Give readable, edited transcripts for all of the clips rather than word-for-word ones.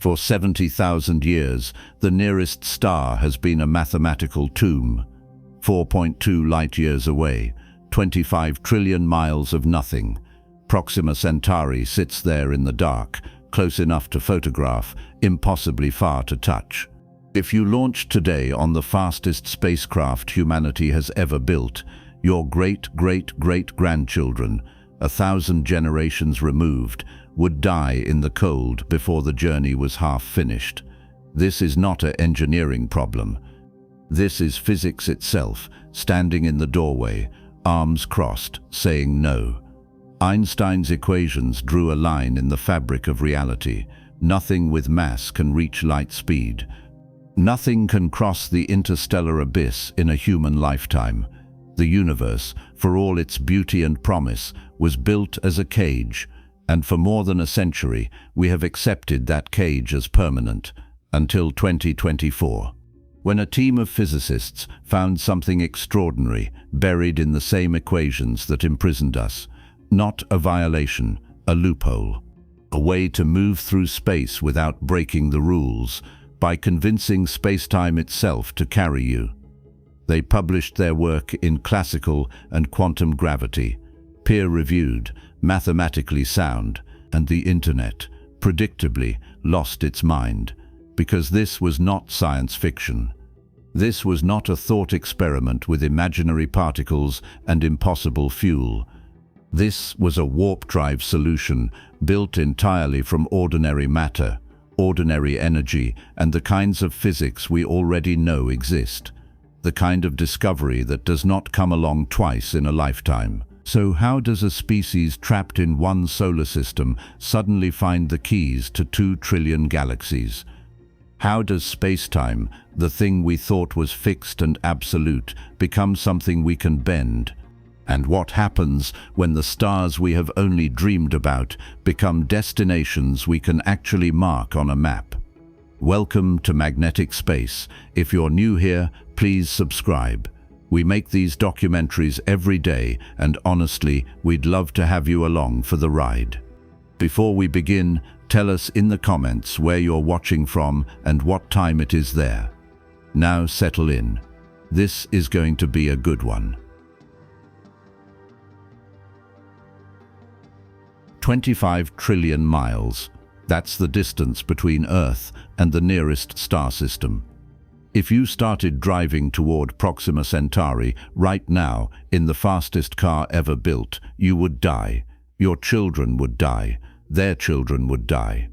For 70,000 years, the nearest star has been a mathematical tomb. 4.2 light-years away, 25 trillion miles of nothing. Proxima Centauri sits there in the dark, close enough to photograph, impossibly far to touch. If you launched today on the fastest spacecraft humanity has ever built, your great-great-great-grandchildren, 1,000 generations removed, would die in the cold before the journey was half finished. This is not an engineering problem. This is physics itself, standing in the doorway, arms crossed, saying no. Einstein's equations drew a line in the fabric of reality. Nothing with mass can reach light speed. Nothing can cross the interstellar abyss in a human lifetime. The universe, for all its beauty and promise, was built as a cage, and for more than a century, we have accepted that cage as permanent, until 2024. When a team of physicists found something extraordinary buried in the same equations that imprisoned us. Not a violation, a loophole. A way to move through space without breaking the rules, by convincing spacetime itself to carry you. They published their work in Classical and Quantum Gravity, peer-reviewed, mathematically sound, and the internet, predictably, lost its mind, because this was not science fiction. This was not a thought experiment with imaginary particles and impossible fuel. This was a warp drive solution built entirely from ordinary matter, ordinary energy, and the kinds of physics we already know exist. The kind of discovery that does not come along twice in a lifetime. So how does a species trapped in one solar system suddenly find the keys to 2 trillion galaxies? How does spacetime, the thing we thought was fixed and absolute, become something we can bend? And what happens when the stars we have only dreamed about become destinations we can actually mark on a map? Welcome to Magnetic Space. If you're new here, please subscribe. We make these documentaries every day, and honestly, we'd love to have you along for the ride. Before we begin, tell us in the comments where you're watching from and what time it is there. Now settle in. This is going to be a good one. 25 trillion miles. That's the distance between Earth and the nearest star system. If you started driving toward Proxima Centauri right now in the fastest car ever built, you would die. Your children would die. Their children would die.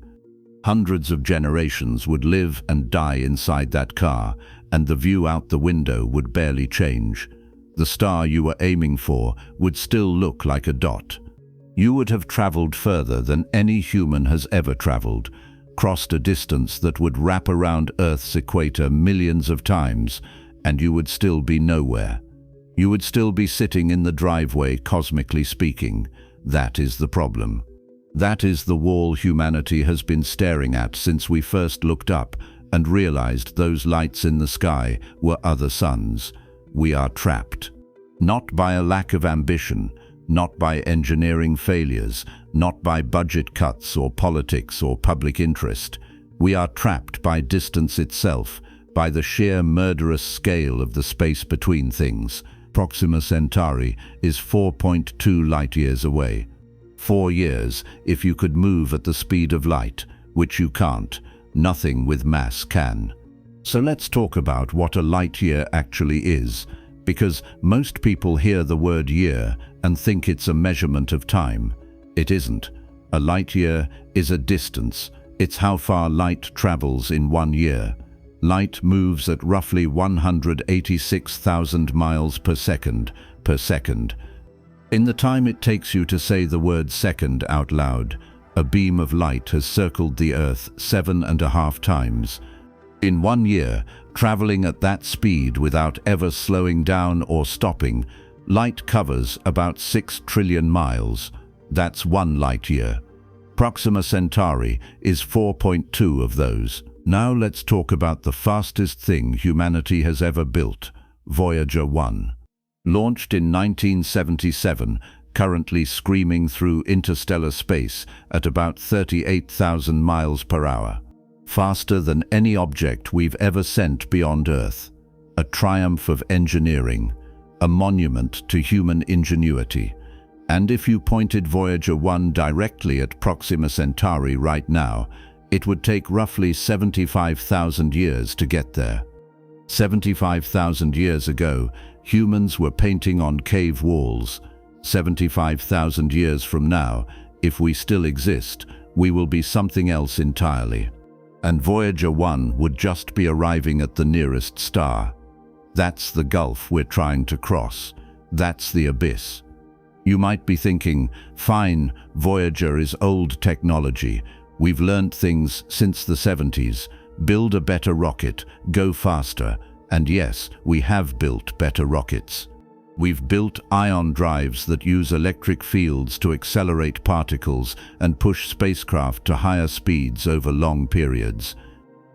Hundreds of generations would live and die inside that car, and the view out the window would barely change. The star you were aiming for would still look like a dot. You would have traveled further than any human has ever traveled, crossed a distance that would wrap around Earth's equator millions of times, and you would still be nowhere. You would still be sitting in the driveway, cosmically speaking. That is the problem. That is the wall humanity has been staring at since we first looked up and realized those lights in the sky were other suns. We are trapped. Not by a lack of ambition, not by engineering failures, not by budget cuts or politics or public interest. We are trapped by distance itself, by the sheer murderous scale of the space between things. Proxima Centauri is 4.2 light-years away. 4 years if you could move at the speed of light, which you can't. Nothing with mass can. So let's talk about what a light-year actually is, because most people hear the word year and think it's a measurement of time. It isn't. A light year is a distance. It's how far light travels in 1 year. Light moves at roughly 186,000 miles per second. In the time it takes you to say the word second out loud, a beam of light has circled the Earth 7.5 times. In 1 year, traveling at that speed without ever slowing down or stopping, light covers about 6 trillion miles. That's 1 light year. Proxima Centauri is 4.2 of those. Now let's talk about the fastest thing humanity has ever built, Voyager 1. Launched in 1977, currently screaming through interstellar space at about 38,000 miles per hour. faster than any object we've ever sent beyond Earth. A triumph of engineering, a monument to human ingenuity. And if you pointed Voyager 1 directly at Proxima Centauri right now, it would take roughly 75,000 years to get there. 75,000 years ago, humans were painting on cave walls. 75,000 years from now, if we still exist, we will be something else entirely. And Voyager 1 would just be arriving at the nearest star. That's the gulf we're trying to cross. That's the abyss. You might be thinking, fine, Voyager is old technology. We've learned things since the 70s. Build a better rocket, go faster. And yes, we have built better rockets. We've built ion drives that use electric fields to accelerate particles and push spacecraft to higher speeds over long periods.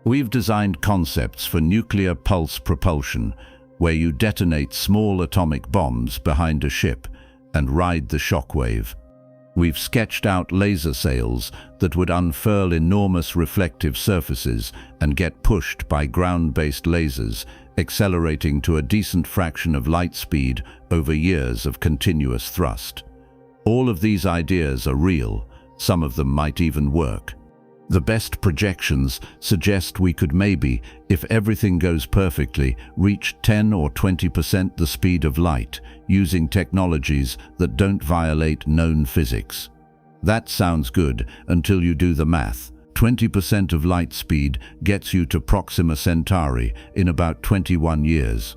We've designed concepts for nuclear pulse propulsion, where you detonate small atomic bombs behind a ship and ride the shockwave. We've sketched out laser sails that would unfurl enormous reflective surfaces and get pushed by ground-based lasers, accelerating to a decent fraction of light speed over years of continuous thrust. All of these ideas are real. Some of them might even work. The best projections suggest we could maybe, if everything goes perfectly, reach 10 or 20% the speed of light, using technologies that don't violate known physics. That sounds good until you do the math. 20% of light speed gets you to Proxima Centauri in about 21 years.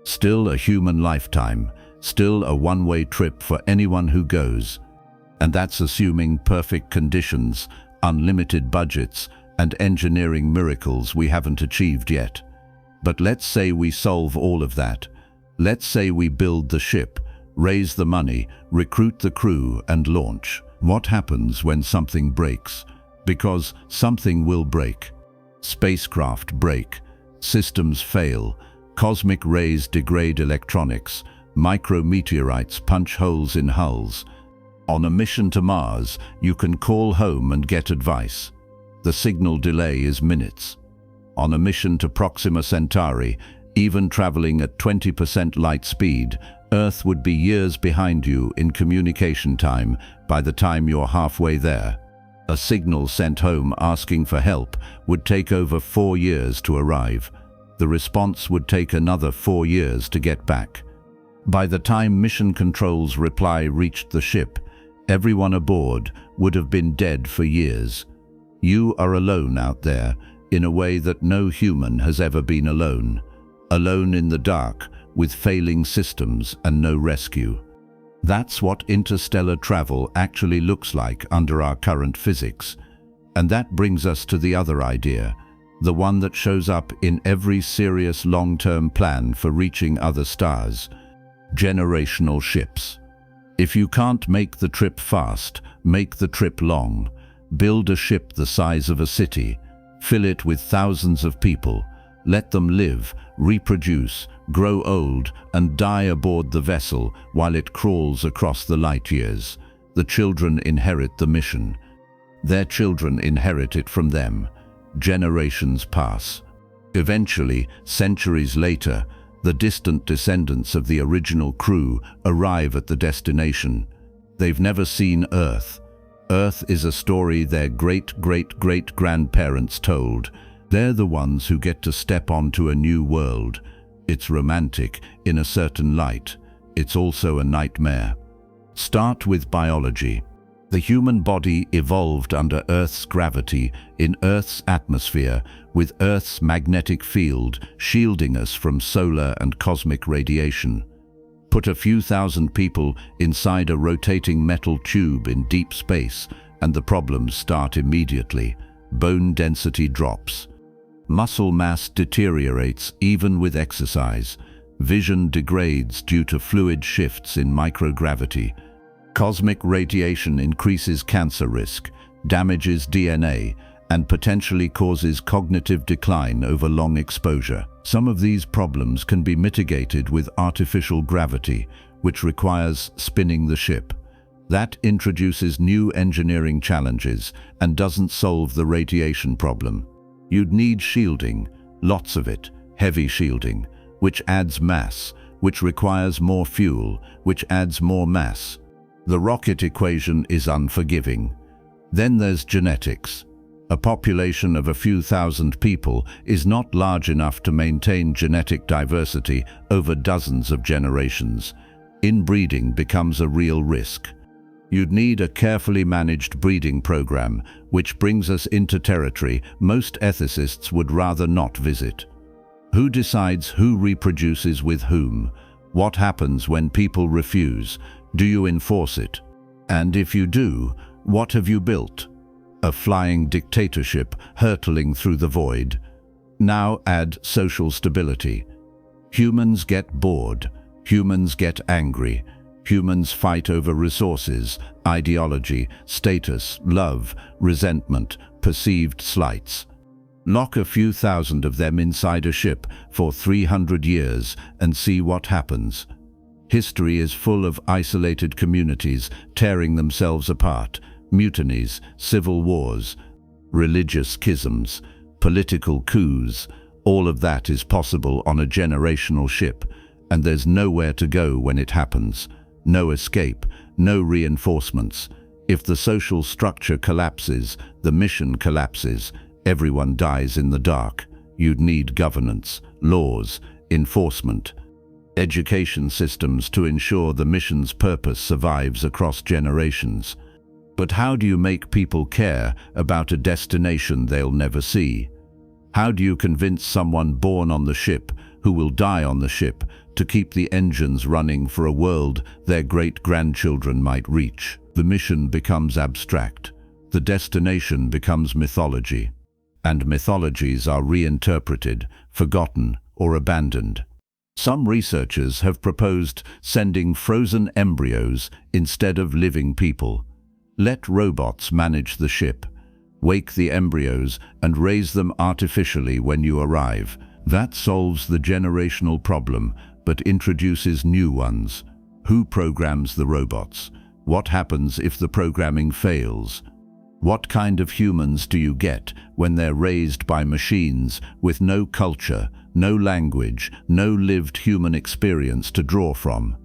Still a human lifetime, still a one-way trip for anyone who goes. And that's assuming perfect conditions, unlimited budgets, and engineering miracles we haven't achieved yet. But let's say we solve all of that. Let's say we build the ship, raise the money, recruit the crew, and launch. What happens when something breaks? Because something will break. Spacecraft break, systems fail, cosmic rays degrade electronics, micrometeorites punch holes in hulls. On a mission to Mars, you can call home and get advice. The signal delay is minutes. On a mission to Proxima Centauri, even traveling at 20% light speed, Earth would be years behind you in communication time by the time you're halfway there. A signal sent home asking for help would take over 4 years to arrive. The response would take another 4 years to get back. By the time mission control's reply reached the ship, everyone aboard would have been dead for years. You are alone out there in a way that no human has ever been alone. Alone in the dark, with failing systems and no rescue. That's what interstellar travel actually looks like under our current physics. And that brings us to the other idea, the one that shows up in every serious long-term plan for reaching other stars: generational ships. If you can't make the trip fast, make the trip long. Build a ship the size of a city. Fill it with thousands of people. Let them live, reproduce, grow old, and die aboard the vessel while it crawls across the light years. The children inherit the mission. Their children inherit it from them. Generations pass. Eventually, centuries later, the distant descendants of the original crew arrive at the destination. They've never seen Earth. Earth is a story their great-great-great-grandparents told. They're the ones who get to step onto a new world. It's romantic in a certain light. It's also a nightmare. Start with biology. The human body evolved under Earth's gravity, in Earth's atmosphere, with Earth's magnetic field shielding us from solar and cosmic radiation. Put a few thousand people inside a rotating metal tube in deep space, and the problems start immediately. Bone density drops. Muscle mass deteriorates even with exercise. Vision degrades due to fluid shifts in microgravity. Cosmic radiation increases cancer risk, damages DNA, and potentially causes cognitive decline over long exposure. Some of these problems can be mitigated with artificial gravity, which requires spinning the ship. That introduces new engineering challenges and doesn't solve the radiation problem. You'd need shielding, lots of it, heavy shielding, which adds mass, which requires more fuel, which adds more mass. The rocket equation is unforgiving. Then there's genetics. A population of a few thousand people is not large enough to maintain genetic diversity over dozens of generations. Inbreeding becomes a real risk. You'd need a carefully managed breeding program, which brings us into territory most ethicists would rather not visit. Who decides who reproduces with whom? What happens when people refuse? Do you enforce it? And if you do, what have you built? A flying dictatorship hurtling through the void. Now add social stability. Humans get bored. Humans get angry. Humans fight over resources, ideology, status, love, resentment, perceived slights. Lock a few thousand of them inside a ship for 300 years and see what happens. History is full of isolated communities tearing themselves apart, mutinies, civil wars, religious schisms, political coups. All of that is possible on a generational ship, and there's nowhere to go when it happens. No escape, no reinforcements. If the social structure collapses, the mission collapses. Everyone dies in the dark. You'd need governance, laws, enforcement, education systems to ensure the mission's purpose survives across generations. But how do you make people care about a destination they'll never see? How do you convince someone born on the ship, who will die on the ship, to keep the engines running for a world their great-grandchildren might reach? The mission becomes abstract. The destination becomes mythology. And mythologies are reinterpreted, forgotten, or abandoned. Some researchers have proposed sending frozen embryos instead of living people. Let robots manage the ship. Wake the embryos and raise them artificially when you arrive. That solves the generational problem, but introduces new ones. Who programs the robots? What happens if the programming fails? What kind of humans do you get when they're raised by machines with no culture, no language, no lived human experience to draw from?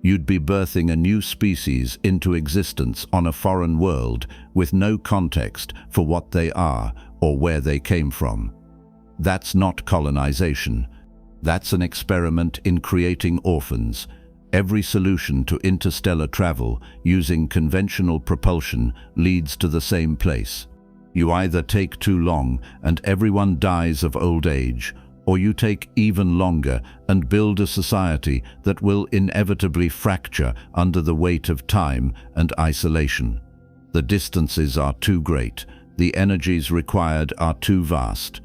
You'd be birthing a new species into existence on a foreign world with no context for what they are or where they came from. That's not colonization. That's an experiment in creating orphans. Every solution to interstellar travel using conventional propulsion leads to the same place. You either take too long and everyone dies of old age, or you take even longer and build a society that will inevitably fracture under the weight of time and isolation. The distances are too great. The energies required are too vast.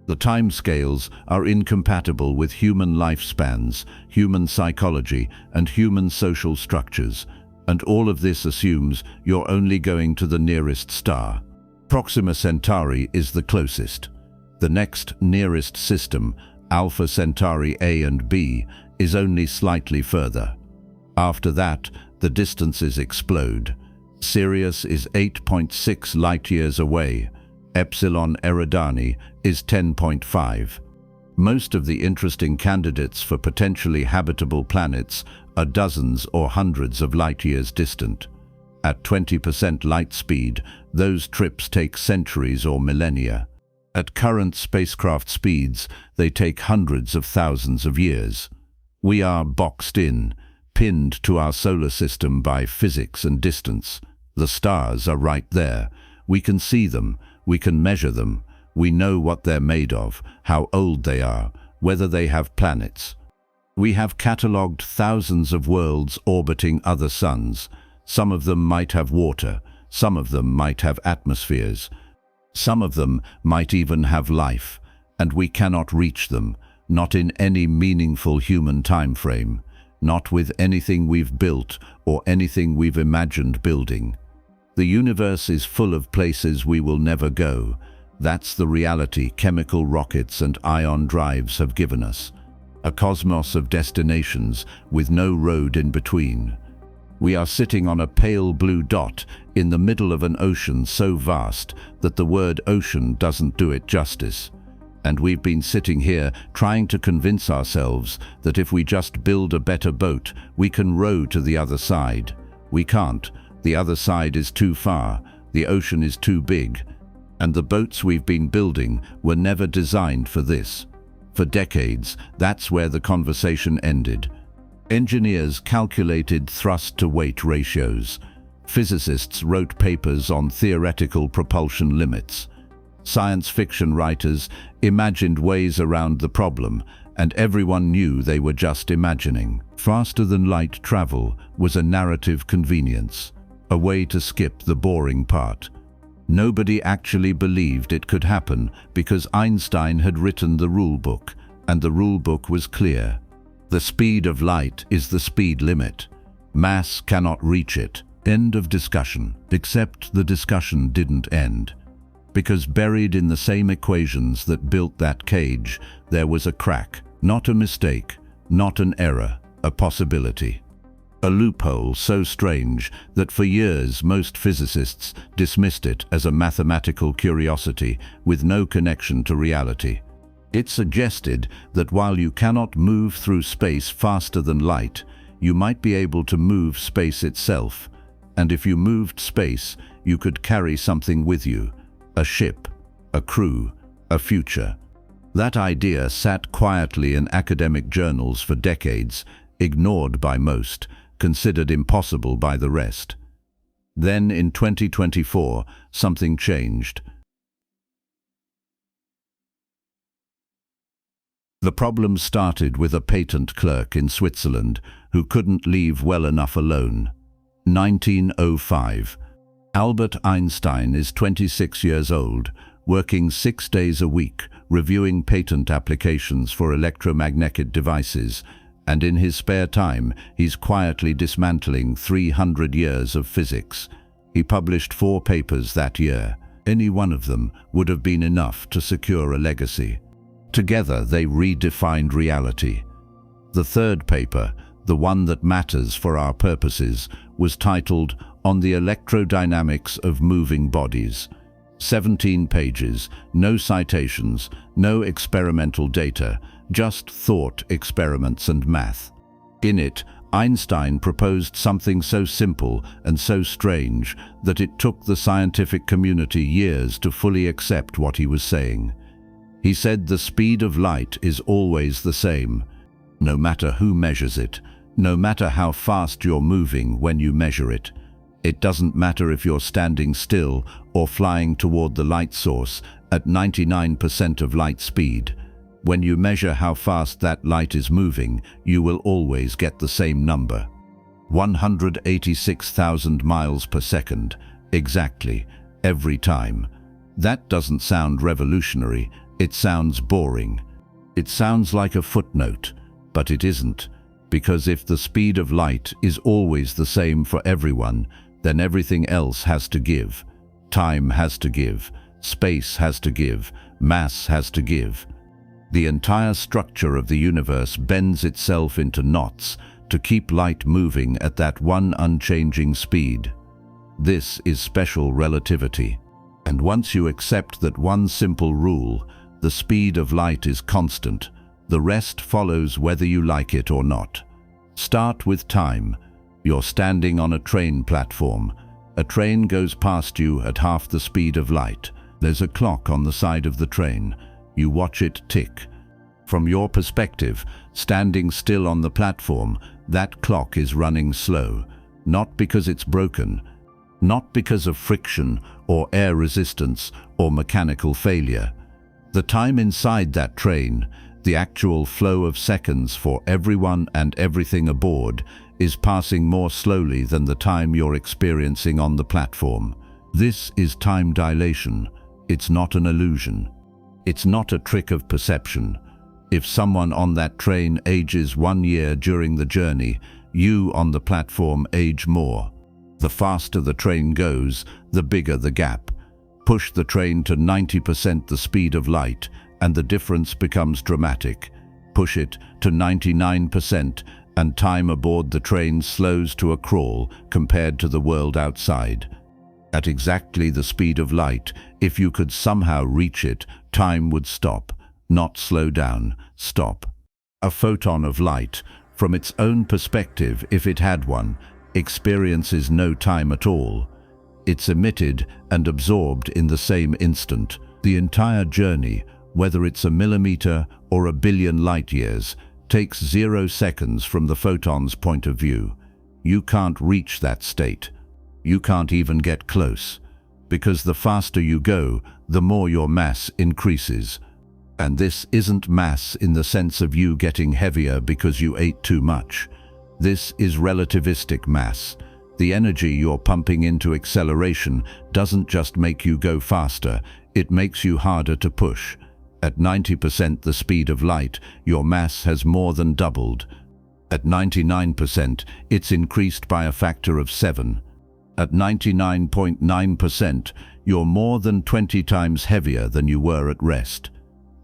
The timescales are incompatible with human lifespans, human psychology, and human social structures, and all of this assumes you're only going to the nearest star. Proxima Centauri is the closest. The next nearest system, Alpha Centauri A and B, is only slightly further. After that, the distances explode. Sirius is 8.6 light-years away. Epsilon Eridani is 10.5. Most of the interesting candidates for potentially habitable planets are dozens or hundreds of light-years distant. At 20% light speed, those trips take centuries or millennia. At current spacecraft speeds, they take hundreds of thousands of years. We are boxed in, pinned to our solar system by physics and distance. The stars are right there. We can see them. We can measure them. We know what they're made of, how old they are, whether they have planets. We have catalogued thousands of worlds orbiting other suns. Some of them might have water. Some of them might have atmospheres. Some of them might even have life, and we cannot reach them, not in any meaningful human time frame, not with anything we've built or anything we've imagined building. The universe is full of places we will never go. That's the reality chemical rockets and ion drives have given us. A cosmos of destinations with no road in between. We are sitting on a pale blue dot in the middle of an ocean so vast that the word ocean doesn't do it justice. And we've been sitting here trying to convince ourselves that if we just build a better boat, we can row to the other side. We can't. The other side is too far. The ocean is too big. And the boats we've been building were never designed for this. For decades, that's where the conversation ended. Engineers calculated thrust-to-weight ratios. Physicists wrote papers on theoretical propulsion limits. Science fiction writers imagined ways around the problem, and everyone knew they were just imagining. Faster-than-light travel was a narrative convenience, a way to skip the boring part. Nobody actually believed it could happen because Einstein had written the rulebook, and the rulebook was clear. The speed of light is the speed limit. Mass cannot reach it. End of discussion. Except the discussion didn't end. Because buried in the same equations that built that cage, there was a crack. Not a mistake, not an error, a possibility. A loophole so strange that for years most physicists dismissed it as a mathematical curiosity with no connection to reality. It suggested that while you cannot move through space faster than light, you might be able to move space itself. And if you moved space, you could carry something with you. A ship, a crew, a future. That idea sat quietly in academic journals for decades, ignored by most, considered impossible by the rest. Then in 2024, something changed. The problem started with a patent clerk in Switzerland who couldn't leave well enough alone. 1905. Albert Einstein is 26 years old, working 6 days a week, reviewing patent applications for electromagnetic devices, and in his spare time, he's quietly dismantling 300 years of physics. He published 4 papers that year. Any one of them would have been enough to secure a legacy. Together, they redefined reality. The third paper, the one that matters for our purposes, was titled On the Electrodynamics of Moving Bodies. 17 pages, no citations, no experimental data, just thought experiments and math. In it, Einstein proposed something so simple and so strange that it took the scientific community years to fully accept what he was saying. He said the speed of light is always the same, no matter who measures it, no matter how fast you're moving when you measure it. It doesn't matter if you're standing still or flying toward the light source at 99% of light speed. When you measure how fast that light is moving, you will always get the same number. 186,000 miles per second, exactly, every time. That doesn't sound revolutionary, it sounds boring. It sounds like a footnote, but it isn't, because if the speed of light is always the same for everyone, then everything else has to give. Time has to give, space has to give, mass has to give. The entire structure of the universe bends itself into knots to keep light moving at that one unchanging speed. This is special relativity. And once you accept that one simple rule, the speed of light is constant, the rest follows whether you like it or not. Start with time. You're standing on a train platform. A train goes past you at half the speed of light. There's a clock on the side of the train. You watch it tick. From your perspective, standing still on the platform, that clock is running slow, not because it's broken, not because of friction or air resistance or mechanical failure. The time inside that train, the actual flow of seconds for everyone and everything aboard, is passing more slowly than the time you're experiencing on the platform. This is time dilation. It's not an illusion. It's not a trick of perception. If someone on that train ages 1 year during the journey, you on the platform age more. The faster the train goes, the bigger the gap. Push the train to 90% the speed of light, and the difference becomes dramatic. Push it to 99%, and time aboard the train slows to a crawl compared to the world outside. At exactly the speed of light, if you could somehow reach it, time would stop, not slow down, stop. A photon of light, from its own perspective, if it had one, experiences no time at all. It's emitted and absorbed in the same instant. The entire journey, whether it's a millimeter or a billion light years, takes 0 seconds from the photon's point of view. You can't reach that state. You can't even get close, because the faster you go, the more your mass increases. And this isn't mass in the sense of you getting heavier because you ate too much. This is relativistic mass. The energy you're pumping into acceleration doesn't just make you go faster, it makes you harder to push. At 90% the speed of light, your mass has more than doubled. At 99%, it's increased by a factor of 7. At 99.9%, you're more than 20 times heavier than you were at rest.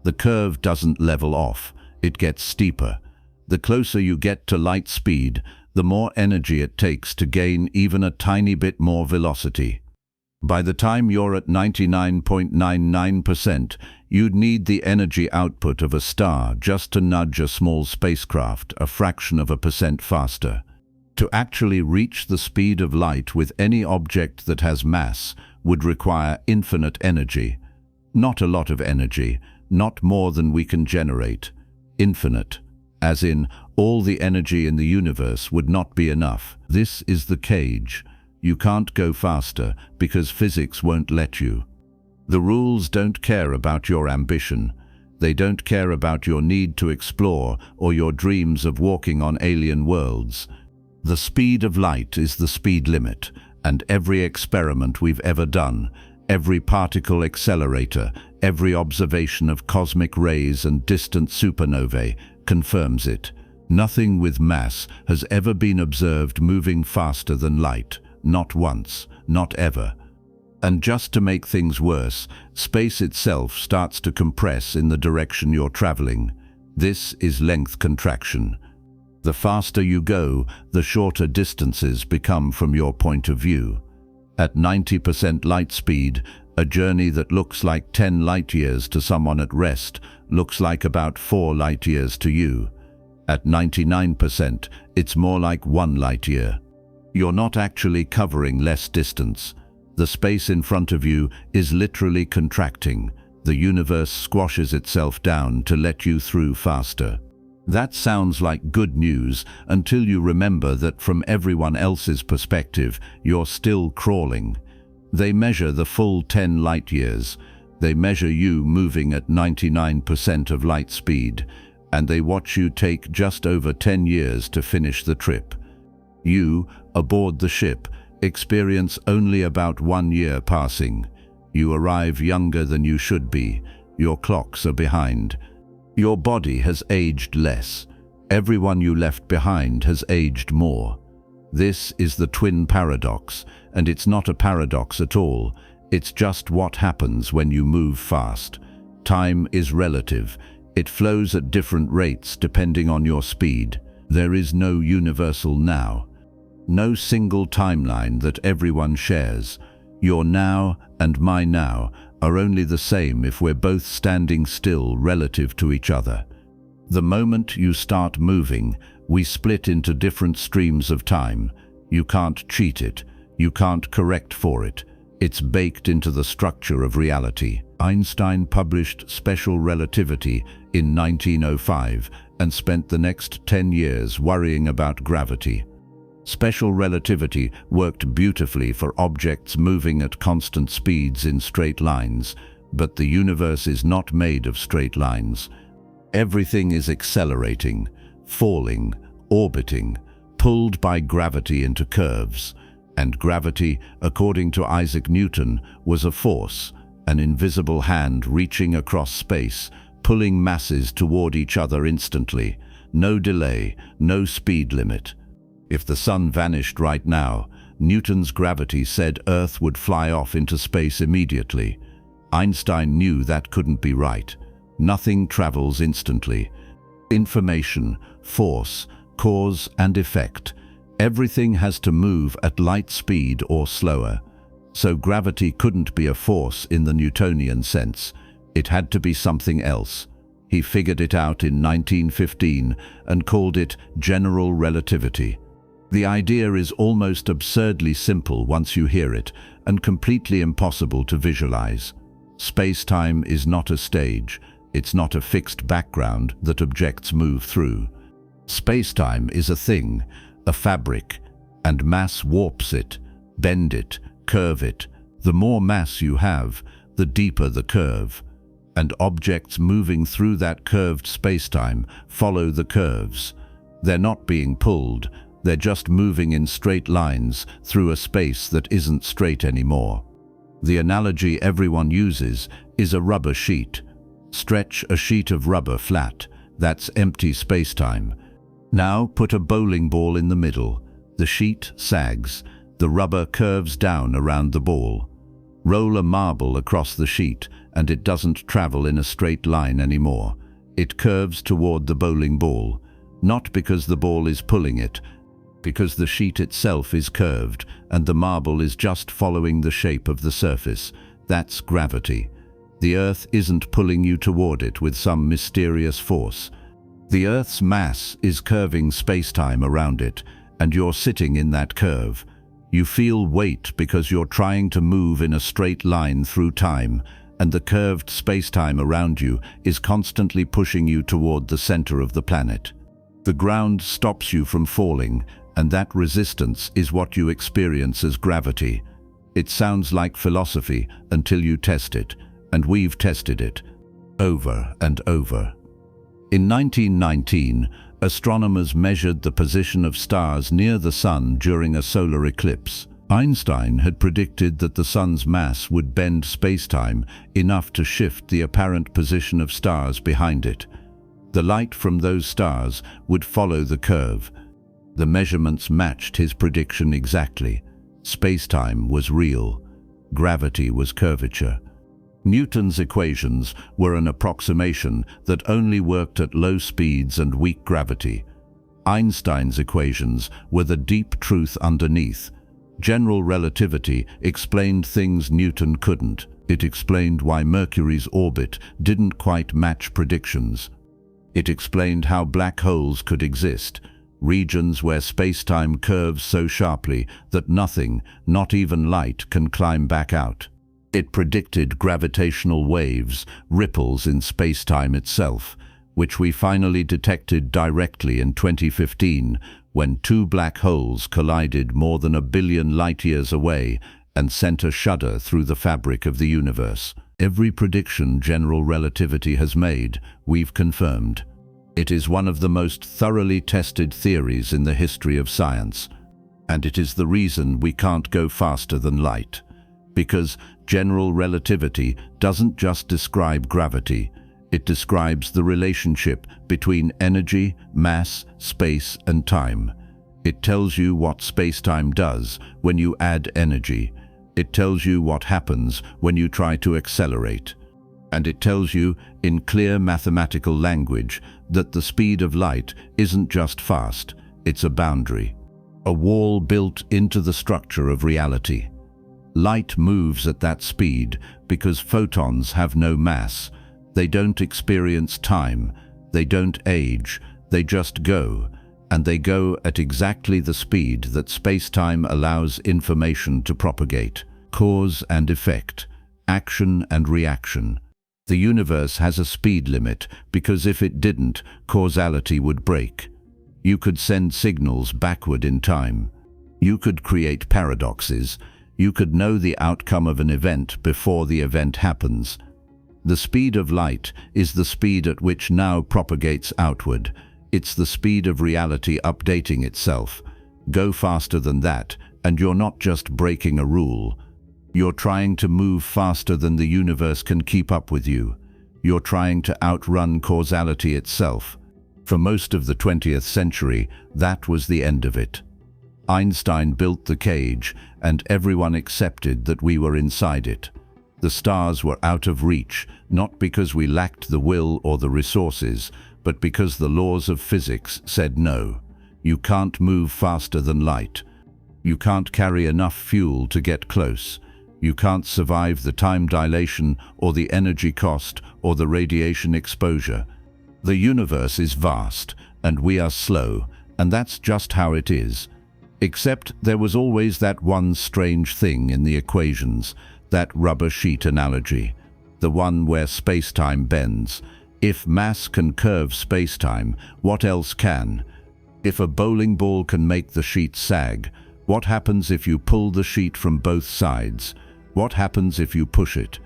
The curve doesn't level off, it gets steeper. The closer you get to light speed, the more energy it takes to gain even a tiny bit more velocity. By the time you're at 99.99%, you'd need the energy output of a star just to nudge a small spacecraft a fraction of a percent faster. To actually reach the speed of light with any object that has mass would require infinite energy. Not a lot of energy, not more than we can generate. Infinite, as in all the energy in the universe would not be enough. This is the cage. You can't go faster because physics won't let you. The rules don't care about your ambition. They don't care about your need to explore or your dreams of walking on alien worlds. The speed of light is the speed limit, and every experiment we've ever done, every particle accelerator, every observation of cosmic rays and distant supernovae confirms it. Nothing with mass has ever been observed moving faster than light, not once, not ever. And just to make things worse, space itself starts to compress in the direction you're traveling. This is length contraction. The faster you go, the shorter distances become from your point of view. At 90% light speed, a journey that looks like 10 light years to someone at rest looks like about 4 light years to you. At 99%, it's more like 1 light year. You're not actually covering less distance. The space in front of you is literally contracting. The universe squashes itself down to let you through faster. That sounds like good news until you remember that from everyone else's perspective, you're still crawling. They measure the full 10 light years. They measure you moving at 99% of light speed, and they watch you take just over 10 years to finish the trip. You, aboard the ship, experience only about 1 year passing. You arrive younger than you should be. Your clocks are behind. Your body has aged less. Everyone you left behind has aged more. This is the twin paradox, and it's not a paradox at all. It's just what happens when you move fast. Time is relative. It flows at different rates depending on your speed. There is no universal now. No single timeline that everyone shares. Your now and my now are only the same if we're both standing still relative to each other. The moment you start moving, we split into different streams of time. You can't cheat it. You can't correct for it. It's baked into the structure of reality. Einstein published Special Relativity in 1905 and spent the next 10 years worrying about gravity. Special relativity worked beautifully for objects moving at constant speeds in straight lines, but the universe is not made of straight lines. Everything is accelerating, falling, orbiting, pulled by gravity into curves. And gravity, according to Isaac Newton, was a force, an invisible hand reaching across space, pulling masses toward each other instantly. No delay, no speed limit. If the sun vanished right now, Newton's gravity said Earth would fly off into space immediately. Einstein knew that couldn't be right. Nothing travels instantly. Information, force, Cause and effect. Everything has to move at light speed or slower. So gravity couldn't be a force in the Newtonian sense. It had to be something else. He figured it out in 1915 and called it general relativity. The idea is almost absurdly simple once you hear it, and completely impossible to visualize. Space-time is not a stage. It's not a fixed background that objects move through. Space-time is a thing, a fabric, and mass warps it, bend it, curve it. The more mass you have, the deeper the curve. And objects moving through that curved space-time follow the curves. They're not being pulled, they're just moving in straight lines through a space that isn't straight anymore. The analogy everyone uses is a rubber sheet. Stretch a sheet of rubber flat, that's empty space-time. Now put a bowling ball in the middle. The sheet sags, the rubber curves down around the ball. Roll a marble across the sheet, and it doesn't travel in a straight line anymore. It curves toward the bowling ball, not because the ball is pulling it, because the sheet itself is curved and the marble is just following the shape of the surface. That's gravity. The Earth isn't pulling you toward it with some mysterious force. The Earth's mass is curving space-time around it, and you're sitting in that curve. You feel weight because you're trying to move in a straight line through time, and the curved space-time around you is constantly pushing you toward the center of the planet. The ground stops you from falling, and that resistance is what you experience as gravity. It sounds like philosophy until you test it, and we've tested it over and over. In 1919, astronomers measured the position of stars near the Sun during a solar eclipse. Einstein had predicted that the Sun's mass would bend space-time enough to shift the apparent position of stars behind it. The light from those stars would follow the curve. The measurements matched his prediction exactly. Space-time was real. Gravity was curvature. Newton's equations were an approximation that only worked at low speeds and weak gravity. Einstein's equations were the deep truth underneath. General relativity explained things Newton couldn't. It explained why Mercury's orbit didn't quite match predictions. It explained how black holes could exist, regions where space-time curves so sharply that nothing, not even light, can climb back out. It predicted gravitational waves, ripples in space-time itself, which we finally detected directly in 2015 when two black holes collided more than 1 billion light-years away and sent a shudder through the fabric of the universe. Every prediction general relativity has made, we've confirmed. It is one of the most thoroughly tested theories in the history of science, and it is the reason we can't go faster than light. Because general relativity doesn't just describe gravity, it describes the relationship between energy, mass, space, and time. It tells you what space-time does when you add energy. It tells you what happens when you try to accelerate. And it tells you, in clear mathematical language, that the speed of light isn't just fast, it's a boundary. A wall built into the structure of reality. Light moves at that speed because photons have no mass. They don't experience time, they don't age, they just go, and they go at exactly the speed that space-time allows information to propagate. Cause and effect, action and reaction. The universe has a speed limit because if it didn't, causality would break. You could send signals backward in time. You could create paradoxes. You could know the outcome of an event before the event happens. The speed of light is the speed at which now propagates outward. It's the speed of reality updating itself. Go faster than that, and you're not just breaking a rule. You're trying to move faster than the universe can keep up with you. You're trying to outrun causality itself. For most of the 20th century, that was the end of it. Einstein built the cage, and everyone accepted that we were inside it. The stars were out of reach, not because we lacked the will or the resources, but because the laws of physics said no. You can't move faster than light. You can't carry enough fuel to get close. You can't survive the time dilation or the energy cost or the radiation exposure. The universe is vast, and we are slow, and that's just how it is. Except there was always that one strange thing in the equations, that rubber sheet analogy, the one where space-time bends. If mass can curve space-time, what else can? If a bowling ball can make the sheet sag, what happens if you pull the sheet from both sides? What happens if you push it?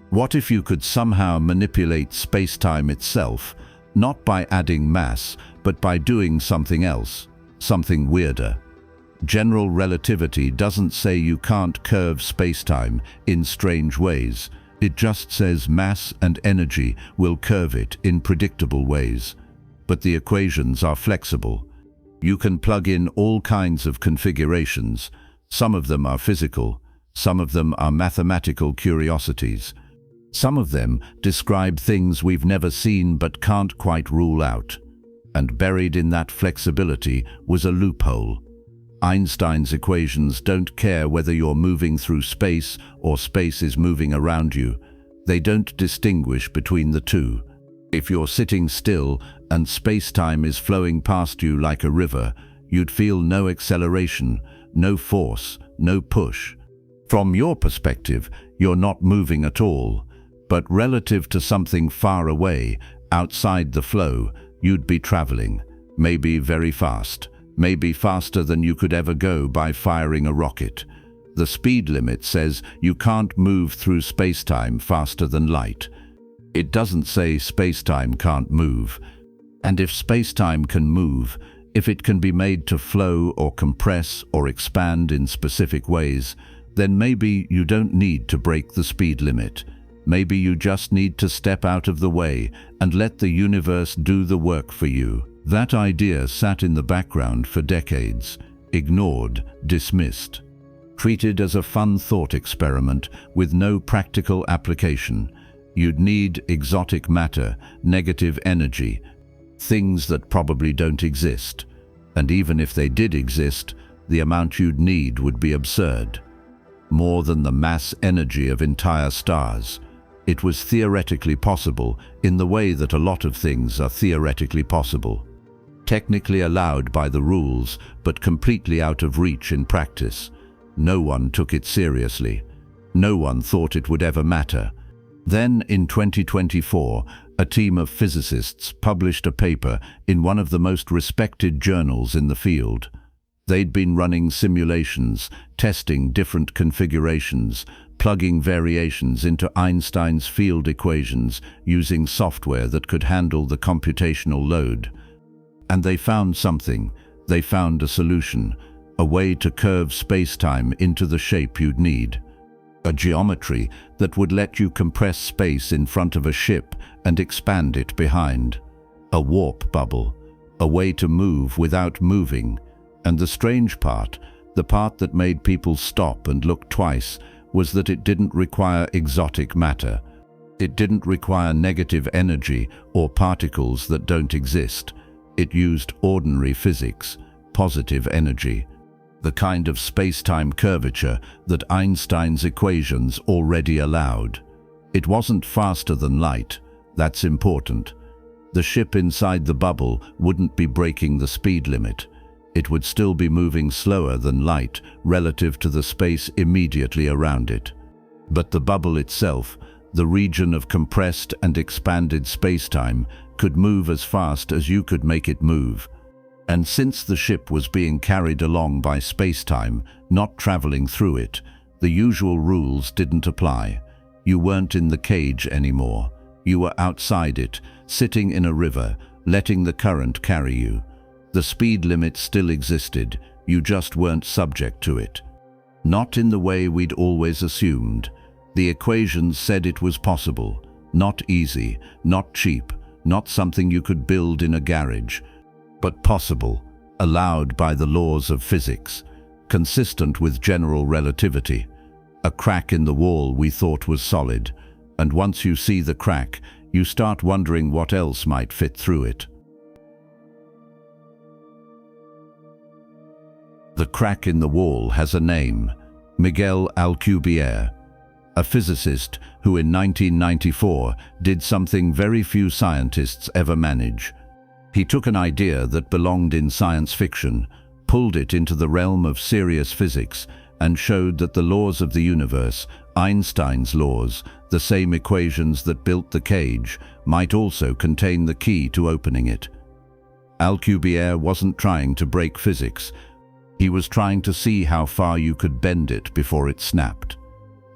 What if you could somehow manipulate space-time itself, not by adding mass, but by doing something else, something weirder? General relativity doesn't say you can't curve space-time in strange ways. It just says mass and energy will curve it in predictable ways. But the equations are flexible. You can plug in all kinds of configurations. Some of them are physical. Some of them are mathematical curiosities. Some of them describe things we've never seen but can't quite rule out. And buried in that flexibility was a loophole. Einstein's equations don't care whether you're moving through space or space is moving around you. They don't distinguish between the two. If you're sitting still and space-time is flowing past you like a river, you'd feel no acceleration, no force, no push. From your perspective, you're not moving at all, but relative to something far away, outside the flow, you'd be traveling, maybe very fast, maybe faster than you could ever go by firing a rocket. The speed limit says you can't move through space-time faster than light. It doesn't say space-time can't move. And if space-time can move, if it can be made to flow or compress or expand in specific ways, then maybe you don't need to break the speed limit. Maybe you just need to step out of the way and let the universe do the work for you. That idea sat in the background for decades, ignored, dismissed, treated as a fun thought experiment with no practical application. You'd need exotic matter, negative energy, things that probably don't exist. And even if they did exist, the amount you'd need would be absurd. More than the mass energy of entire stars. It was theoretically possible in the way that a lot of things are theoretically possible. Technically allowed by the rules, but completely out of reach in practice. No one took it seriously. No one thought it would ever matter. Then, in 2024, a team of physicists published a paper in one of the most respected journals in the field. They'd been running simulations, testing different configurations, plugging variations into Einstein's field equations using software that could handle the computational load. And they found something. They found a solution, a way to curve space-time into the shape you'd need. A geometry that would let you compress space in front of a ship and expand it behind. A warp bubble, a way to move without moving. And the strange part, the part that made people stop and look twice, was that it didn't require exotic matter. It didn't require negative energy or particles that don't exist. It used ordinary physics, positive energy, the kind of space-time curvature that Einstein's equations already allowed. It wasn't faster than light. That's important. The ship inside the bubble wouldn't be breaking the speed limit. It would still be moving slower than light relative to the space immediately around it. But the bubble itself, the region of compressed and expanded space-time, could move as fast as you could make it move. And since the ship was being carried along by space-time, not traveling through it, the usual rules didn't apply. You weren't in the cage anymore. You were outside it, sitting in a river, letting the current carry you. The speed limit still existed, you just weren't subject to it. Not in the way we'd always assumed. The equations said it was possible, not easy, not cheap, not something you could build in a garage, but possible, allowed by the laws of physics, consistent with general relativity. A crack in the wall we thought was solid, and once you see the crack, you start wondering what else might fit through it. The crack in the wall has a name: Miguel Alcubierre, a physicist who in 1994 did something very few scientists ever manage. He took an idea that belonged in science fiction, pulled it into the realm of serious physics, and showed that the laws of the universe, Einstein's laws, the same equations that built the cage, might also contain the key to opening it. Alcubierre wasn't trying to break physics. He was trying to see how far you could bend it before it snapped.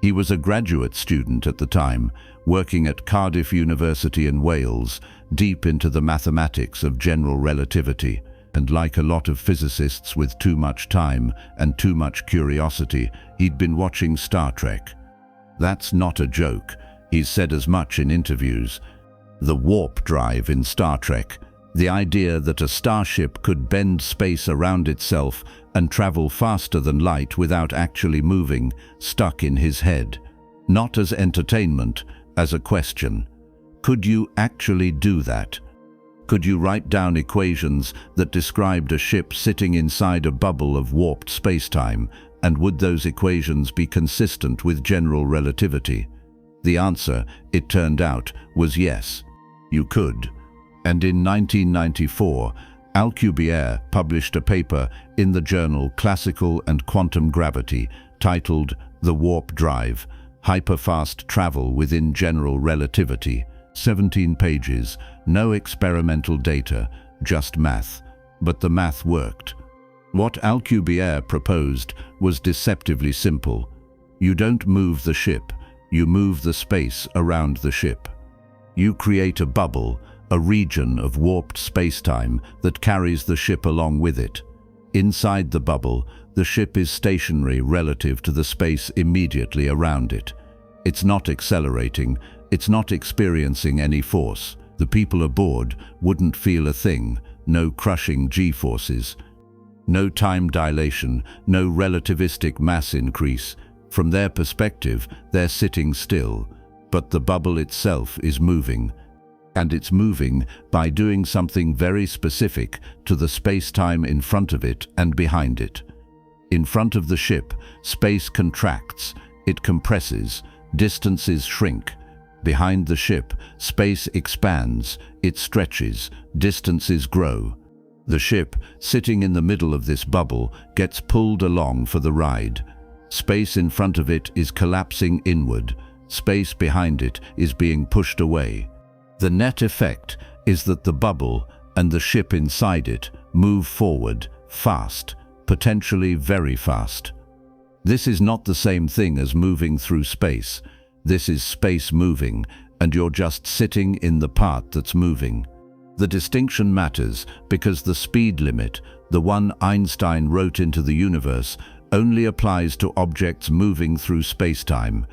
He was a graduate student at the time, working at Cardiff University in Wales, deep into the mathematics of general relativity, and like a lot of physicists with too much time and too much curiosity, he'd been watching Star Trek. That's not a joke. He's said as much in interviews. The warp drive in Star Trek, the idea that a starship could bend space around itself and travel faster than light without actually moving, stuck in his head. Not as entertainment, as a question. Could you actually do that? Could you write down equations that described a ship sitting inside a bubble of warped spacetime, and would those equations be consistent with general relativity? The answer, it turned out, was yes, you could. And in 1994, Alcubierre published a paper in the journal Classical and Quantum Gravity titled The Warp Drive: Hyperfast Travel Within General Relativity. 17 pages, no experimental data, just math. But the math worked. What Alcubierre proposed was deceptively simple. You don't move the ship, you move the space around the ship. You create a bubble, a region of warped spacetime that carries the ship along with it. Inside the bubble, the ship is stationary relative to the space immediately around it. It's not accelerating, it's not experiencing any force. The people aboard wouldn't feel a thing, no crushing G-forces, no time dilation, no relativistic mass increase. From their perspective, they're sitting still, but the bubble itself is moving. And it's moving by doing something very specific to the space-time in front of it and behind it. In front of the ship, space contracts, it compresses, distances shrink. Behind the ship, space expands, it stretches, distances grow. The ship, sitting in the middle of this bubble, gets pulled along for the ride. Space in front of it is collapsing inward. Space behind it is being pushed away. The net effect is that the bubble and the ship inside it move forward, fast, potentially very fast. This is not the same thing as moving through space. This is space moving, and you're just sitting in the part that's moving. The distinction matters because the speed limit, the one Einstein wrote into the universe, only applies to objects moving through spacetime.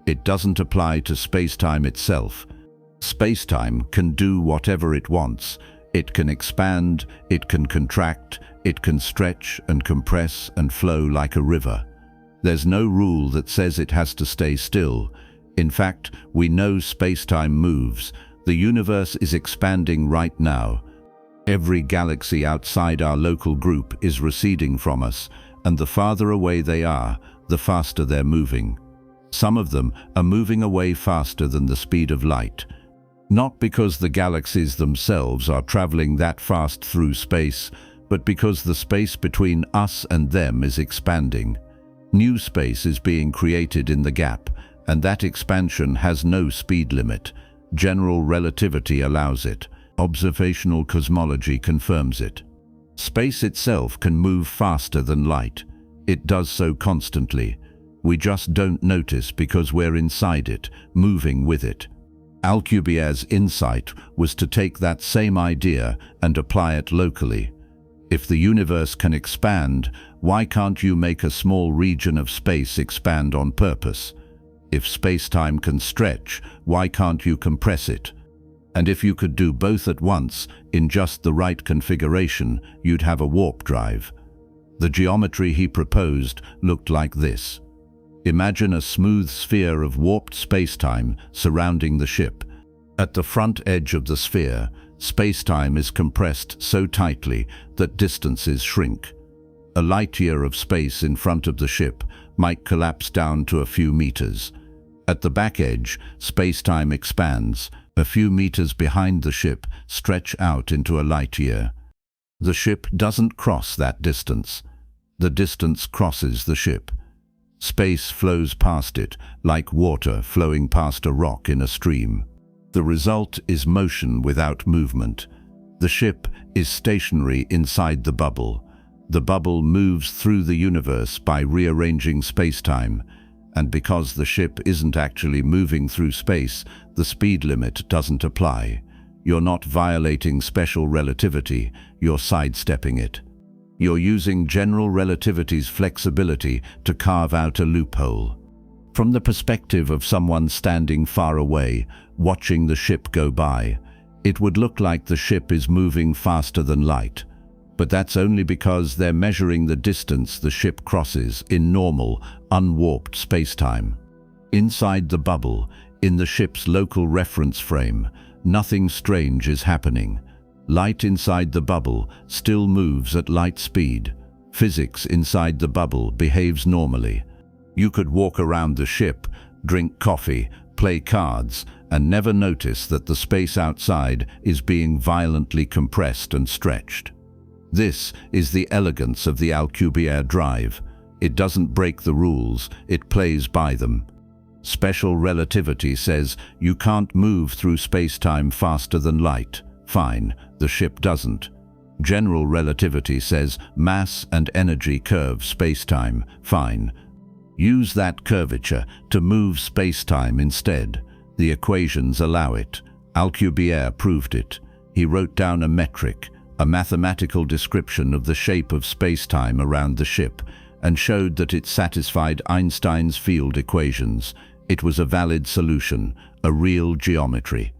It doesn't apply to spacetime itself. Spacetime can do whatever it wants. It can expand, it can contract, it can stretch and compress and flow like a river. There's no rule that says it has to stay still. In fact, we know spacetime moves. The universe is expanding right now. Every galaxy outside our local group is receding from us, and the farther away they are, the faster they're moving. Some of them are moving away faster than the speed of light. Not because the galaxies themselves are traveling that fast through space, but because the space between us and them is expanding. New space is being created in the gap, and that expansion has no speed limit. General relativity allows it. Observational cosmology confirms it. Space itself can move faster than light. It does so constantly. We just don't notice because we're inside it, moving with it. Alcubierre's insight was to take that same idea and apply it locally. If the universe can expand, why can't you make a small region of space expand on purpose? If spacetime can stretch, why can't you compress it? And if you could do both at once, in just the right configuration, you'd have a warp drive. The geometry he proposed looked like this. Imagine a smooth sphere of warped spacetime surrounding the ship. At the front edge of the sphere, spacetime is compressed so tightly that distances shrink. A light year of space in front of the ship might collapse down to a few meters. At the back edge, space-time expands. A few meters behind the ship stretch out into a light year. The ship doesn't cross that distance. The distance crosses the ship. Space flows past it, like water flowing past a rock in a stream. The result is motion without movement. The ship is stationary inside the bubble. The bubble moves through the universe by rearranging space-time, and because the ship isn't actually moving through space, the speed limit doesn't apply. You're not violating special relativity, you're sidestepping it. You're using general relativity's flexibility to carve out a loophole. From the perspective of someone standing far away, watching the ship go by, it would look like the ship is moving faster than light. But that's only because they're measuring the distance the ship crosses in normal, unwarped spacetime. Inside the bubble, in the ship's local reference frame, nothing strange is happening. Light inside the bubble still moves at light speed. Physics inside the bubble behaves normally. You could walk around the ship, drink coffee, play cards, and never notice that the space outside is being violently compressed and stretched. This is the elegance of the Alcubierre drive. It doesn't break the rules, it plays by them. Special relativity says you can't move through space-time faster than light. Fine, the ship doesn't. General relativity says mass and energy curve space-time. Fine. Use that curvature to move space-time instead. The equations allow it. Alcubierre proved it. He wrote down a metric, a mathematical description of the shape of space-time around the ship, and showed that it satisfied Einstein's field equations. It was a valid solution, a real geometry.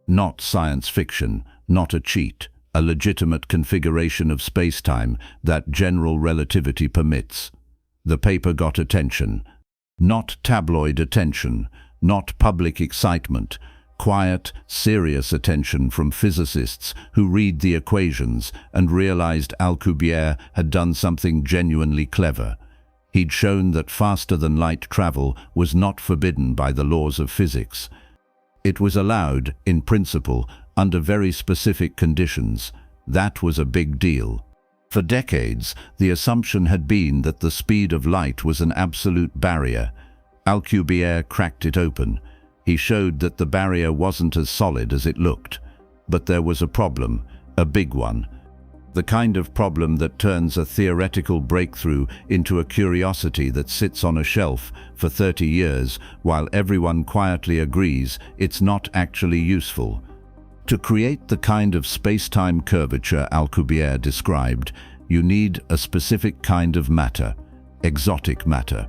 Not science fiction, not a cheat, a legitimate configuration of space-time that general relativity permits. The paper got attention. Not tabloid attention, not public excitement, quiet, serious attention from physicists who read the equations and realized Alcubierre had done something genuinely clever. He'd shown that faster-than-light travel was not forbidden by the laws of physics. It was allowed, in principle, under very specific conditions. That was a big deal. For decades, the assumption had been that the speed of light was an absolute barrier. Alcubierre cracked it open. He showed that the barrier wasn't as solid as it looked. But there was a problem, a big one. The kind of problem that turns a theoretical breakthrough into a curiosity that sits on a shelf for 30 years while everyone quietly agrees it's not actually useful. To create the kind of space-time curvature Alcubierre described, you need a specific kind of matter, exotic matter.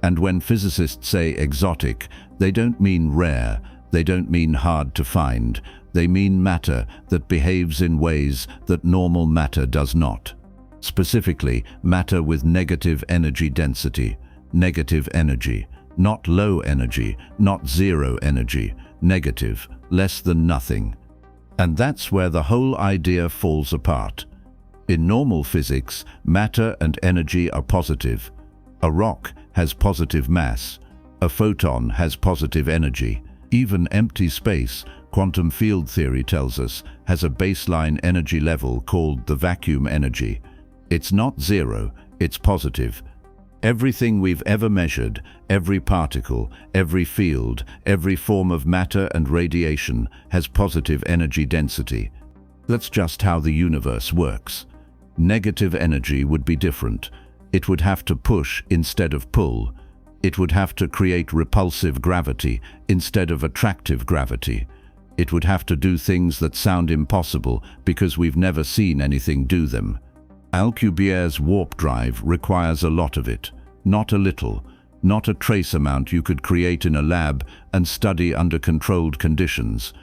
And when physicists say exotic, they don't mean rare, they don't mean hard to find, they mean matter that behaves in ways that normal matter does not. Specifically, matter with negative energy density, negative energy, not low energy, not zero energy, negative, less than nothing. And that's where the whole idea falls apart. In normal physics, matter and energy are positive. A rock has positive mass. A photon has positive energy. Even empty space, quantum field theory tells us, has a baseline energy level called the vacuum energy. It's not zero, it's positive. Everything we've ever measured, every particle, every field, every form of matter and radiation has positive energy density. That's just how the universe works. Negative energy would be different. It would have to push instead of pull. It would have to create repulsive gravity instead of attractive gravity. It would have to do things that sound impossible because we've never seen anything do them. Alcubierre's warp drive requires a lot of it, not a little, not a trace amount you could create in a lab and study under controlled conditions.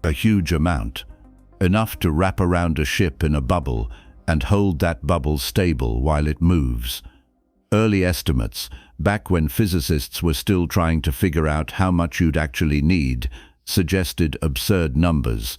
A huge amount, enough to wrap around a ship in a bubble and hold that bubble stable while it moves. Early estimates, back when physicists were still trying to figure out how much you'd actually need, suggested absurd numbers.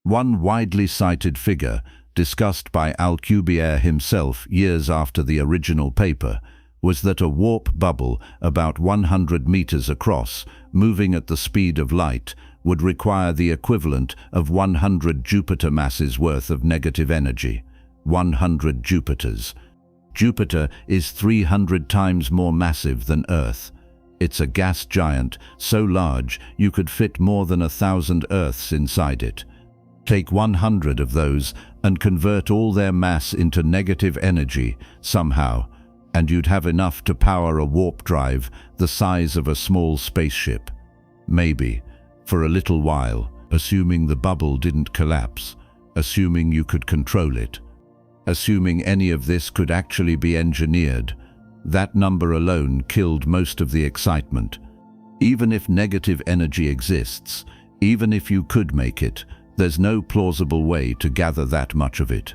One widely cited figure discussed by Alcubierre himself years after the original paper, was that a warp bubble about 100 meters across, moving at the speed of light, would require the equivalent of 100 Jupiter masses worth of negative energy. 100 Jupiters. Jupiter is 300 times more massive than Earth. It's a gas giant so large you could fit more than 1,000 Earths inside it. Take 100 of those and convert all their mass into negative energy somehow, and you'd have enough to power a warp drive the size of a small spaceship. Maybe, for a little while, assuming the bubble didn't collapse, assuming you could control it, assuming any of this could actually be engineered. That number alone killed most of the excitement. Even if negative energy exists, even if you could make it, there's no plausible way to gather that much of it.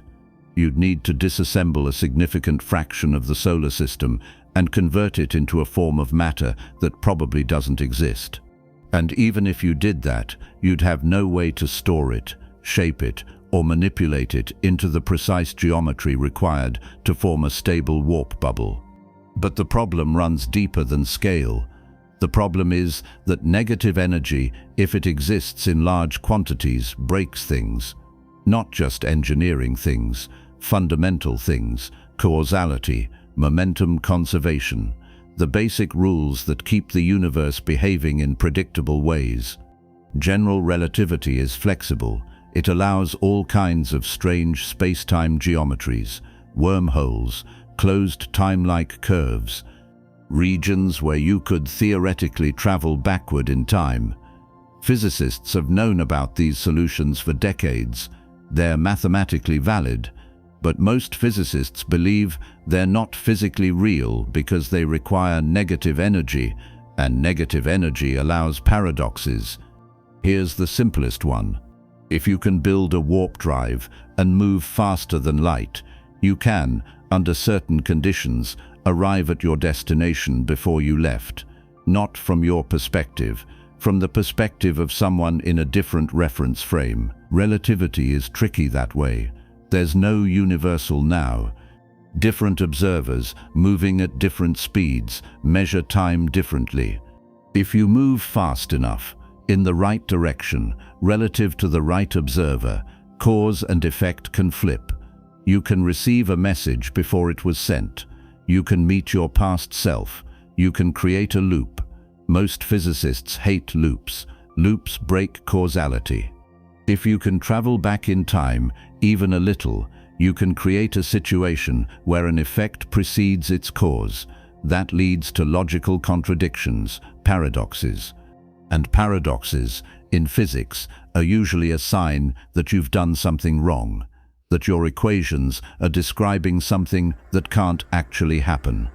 You'd need to disassemble a significant fraction of the solar system and convert it into a form of matter that probably doesn't exist. And even if you did that, you'd have no way to store it, shape it, or manipulate it into the precise geometry required to form a stable warp bubble. But the problem runs deeper than scale. The problem is that negative energy, if it exists in large quantities, breaks things. Not just engineering things, fundamental things, causality, momentum conservation, the basic rules that keep the universe behaving in predictable ways. General relativity is flexible. It allows all kinds of strange space-time geometries, wormholes, closed time-like curves, regions where you could theoretically travel backward in time. Physicists have known about these solutions for decades. They're mathematically valid, but most physicists believe they're not physically real because they require negative energy, and negative energy allows paradoxes. Here's the simplest one. If you can build a warp drive and move faster than light, you can, under certain conditions, arrive at your destination before you left. Not from your perspective, from the perspective of someone in a different reference frame. Relativity is tricky that way. There's no universal now. Different observers, moving at different speeds, measure time differently. If you move fast enough, in the right direction, relative to the right observer, cause and effect can flip. You can receive a message before it was sent. You can meet your past self. You can create a loop. Most physicists hate loops. Loops break causality. If you can travel back in time, even a little, you can create a situation where an effect precedes its cause. That leads to logical contradictions, paradoxes. And paradoxes, in physics, are usually a sign that you've done something wrong, that your equations are describing something that can't actually happen.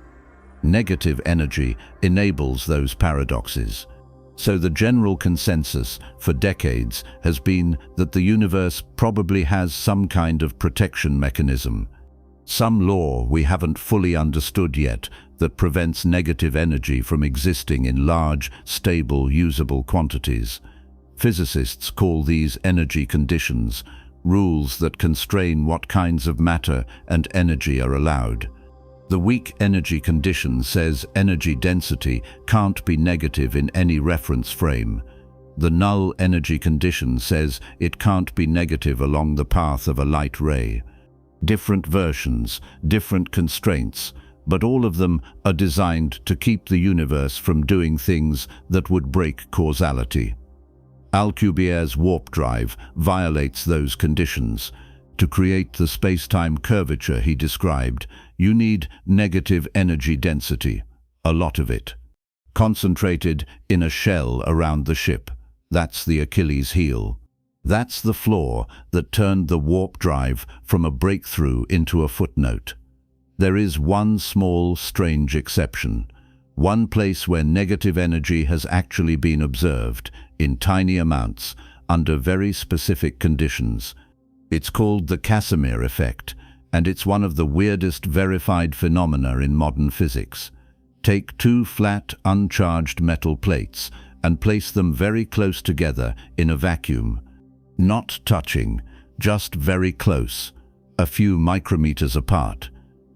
Negative energy enables those paradoxes. So the general consensus for decades has been that the universe probably has some kind of protection mechanism. Some law we haven't fully understood yet that prevents negative energy from existing in large, stable, usable quantities. Physicists call these energy conditions, rules that constrain what kinds of matter and energy are allowed. The weak energy condition says energy density can't be negative in any reference frame. The null energy condition says it can't be negative along the path of a light ray. Different versions, different constraints, but all of them are designed to keep the universe from doing things that would break causality. Alcubierre's warp drive violates those conditions. To create the space-time curvature he described, you need negative energy density, a lot of it. Concentrated in a shell around the ship. That's the Achilles heel. That's the flaw that turned the warp drive from a breakthrough into a footnote. There is one small, strange exception. One place where negative energy has actually been observed, in tiny amounts, under very specific conditions. It's called the Casimir effect, and it's one of the weirdest verified phenomena in modern physics. Take two flat, uncharged metal plates and place them very close together in a vacuum. Not touching, just very close. a few micrometers apart.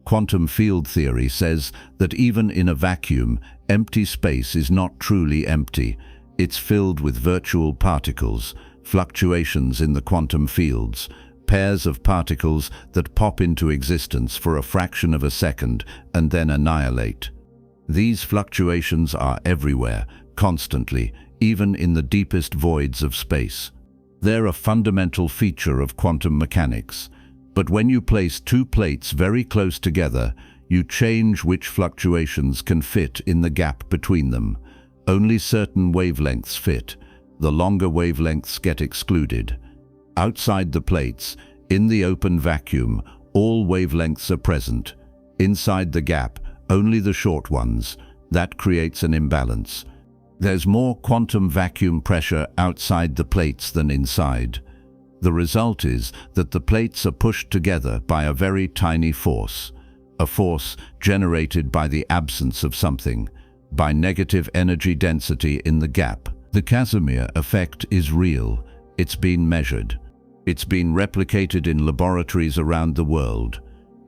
Quantum field theory says that even in a vacuum, empty space is not truly empty. It's filled with virtual particles, fluctuations in the quantum fields, pairs of particles that pop into existence for a fraction of a second and then annihilate. These fluctuations are everywhere, constantly, even in the deepest voids of space. They're a fundamental feature of quantum mechanics. But when you place two plates very close together, you change which fluctuations can fit in the gap between them. Only certain wavelengths fit. The longer wavelengths get excluded. Outside the plates, in the open vacuum, all wavelengths are present. Inside the gap, only the short ones. That creates an imbalance. There's more quantum vacuum pressure outside the plates than inside. The result is that the plates are pushed together by a very tiny force, a force generated by the absence of something, by negative energy density in the gap. The Casimir effect is real. It's been measured. It's been replicated in laboratories around the world.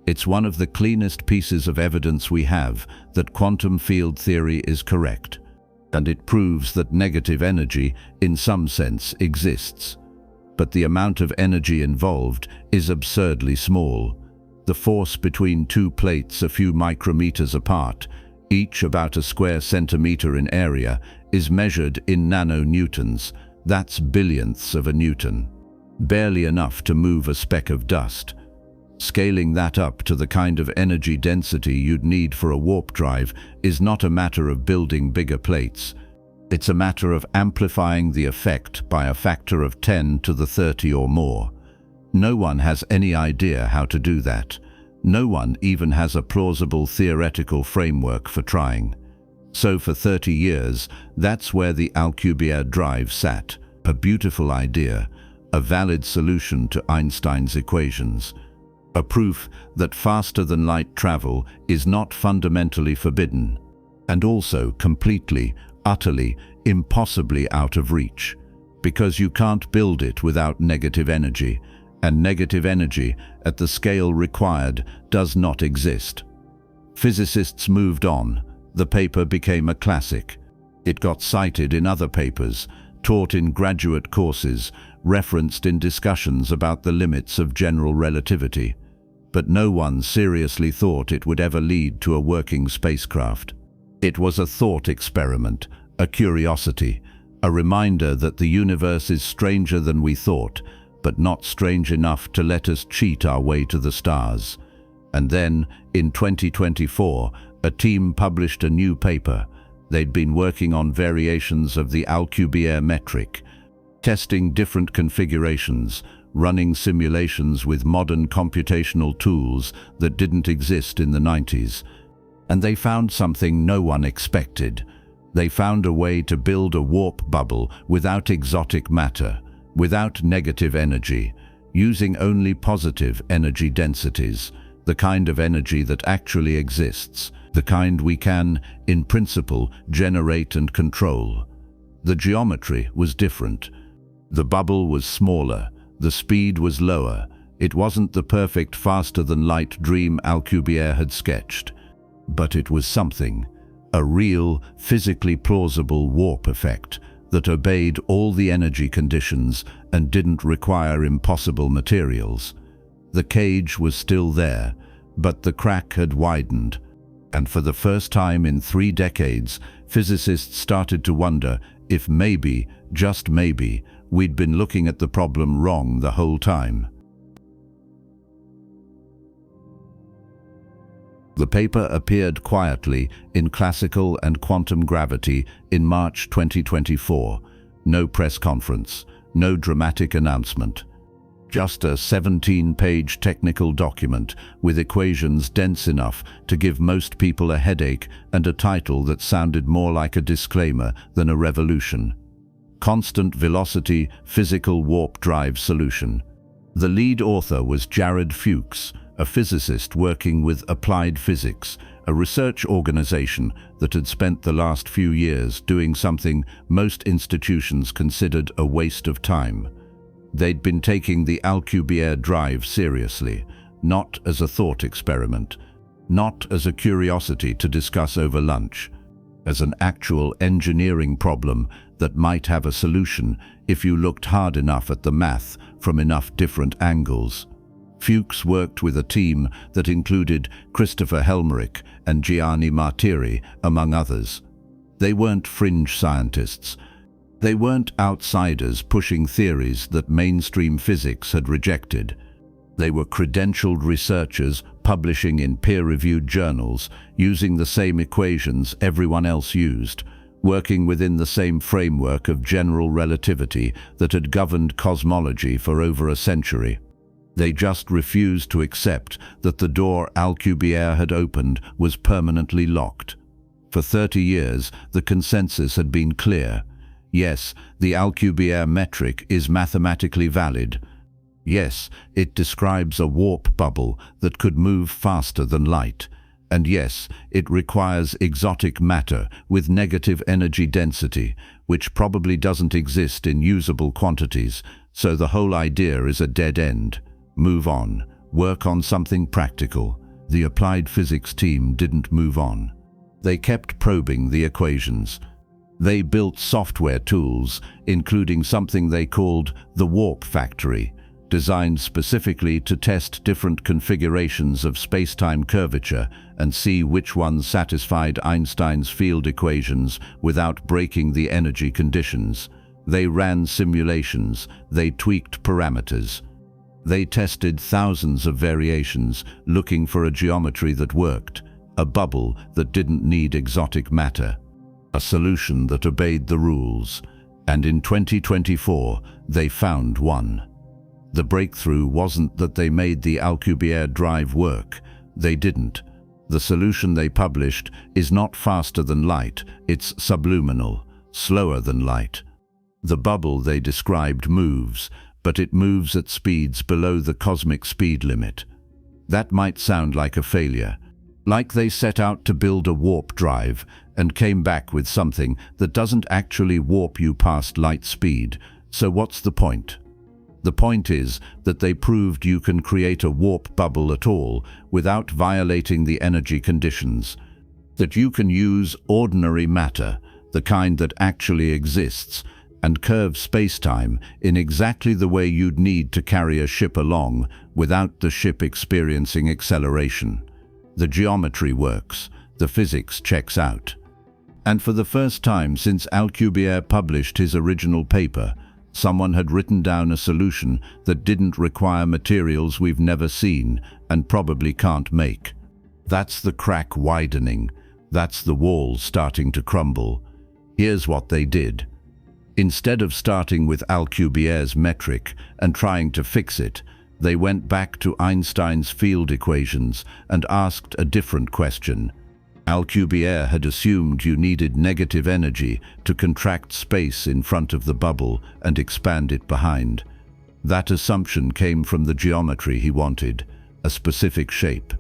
It's one of the cleanest pieces of evidence we have that quantum field theory is correct, and it proves that negative energy, in some sense, exists. But the amount of energy involved is absurdly small. The force between two plates a few micrometers apart, each about a square centimeter in area, is measured in nanonewtons. That's billionths of a newton. Barely enough to move a speck of dust. Scaling that up to the kind of energy density you'd need for a warp drive is not a matter of building bigger plates. It's a matter of amplifying the effect by a factor of 10 to the 30 or more. No one has any idea how to do that. No one even has a plausible theoretical framework for trying. So for 30 years, that's where the Alcubierre drive sat. A beautiful idea, a valid solution to Einstein's equations. A proof that faster-than-light travel is not fundamentally forbidden, and also completely, utterly, impossibly out of reach, because you can't build it without negative energy, and negative energy, at the scale required, does not exist. Physicists moved on. The paper became a classic. It got cited in other papers, taught in graduate courses, referenced in discussions about the limits of general relativity. But no one seriously thought it would ever lead to a working spacecraft. It was a thought experiment, a curiosity, a reminder that the universe is stranger than we thought, but not strange enough to let us cheat our way to the stars. And then, in 2024, a team published a new paper. They'd been working on variations of the Alcubierre metric, testing different configurations, running simulations with modern computational tools that didn't exist in the 90s. And they found something no one expected. They found a way to build a warp bubble without exotic matter, without negative energy, using only positive energy densities, the kind of energy that actually exists, the kind we can, in principle, generate and control. The geometry was different. The bubble was smaller, the speed was lower. It wasn't the perfect faster-than-light dream Alcubierre had sketched. But it was something, a real, physically plausible warp effect that obeyed all the energy conditions and didn't require impossible materials. The cage was still there, but the crack had widened. And for the first time in 3 decades, physicists started to wonder if maybe, just maybe, we'd been looking at the problem wrong the whole time. The paper appeared quietly in Classical and Quantum Gravity in March 2024. No press conference, no dramatic announcement. Just a 17-page technical document with equations dense enough to give most people a headache and a title that sounded more like a disclaimer than a revolution. Constant Velocity Physical Warp Drive Solution. The lead author was Jared Fuchs, a physicist working with Applied Physics, a research organization that had spent the last few years doing something most institutions considered a waste of time. They'd been taking the Alcubierre drive seriously, not as a thought experiment, not as a curiosity to discuss over lunch, as an actual engineering problem that might have a solution if you looked hard enough at the math from enough different angles. Fuchs worked with a team that included Christopher Helmrich and Gianni Martiri, among others. They weren't fringe scientists. They weren't outsiders pushing theories that mainstream physics had rejected. They were credentialed researchers publishing in peer-reviewed journals, using the same equations everyone else used, working within the same framework of general relativity that had governed cosmology for over a century. They just refused to accept that the door Alcubierre had opened was permanently locked. For 30 years, the consensus had been clear. Yes, the Alcubierre metric is mathematically valid. Yes, it describes a warp bubble that could move faster than light. And yes, it requires exotic matter with negative energy density, which probably doesn't exist in usable quantities, so the whole idea is a dead end. Move on. Work on something practical. The applied physics team didn't move on. They kept probing the equations. They built software tools, including something they called the Warp Factory, designed specifically to test different configurations of spacetime curvature and see which ones satisfied Einstein's field equations without breaking the energy conditions. They ran simulations. They tweaked parameters. They tested thousands of variations, looking for a geometry that worked, a bubble that didn't need exotic matter, a solution that obeyed the rules. And in 2024, they found one. The breakthrough wasn't that they made the Alcubierre drive work. They didn't. The solution they published is not faster than light, it's subluminal, slower than light. The bubble they described moves, but it moves at speeds below the cosmic speed limit. That might sound like a failure, like they set out to build a warp drive and came back with something that doesn't actually warp you past light speed. So what's the point? The point is that they proved you can create a warp bubble at all without violating the energy conditions, that you can use ordinary matter, the kind that actually exists, and curve spacetime in exactly the way you'd need to carry a ship along without the ship experiencing acceleration. The geometry works, the physics checks out. And for the first time since Alcubierre published his original paper, someone had written down a solution that didn't require materials we've never seen and probably can't make. That's the crack widening. That's the wall starting to crumble. Here's what they did. Instead of starting with Alcubierre's metric and trying to fix it, they went back to Einstein's field equations and asked a different question. Alcubierre had assumed you needed negative energy to contract space in front of the bubble and expand it behind. That assumption came from the geometry he wanted, a specific shape,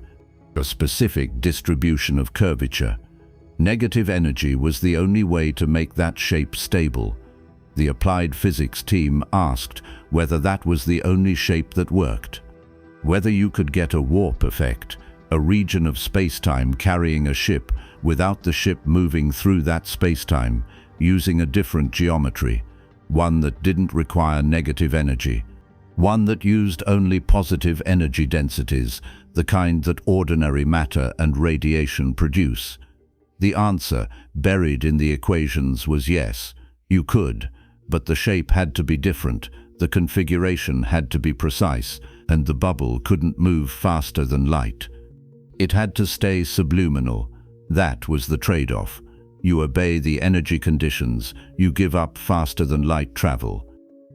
a specific distribution of curvature. Negative energy was the only way to make that shape stable. The applied physics team asked whether that was the only shape that worked, whether you could get a warp effect, a region of spacetime carrying a ship without the ship moving through that spacetime, using a different geometry, one that didn't require negative energy, one that used only positive energy densities, the kind that ordinary matter and radiation produce. The answer, buried in the equations, was yes, you could, but the shape had to be different, the configuration had to be precise, and the bubble couldn't move faster than light. It had to stay subluminal. That was the trade-off. You obey the energy conditions, you give up faster than light travel.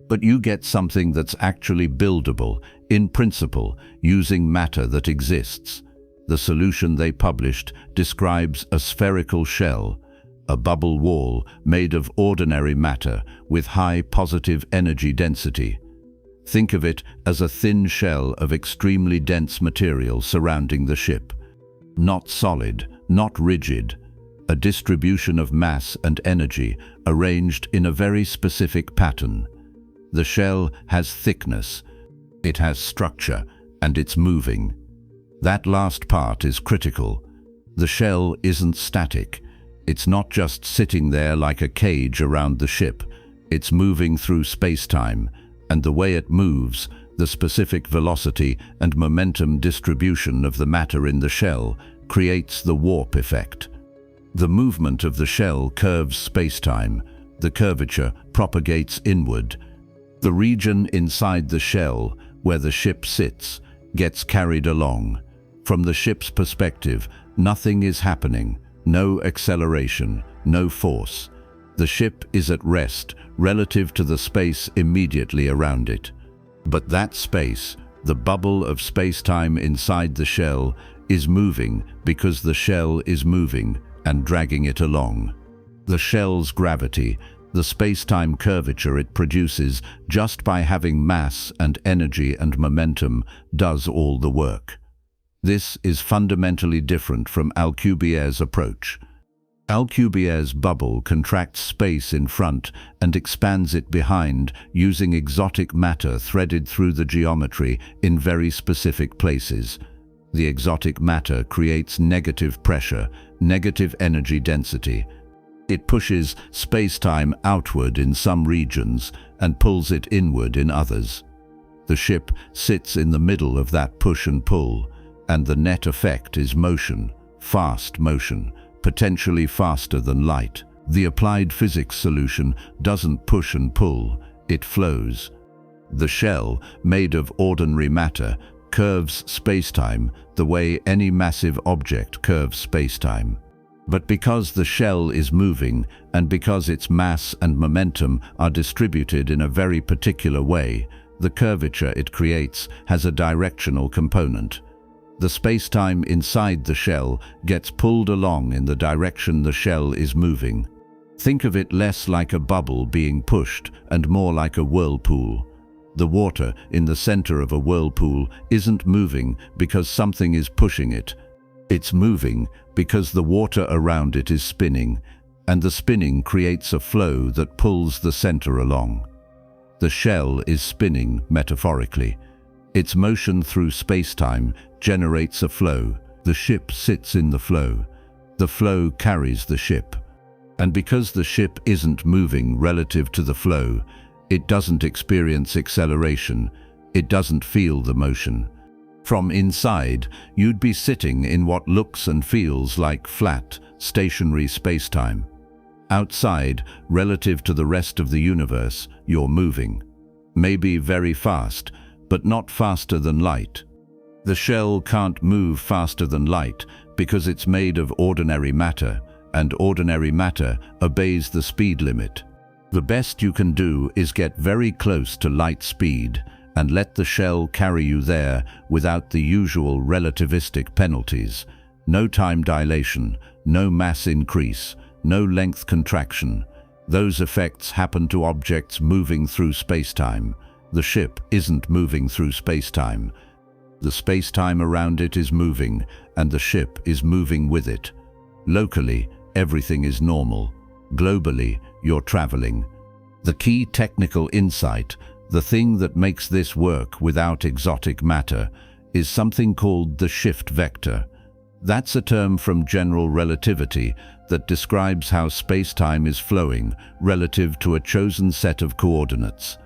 But you get something that's actually buildable, in principle, using matter that exists. The solution they published describes a spherical shell, a bubble wall made of ordinary matter with high positive energy density. Think of it as a thin shell of extremely dense material surrounding the ship. Not solid, not rigid. A distribution of mass and energy arranged in a very specific pattern. The shell has thickness, it has structure, and it's moving. That last part is critical. The shell isn't static. It's not just sitting there like a cage around the ship. It's moving through space-time, and the way it moves, the specific velocity and momentum distribution of the matter in the shell, creates the warp effect. The movement of the shell curves space-time. The curvature propagates inward. The region inside the shell, where the ship sits, gets carried along. From the ship's perspective, nothing is happening. No acceleration, no force. The ship is at rest relative to the space immediately around it. But that space, the bubble of space-time inside the shell, is moving because the shell is moving and dragging it along. The shell's gravity, the space-time curvature it produces just by having mass and energy and momentum, does all the work. This is fundamentally different from Alcubierre's approach. Alcubierre's bubble contracts space in front and expands it behind using exotic matter threaded through the geometry in very specific places. The exotic matter creates negative pressure, negative energy density. It pushes space-time outward in some regions and pulls it inward in others. The ship sits in the middle of that push and pull, and the net effect is motion, fast motion, potentially faster than light. The applied physics solution doesn't push and pull, it flows. The shell, made of ordinary matter, curves spacetime the way any massive object curves spacetime. But because the shell is moving, and because its mass and momentum are distributed in a very particular way, the curvature it creates has a directional component. The spacetime inside the shell gets pulled along in the direction the shell is moving. Think of it less like a bubble being pushed and more like a whirlpool. The water in the center of a whirlpool isn't moving because something is pushing it. It's moving because the water around it is spinning, and the spinning creates a flow that pulls the center along. The shell is spinning metaphorically. Its motion through spacetime generates a flow. The ship sits in the flow. The flow carries the ship. And because the ship isn't moving relative to the flow, it doesn't experience acceleration. It doesn't feel the motion. From inside, you'd be sitting in what looks and feels like flat, stationary spacetime. Outside, relative to the rest of the universe, you're moving. Maybe very fast, but not faster than light. The shell can't move faster than light because it's made of ordinary matter, and ordinary matter obeys the speed limit. The best you can do is get very close to light speed and let the shell carry you there without the usual relativistic penalties. No time dilation, no mass increase, no length contraction. Those effects happen to objects moving through spacetime. The ship isn't moving through spacetime. The spacetime around it is moving, and the ship is moving with it. Locally, everything is normal. Globally, you're traveling. The key technical insight, the thing that makes this work without exotic matter, is something called the shift vector. That's a term from general relativity that describes how spacetime is flowing relative to a chosen set of coordinates.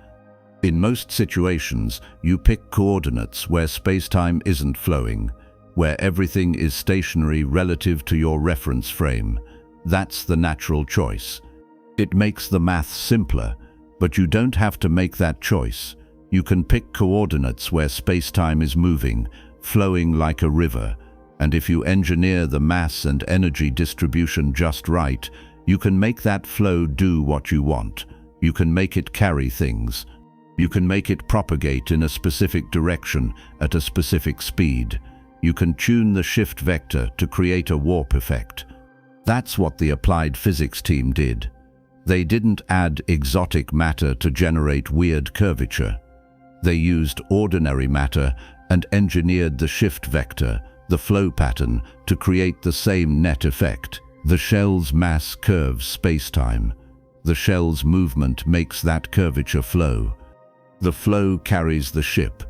In most situations, you pick coordinates where spacetime isn't flowing, where everything is stationary relative to your reference frame. That's the natural choice. It makes the math simpler, but you don't have to make that choice. You can pick coordinates where spacetime is moving, flowing like a river, and if you engineer the mass and energy distribution just right, you can make that flow do what you want. You can make it carry things. You can make it propagate in a specific direction at a specific speed. You can tune the shift vector to create a warp effect. That's what the applied physics team did. They didn't add exotic matter to generate weird curvature. They used ordinary matter and engineered the shift vector, the flow pattern, to create the same net effect. The shell's mass curves spacetime. The shell's movement makes that curvature flow. The flow carries the ship.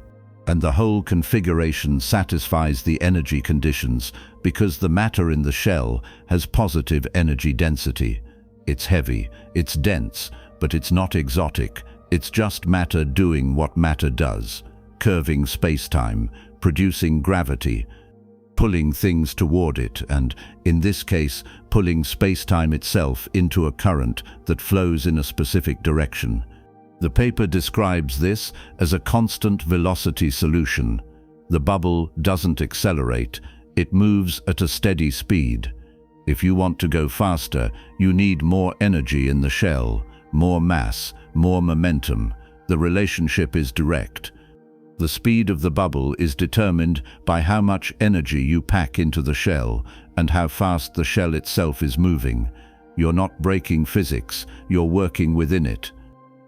and the whole configuration satisfies the energy conditions because the matter in the shell has positive energy density. It's heavy, it's dense, but it's not exotic. It's just matter doing what matter does, curving spacetime, producing gravity, pulling things toward it, and, in this case, pulling spacetime itself into a current that flows in a specific direction. The paper describes this as a constant velocity solution. The bubble doesn't accelerate, it moves at a steady speed. If you want to go faster, you need more energy in the shell, more mass, more momentum. The relationship is direct. The speed of the bubble is determined by how much energy you pack into the shell and how fast the shell itself is moving. You're not breaking physics, you're working within it.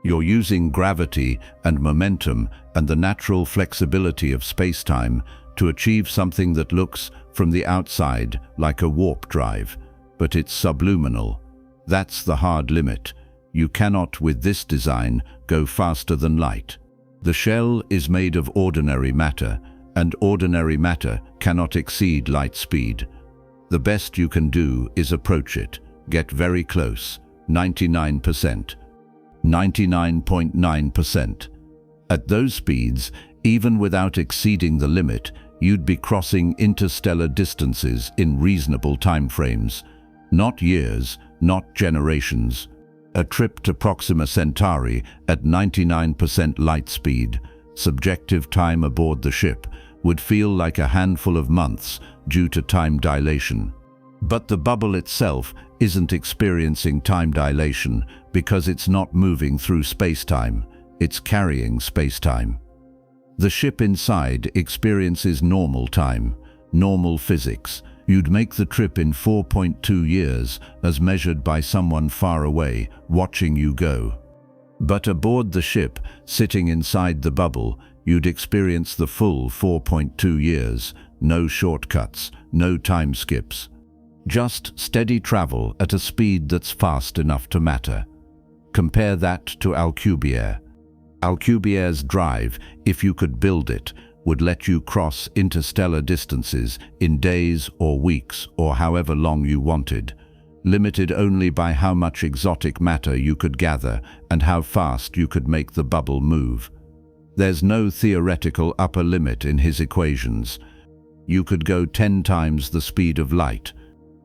You're using gravity and momentum and the natural flexibility of spacetime to achieve something that looks, from the outside, like a warp drive, but it's subliminal. That's the hard limit. You cannot, with this design, go faster than light. The shell is made of ordinary matter, and ordinary matter cannot exceed light speed. The best you can do is approach it, get very close, 99%. 99.9%. At those speeds, even without exceeding the limit, you'd be crossing interstellar distances in reasonable timeframes. Not years, not generations. A trip to Proxima Centauri at 99% light speed, subjective time aboard the ship, would feel like a handful of months due to time dilation. But the bubble itself isn't experiencing time dilation because it's not moving through spacetime, it's carrying spacetime. The ship inside experiences normal time, normal physics. You'd make the trip in 4.2 years as measured by someone far away, watching you go. But aboard the ship, sitting inside the bubble, you'd experience the full 4.2 years, no shortcuts, no time skips. Just steady travel at a speed that's fast enough to matter. Compare that to Alcubierre. Alcubierre's drive, if you could build it, would let you cross interstellar distances in days or weeks or however long you wanted, limited only by how much exotic matter you could gather and how fast you could make the bubble move. There's no theoretical upper limit in his equations. You could go 10 times the speed of light,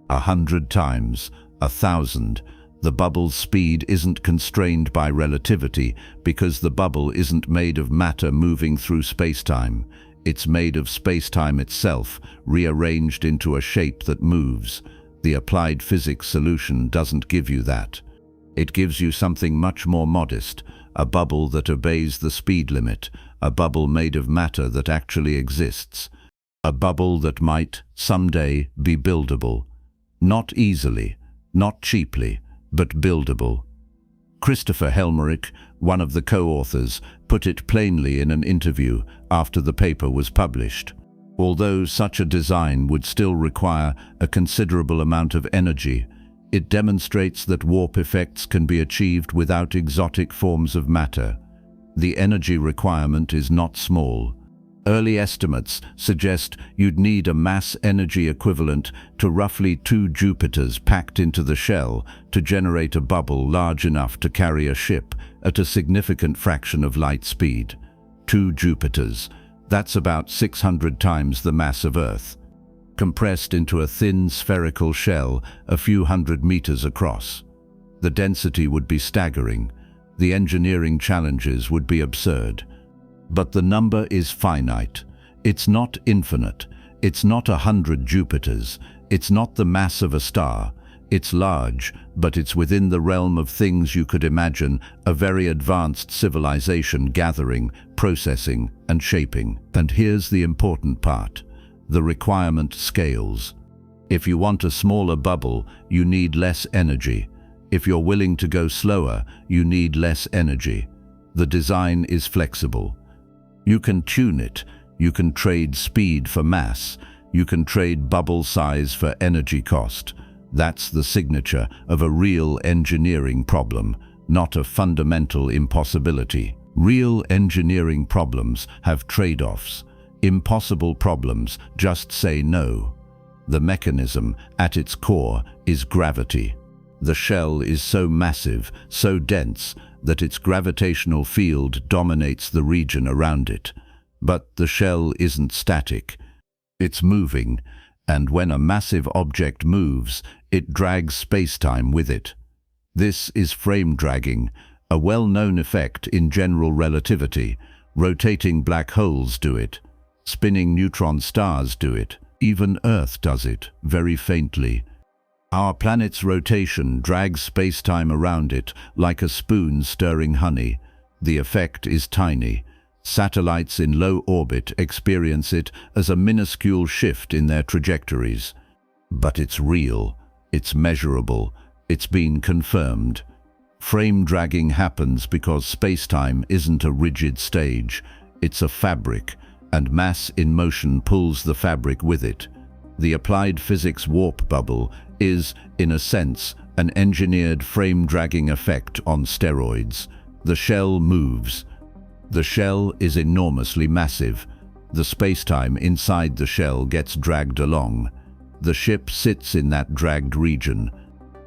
100 times, 1,000. The bubble's speed isn't constrained by relativity because the bubble isn't made of matter moving through spacetime. It's made of spacetime itself, rearranged into a shape that moves. The applied physics solution doesn't give you that. It gives you something much more modest, a bubble that obeys the speed limit, a bubble made of matter that actually exists, a bubble that might, someday, be buildable. Not easily, not cheaply, but buildable. Christopher Helmerich, one of the co-authors, put it plainly in an interview after the paper was published. Although such a design would still require a considerable amount of energy, it demonstrates that warp effects can be achieved without exotic forms of matter. The energy requirement is not small. Early estimates suggest you'd need a mass energy equivalent to roughly 2 Jupiters packed into the shell to generate a bubble large enough to carry a ship at a significant fraction of light speed. 2 Jupiters, that's about 600 times the mass of Earth, compressed into a thin spherical shell a few hundred meters across. The density would be staggering. The engineering challenges would be absurd. But the number is finite. It's not infinite. It's not 100 Jupiters. It's not the mass of a star. It's large, but it's within the realm of things you could imagine a very advanced civilization gathering, processing, and shaping. And here's the important part. The requirement scales. If you want a smaller bubble, you need less energy. If you're willing to go slower, you need less energy. The design is flexible. You can tune it, you can trade speed for mass, you can trade bubble size for energy cost. That's the signature of a real engineering problem, not a fundamental impossibility. Real engineering problems have trade-offs. Impossible problems just say no. The mechanism, at its core, is gravity. The shell is so massive, so dense, that its gravitational field dominates the region around it. But the shell isn't static. It's moving, and when a massive object moves, it drags spacetime with it. This is frame dragging, a well-known effect in general relativity. Rotating black holes do it. Spinning neutron stars do it. Even Earth does it, very faintly. Our planet's rotation drags spacetime around it like a spoon stirring honey. The effect is tiny. Satellites in low orbit experience it as a minuscule shift in their trajectories. But it's real, it's measurable, it's been confirmed. Frame dragging happens because spacetime isn't a rigid stage, it's a fabric, and mass in motion pulls the fabric with it. The applied physics warp bubble is, in a sense, an engineered frame dragging effect on steroids. The shell moves. The shell is enormously massive. The spacetime inside the shell gets dragged along. The ship sits in that dragged region.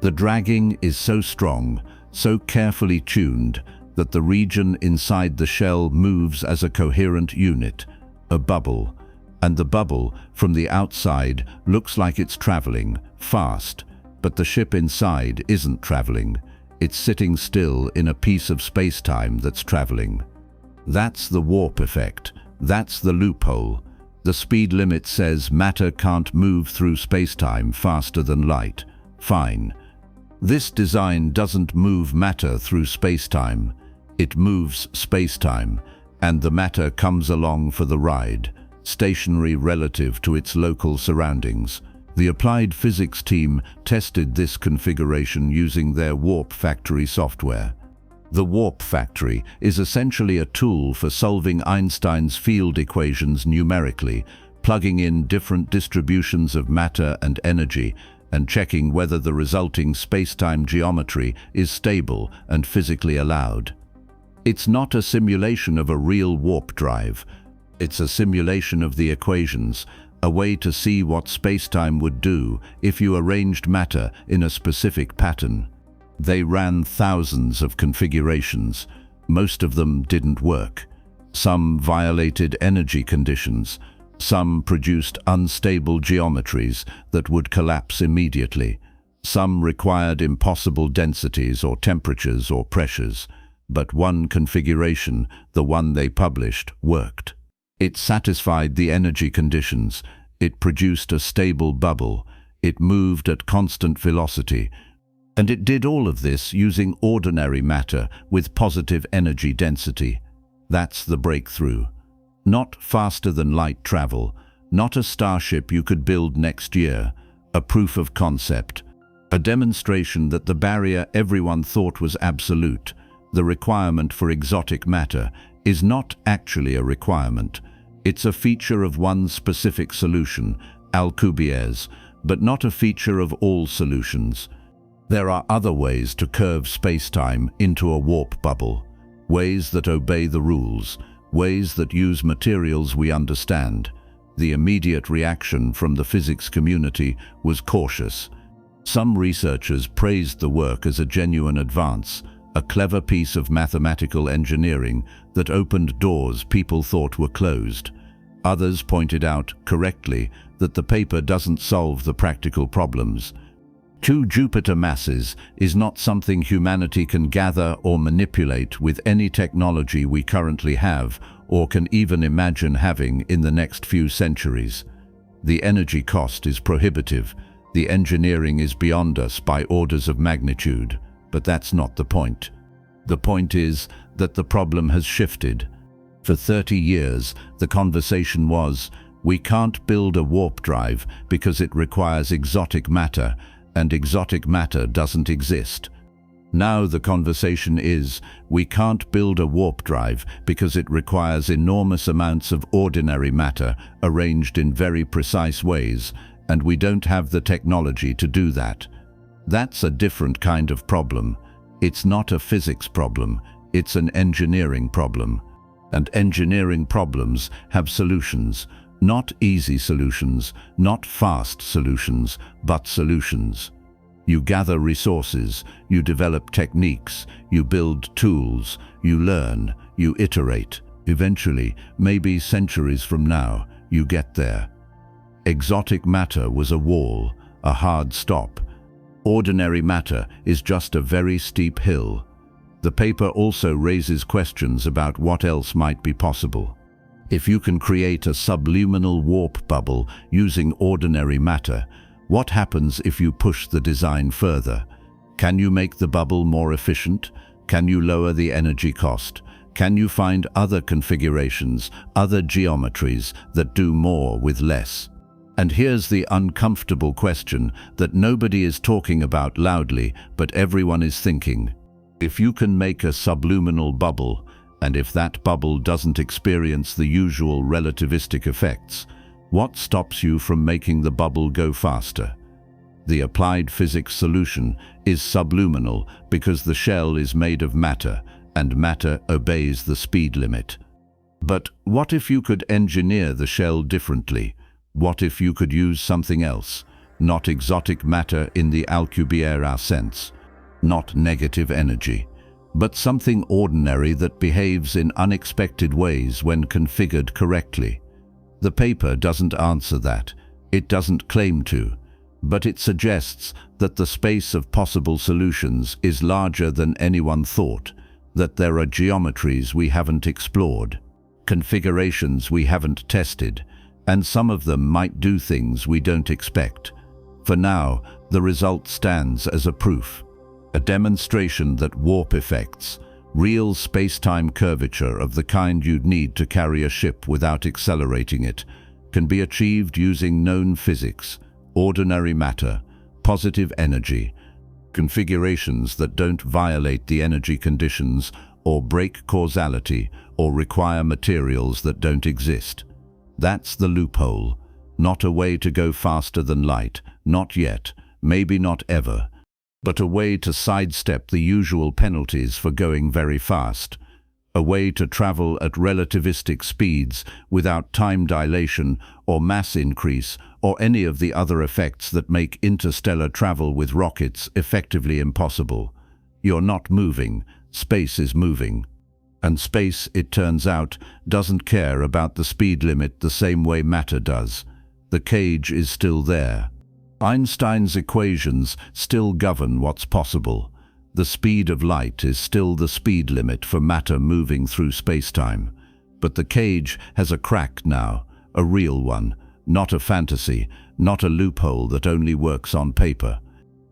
The dragging is so strong, so carefully tuned, that the region inside the shell moves as a coherent unit, a bubble. And the bubble, from the outside, looks like it's traveling, fast, but the ship inside isn't traveling. It's sitting still in a piece of spacetime that's traveling. That's the warp effect. That's the loophole. The speed limit says matter can't move through spacetime faster than light. Fine. This design doesn't move matter through spacetime. It moves spacetime, and the matter comes along for the ride, stationary relative to its local surroundings. The applied physics team tested this configuration using their warp factory software. The warp factory is essentially a tool for solving Einstein's field equations numerically, plugging in different distributions of matter and energy, and checking whether the resulting spacetime geometry is stable and physically allowed. It's not a simulation of a real warp drive. It's a simulation of the equations, a way to see what spacetime would do if you arranged matter in a specific pattern. They ran thousands of configurations. Most of them didn't work. Some violated energy conditions. Some produced unstable geometries that would collapse immediately. Some required impossible densities or temperatures or pressures. But one configuration, the one they published, worked. It satisfied the energy conditions. It produced a stable bubble. It moved at constant velocity. And it did all of this using ordinary matter with positive energy density. That's the breakthrough. Not faster than light travel, not a starship you could build next year, a proof of concept, a demonstration that the barrier everyone thought was absolute, the requirement for exotic matter, is not actually a requirement. It's a feature of one specific solution, Alcubierre's, but not a feature of all solutions. There are other ways to curve spacetime into a warp bubble, ways that obey the rules, ways that use materials we understand. The immediate reaction from the physics community was cautious. Some researchers praised the work as a genuine advance, a clever piece of mathematical engineering that opened doors people thought were closed. Others pointed out, correctly, that the paper doesn't solve the practical problems. Two Jupiter masses is not something humanity can gather or manipulate with any technology we currently have or can even imagine having in the next few centuries. The energy cost is prohibitive. The engineering is beyond us by orders of magnitude, but that's not the point. The point is that the problem has shifted. For 30 years, the conversation was, we can't build a warp drive because it requires exotic matter, and exotic matter doesn't exist. Now the conversation is, we can't build a warp drive because it requires enormous amounts of ordinary matter arranged in very precise ways, and we don't have the technology to do that. That's a different kind of problem. It's not a physics problem, It's an engineering problem. And engineering problems have solutions. Not easy solutions, not fast solutions, but solutions. You gather resources, you develop techniques, you build tools, you learn, you iterate. Eventually, maybe centuries from now, you get there. Exotic matter was a wall, a hard stop. Ordinary matter is just a very steep hill. The paper also raises questions about what else might be possible. If you can create a subluminal warp bubble using ordinary matter, what happens if you push the design further? Can you make the bubble more efficient? Can you lower the energy cost? Can you find other configurations, other geometries that do more with less? And here's the uncomfortable question that nobody is talking about loudly, but everyone is thinking. If you can make a subluminal bubble, and if that bubble doesn't experience the usual relativistic effects, what stops you from making the bubble go faster? The applied physics solution is subluminal because the shell is made of matter, and matter obeys the speed limit. But what if you could engineer the shell differently? What if you could use something else? Not exotic matter in the Alcubierre sense, not negative energy, but something ordinary that behaves in unexpected ways when configured correctly. The paper doesn't answer that. It doesn't claim to, but it suggests that the space of possible solutions is larger than anyone thought, that there are geometries we haven't explored, configurations we haven't tested, and some of them might do things we don't expect. For now, the result stands as a proof. A demonstration that warp effects, real space-time curvature of the kind you'd need to carry a ship without accelerating it, can be achieved using known physics, ordinary matter, positive energy, configurations that don't violate the energy conditions or break causality or require materials that don't exist. That's the loophole, not a way to go faster than light, not yet, maybe not ever, but a way to sidestep the usual penalties for going very fast, a way to travel at relativistic speeds without time dilation or mass increase or any of the other effects that make interstellar travel with rockets effectively impossible. You're not moving, space is moving. And space, it turns out, doesn't care about the speed limit the same way matter does. The cage is still there. Einstein's equations still govern what's possible. The speed of light is still the speed limit for matter moving through spacetime. But the cage has a crack now, a real one, not a fantasy, not a loophole that only works on paper.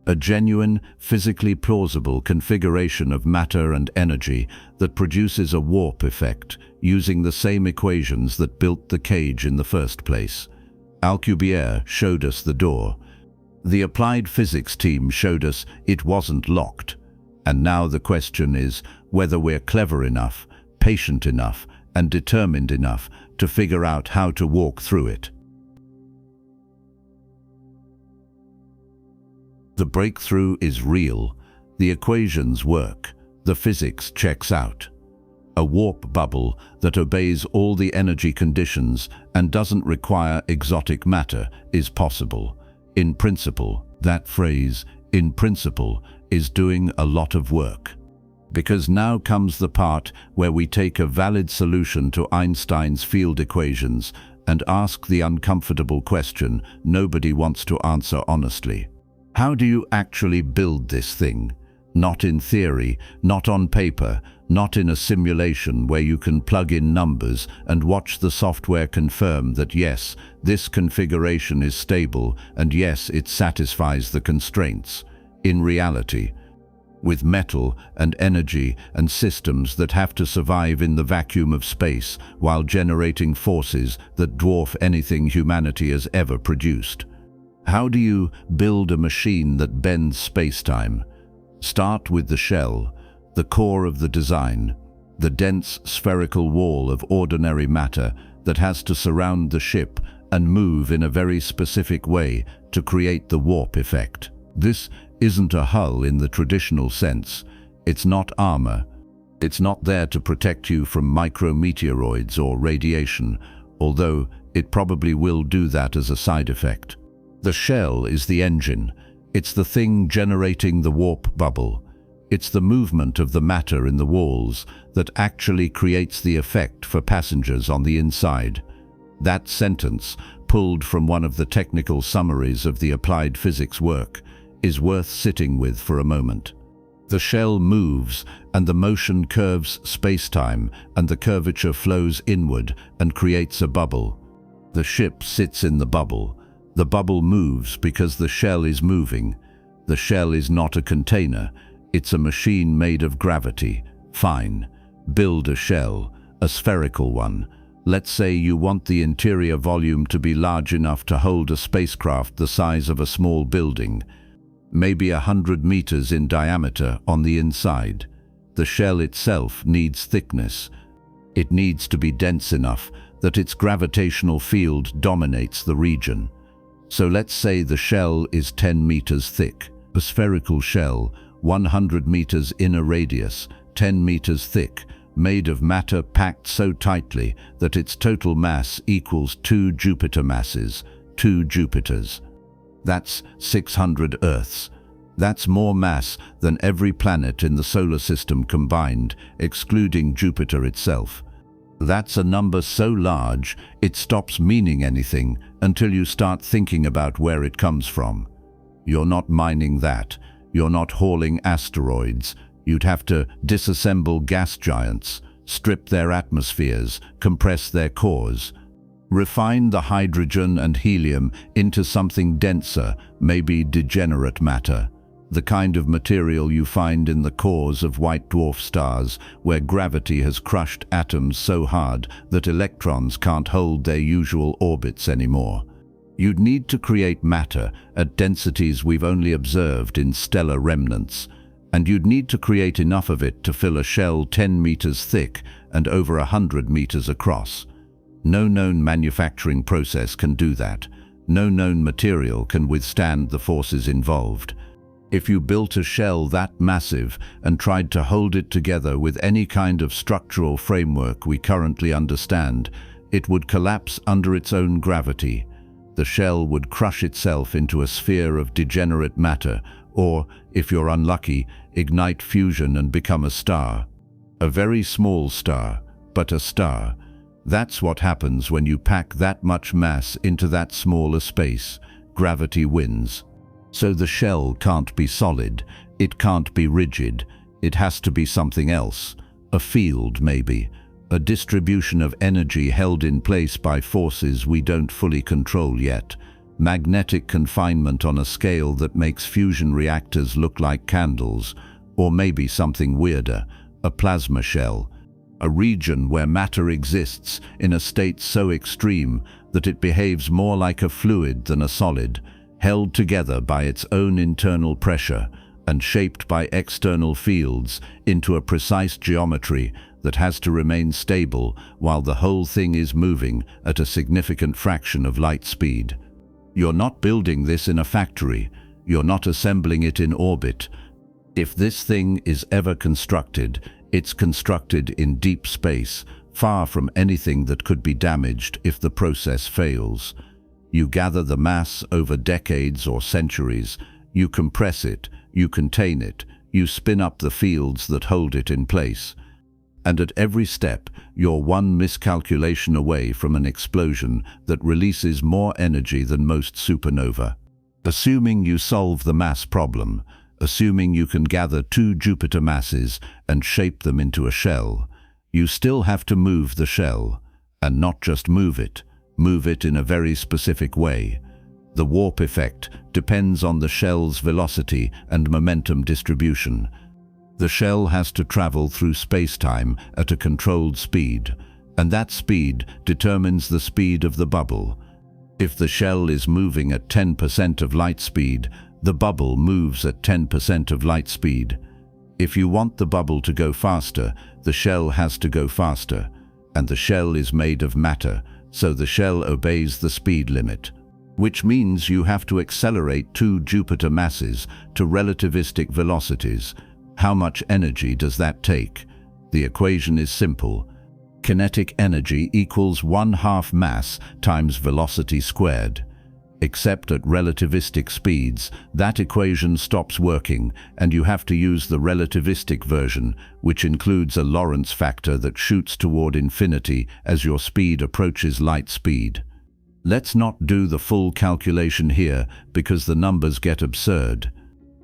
A genuine, physically plausible configuration of matter and energy that produces a warp effect using the same equations that built the cage in the first place. Alcubierre showed us the door. The applied physics team showed us it wasn't locked. And now the question is whether we're clever enough, patient enough, and determined enough to figure out how to walk through it. The breakthrough is real. The equations work. The physics checks out. A warp bubble that obeys all the energy conditions and doesn't require exotic matter is possible. In principle, that phrase, in principle, is doing a lot of work. Because now comes the part where we take a valid solution to Einstein's field equations and ask the uncomfortable question nobody wants to answer honestly. How do you actually build this thing? Not in theory, not on paper, not in a simulation where you can plug in numbers and watch the software confirm that yes, this configuration is stable and yes, it satisfies the constraints. In reality, with metal and energy and systems that have to survive in the vacuum of space while generating forces that dwarf anything humanity has ever produced. How do you build a machine that bends space-time? Start with the shell, the core of the design, the dense spherical wall of ordinary matter that has to surround the ship and move in a very specific way to create the warp effect. This isn't a hull in the traditional sense. It's not armor. It's not there to protect you from micrometeoroids or radiation, although it probably will do that as a side effect. The shell is the engine. It's the thing generating the warp bubble. It's the movement of the matter in the walls that actually creates the effect for passengers on the inside. That sentence, pulled from one of the technical summaries of the applied physics work, is worth sitting with for a moment. The shell moves, and the motion curves spacetime, and the curvature flows inward and creates a bubble. The ship sits in the bubble. The bubble moves because the shell is moving. The shell is not a container. It's a machine made of gravity. Fine. Build a shell, a spherical one. Let's say you want the interior volume to be large enough to hold a spacecraft the size of a small building, maybe 100 meters in diameter on the inside. The shell itself needs thickness. It needs to be dense enough that its gravitational field dominates the region. So let's say the shell is 10 meters thick. A spherical shell, 100 meters inner radius, 10 meters thick, made of matter packed so tightly that its total mass equals 2 Jupiter masses, 2 Jupiters. That's 600 Earths. That's more mass than every planet in the solar system combined, excluding Jupiter itself. That's a number so large, it stops meaning anything until you start thinking about where it comes from. You're not mining that. You're not hauling asteroids. You'd have to disassemble gas giants, strip their atmospheres, compress their cores, refine the hydrogen and helium into something denser, maybe degenerate matter, the kind of material you find in the cores of white dwarf stars, where gravity has crushed atoms so hard that electrons can't hold their usual orbits anymore. You'd need to create matter at densities we've only observed in stellar remnants, and you'd need to create enough of it to fill a shell 10 meters thick and over 100 meters across. No known manufacturing process can do that. No known material can withstand the forces involved. If you built a shell that massive and tried to hold it together with any kind of structural framework we currently understand, it would collapse under its own gravity. The shell would crush itself into a sphere of degenerate matter, or, if you're unlucky, ignite fusion and become a star. A very small star, but a star. That's what happens when you pack that much mass into that small a space. Gravity wins. So the shell can't be solid, it can't be rigid, it has to be something else. A field, maybe. A distribution of energy held in place by forces we don't fully control yet. Magnetic confinement on a scale that makes fusion reactors look like candles, or maybe something weirder, a plasma shell. A region where matter exists in a state so extreme that it behaves more like a fluid than a solid, held together by its own internal pressure and shaped by external fields into a precise geometry that has to remain stable while the whole thing is moving at a significant fraction of light speed. You're not building this in a factory. You're not assembling it in orbit. If this thing is ever constructed, it's constructed in deep space, far from anything that could be damaged if the process fails. You gather the mass over decades or centuries, you compress it, you contain it, you spin up the fields that hold it in place. And at every step, you're one miscalculation away from an explosion that releases more energy than most supernova. Assuming you solve the mass problem, assuming you can gather 2 Jupiter masses and shape them into a shell, you still have to move the shell, and not just move it in a very specific way. The warp effect depends on the shell's velocity and momentum distribution. The shell has to travel through space-time at a controlled speed, and that speed determines the speed of the bubble. If the shell is moving at 10% of light speed, the bubble moves at 10% of light speed. If you want the bubble to go faster, the shell has to go faster, and the shell is made of matter, so the shell obeys the speed limit, which means you have to accelerate 2 Jupiter masses to relativistic velocities. How much energy does that take? The equation is simple. Kinetic energy equals 1/2 mass times velocity squared. Except at relativistic speeds, that equation stops working and you have to use the relativistic version, which includes a Lorentz factor that shoots toward infinity as your speed approaches light speed. Let's not do the full calculation here because the numbers get absurd.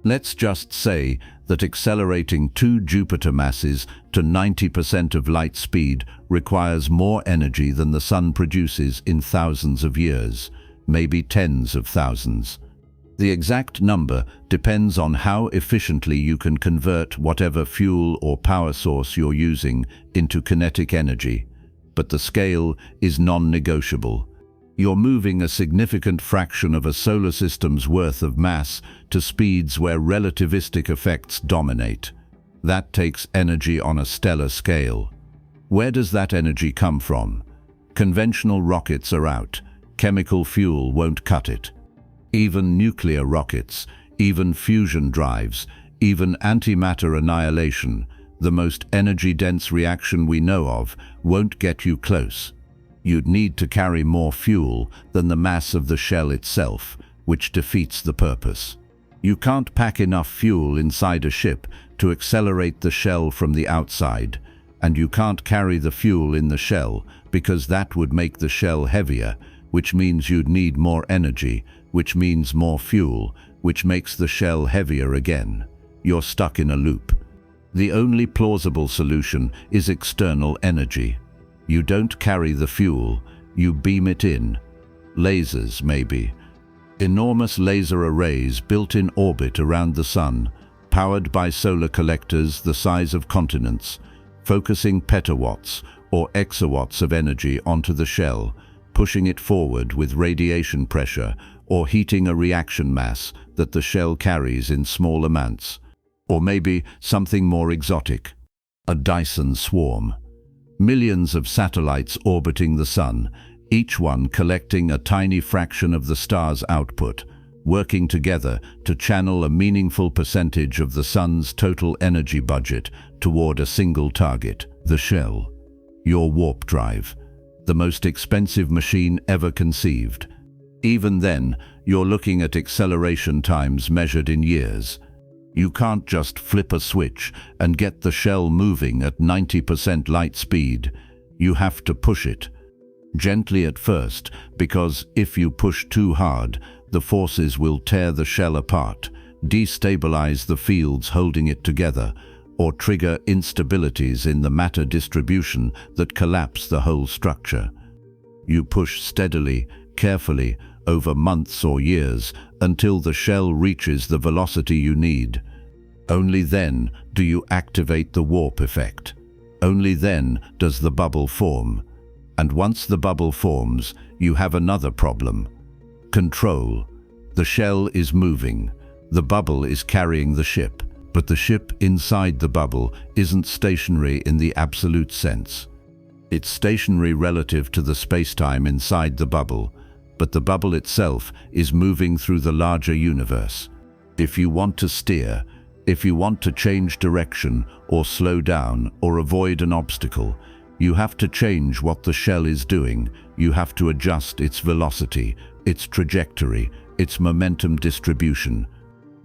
Let's just say that accelerating 2 Jupiter masses to 90% of light speed requires more energy than the Sun produces in thousands of years, maybe tens of thousands. The exact number depends on how efficiently you can convert whatever fuel or power source you're using into kinetic energy, but the scale is non-negotiable. You're moving a significant fraction of a solar system's worth of mass to speeds where relativistic effects dominate. That takes energy on a stellar scale. Where does that energy come from? Conventional rockets are out. Chemical fuel won't cut it. Even nuclear rockets, even fusion drives, even antimatter annihilation, the most energy-dense reaction we know of, won't get you close. You'd need to carry more fuel than the mass of the shell itself, which defeats the purpose. You can't pack enough fuel inside a ship to accelerate the shell from the outside, and you can't carry the fuel in the shell because that would make the shell heavier, which means you'd need more energy, which means more fuel, which makes the shell heavier again. You're stuck in a loop. The only plausible solution is external energy. You don't carry the fuel, you beam it in. Lasers, maybe. Enormous laser arrays built in orbit around the Sun, powered by solar collectors the size of continents, focusing petawatts or exawatts of energy onto the shell, pushing it forward with radiation pressure or heating a reaction mass that the shell carries in small amounts. Or maybe something more exotic, a Dyson swarm. Millions of satellites orbiting the Sun, each one collecting a tiny fraction of the star's output, working together to channel a meaningful percentage of the Sun's total energy budget toward a single target, the shell. Your warp drive, the most expensive machine ever conceived. Even then, you're looking at acceleration times measured in years. You can't just flip a switch and get the shell moving at 90% light speed. You have to push it. Gently at first, because if you push too hard, the forces will tear the shell apart, destabilize the fields holding it together, or trigger instabilities in the matter distribution that collapse the whole structure. You push steadily, carefully, over months or years until the shell reaches the velocity you need. Only then do you activate the warp effect. Only then does the bubble form. And once the bubble forms, you have another problem. Control. The shell is moving. The bubble is carrying the ship, but the ship inside the bubble isn't stationary in the absolute sense. It's stationary relative to the spacetime inside the bubble, but the bubble itself is moving through the larger universe. If you want to steer, if you want to change direction or slow down or avoid an obstacle, you have to change what the shell is doing. You have to adjust its velocity, its trajectory, its momentum distribution.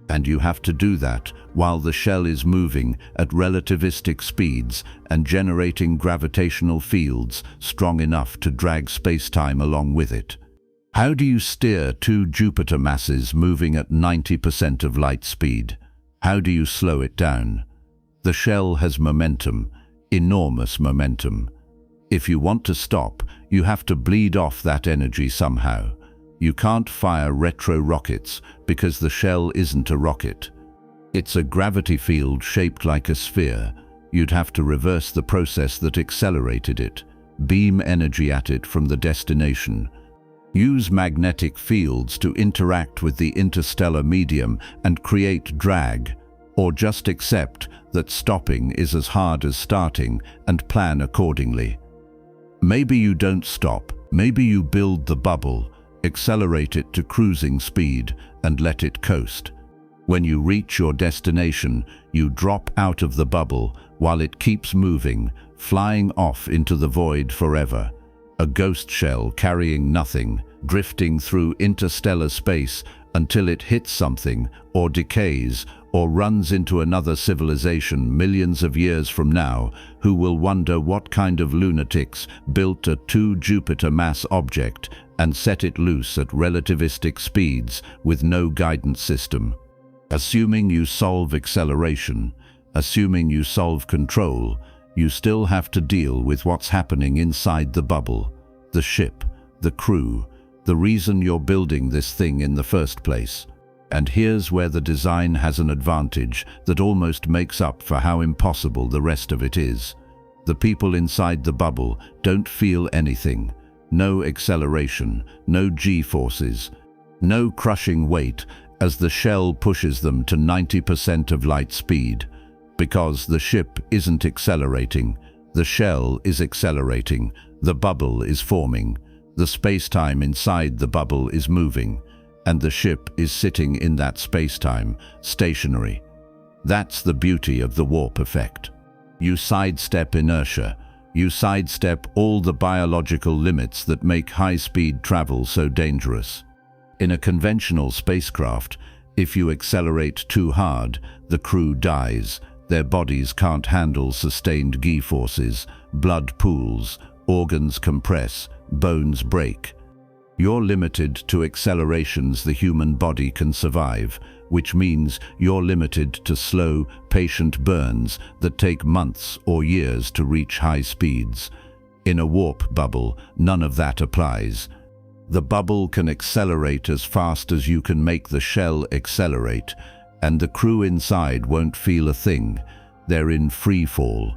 And you have to do that while the shell is moving at relativistic speeds and generating gravitational fields strong enough to drag spacetime along with it. How do you steer 2 Jupiter masses moving at 90% of light speed? How do you slow it down? The shell has momentum, enormous momentum. If you want to stop, you have to bleed off that energy somehow. You can't fire retro rockets because the shell isn't a rocket. It's a gravity field shaped like a sphere. You'd have to reverse the process that accelerated it, beam energy at it from the destination. Use magnetic fields to interact with the interstellar medium and create drag, or just accept that stopping is as hard as starting and plan accordingly. Maybe you don't stop, maybe you build the bubble, accelerate it to cruising speed and let it coast. When you reach your destination, you drop out of the bubble, while it keeps moving, flying off into the void forever. A ghost shell carrying nothing, drifting through interstellar space until it hits something, or decays, or runs into another civilization millions of years from now, who will wonder what kind of lunatics built a 2-Jupiter mass object and set it loose at relativistic speeds with no guidance system. Assuming you solve acceleration, assuming you solve control, you still have to deal with what's happening inside the bubble, the ship, the crew, the reason you're building this thing in the first place. And here's where the design has an advantage that almost makes up for how impossible the rest of it is. The people inside the bubble don't feel anything. No acceleration, no G-forces, no crushing weight as the shell pushes them to 90% of light speed. Because the ship isn't accelerating, the shell is accelerating, the bubble is forming, the space-time inside the bubble is moving, and the ship is sitting in that space-time, stationary. That's the beauty of the warp effect. You sidestep inertia. You sidestep all the biological limits that make high-speed travel so dangerous. In a conventional spacecraft, if you accelerate too hard, the crew dies. Their bodies can't handle sustained G-forces, blood pools, organs compress, bones break. You're limited to accelerations the human body can survive, which means you're limited to slow, patient burns that take months or years to reach high speeds. In a warp bubble, none of that applies. The bubble can accelerate as fast as you can make the shell accelerate, and the crew inside won't feel a thing. They're in free fall,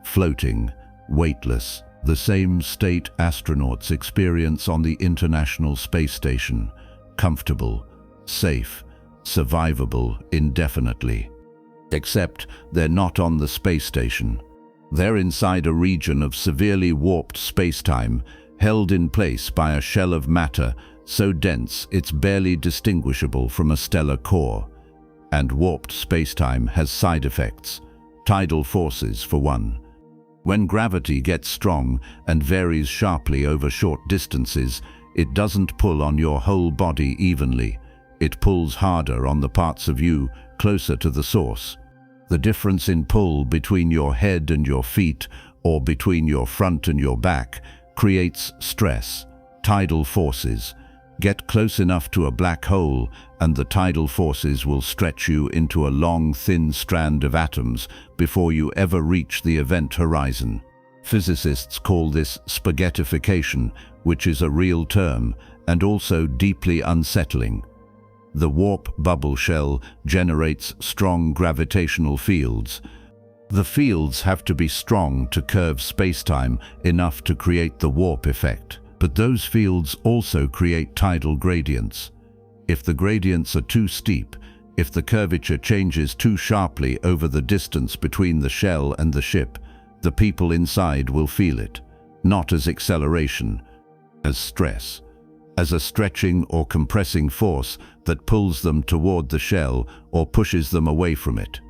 floating, weightless, the same state astronauts experience on the International Space Station, comfortable, safe, survivable indefinitely. Except they're not on the space station. They're inside a region of severely warped space-time, held in place by a shell of matter so dense it's barely distinguishable from a stellar core. And warped space-time has side effects. Tidal forces, for one. When gravity gets strong and varies sharply over short distances, it doesn't pull on your whole body evenly. It pulls harder on the parts of you closer to the source. The difference in pull between your head and your feet, or between your front and your back, creates stress, tidal forces. Get close enough to a black hole and the tidal forces will stretch you into a long, thin strand of atoms before you ever reach the event horizon. Physicists call this spaghettification, which is a real term and also deeply unsettling. The warp bubble shell generates strong gravitational fields. The fields have to be strong to curve spacetime enough to create the warp effect. But those fields also create tidal gradients. If the gradients are too steep, if the curvature changes too sharply over the distance between the shell and the ship, the people inside will feel it, not as acceleration, as stress, as a stretching or compressing force that pulls them toward the shell or pushes them away from it.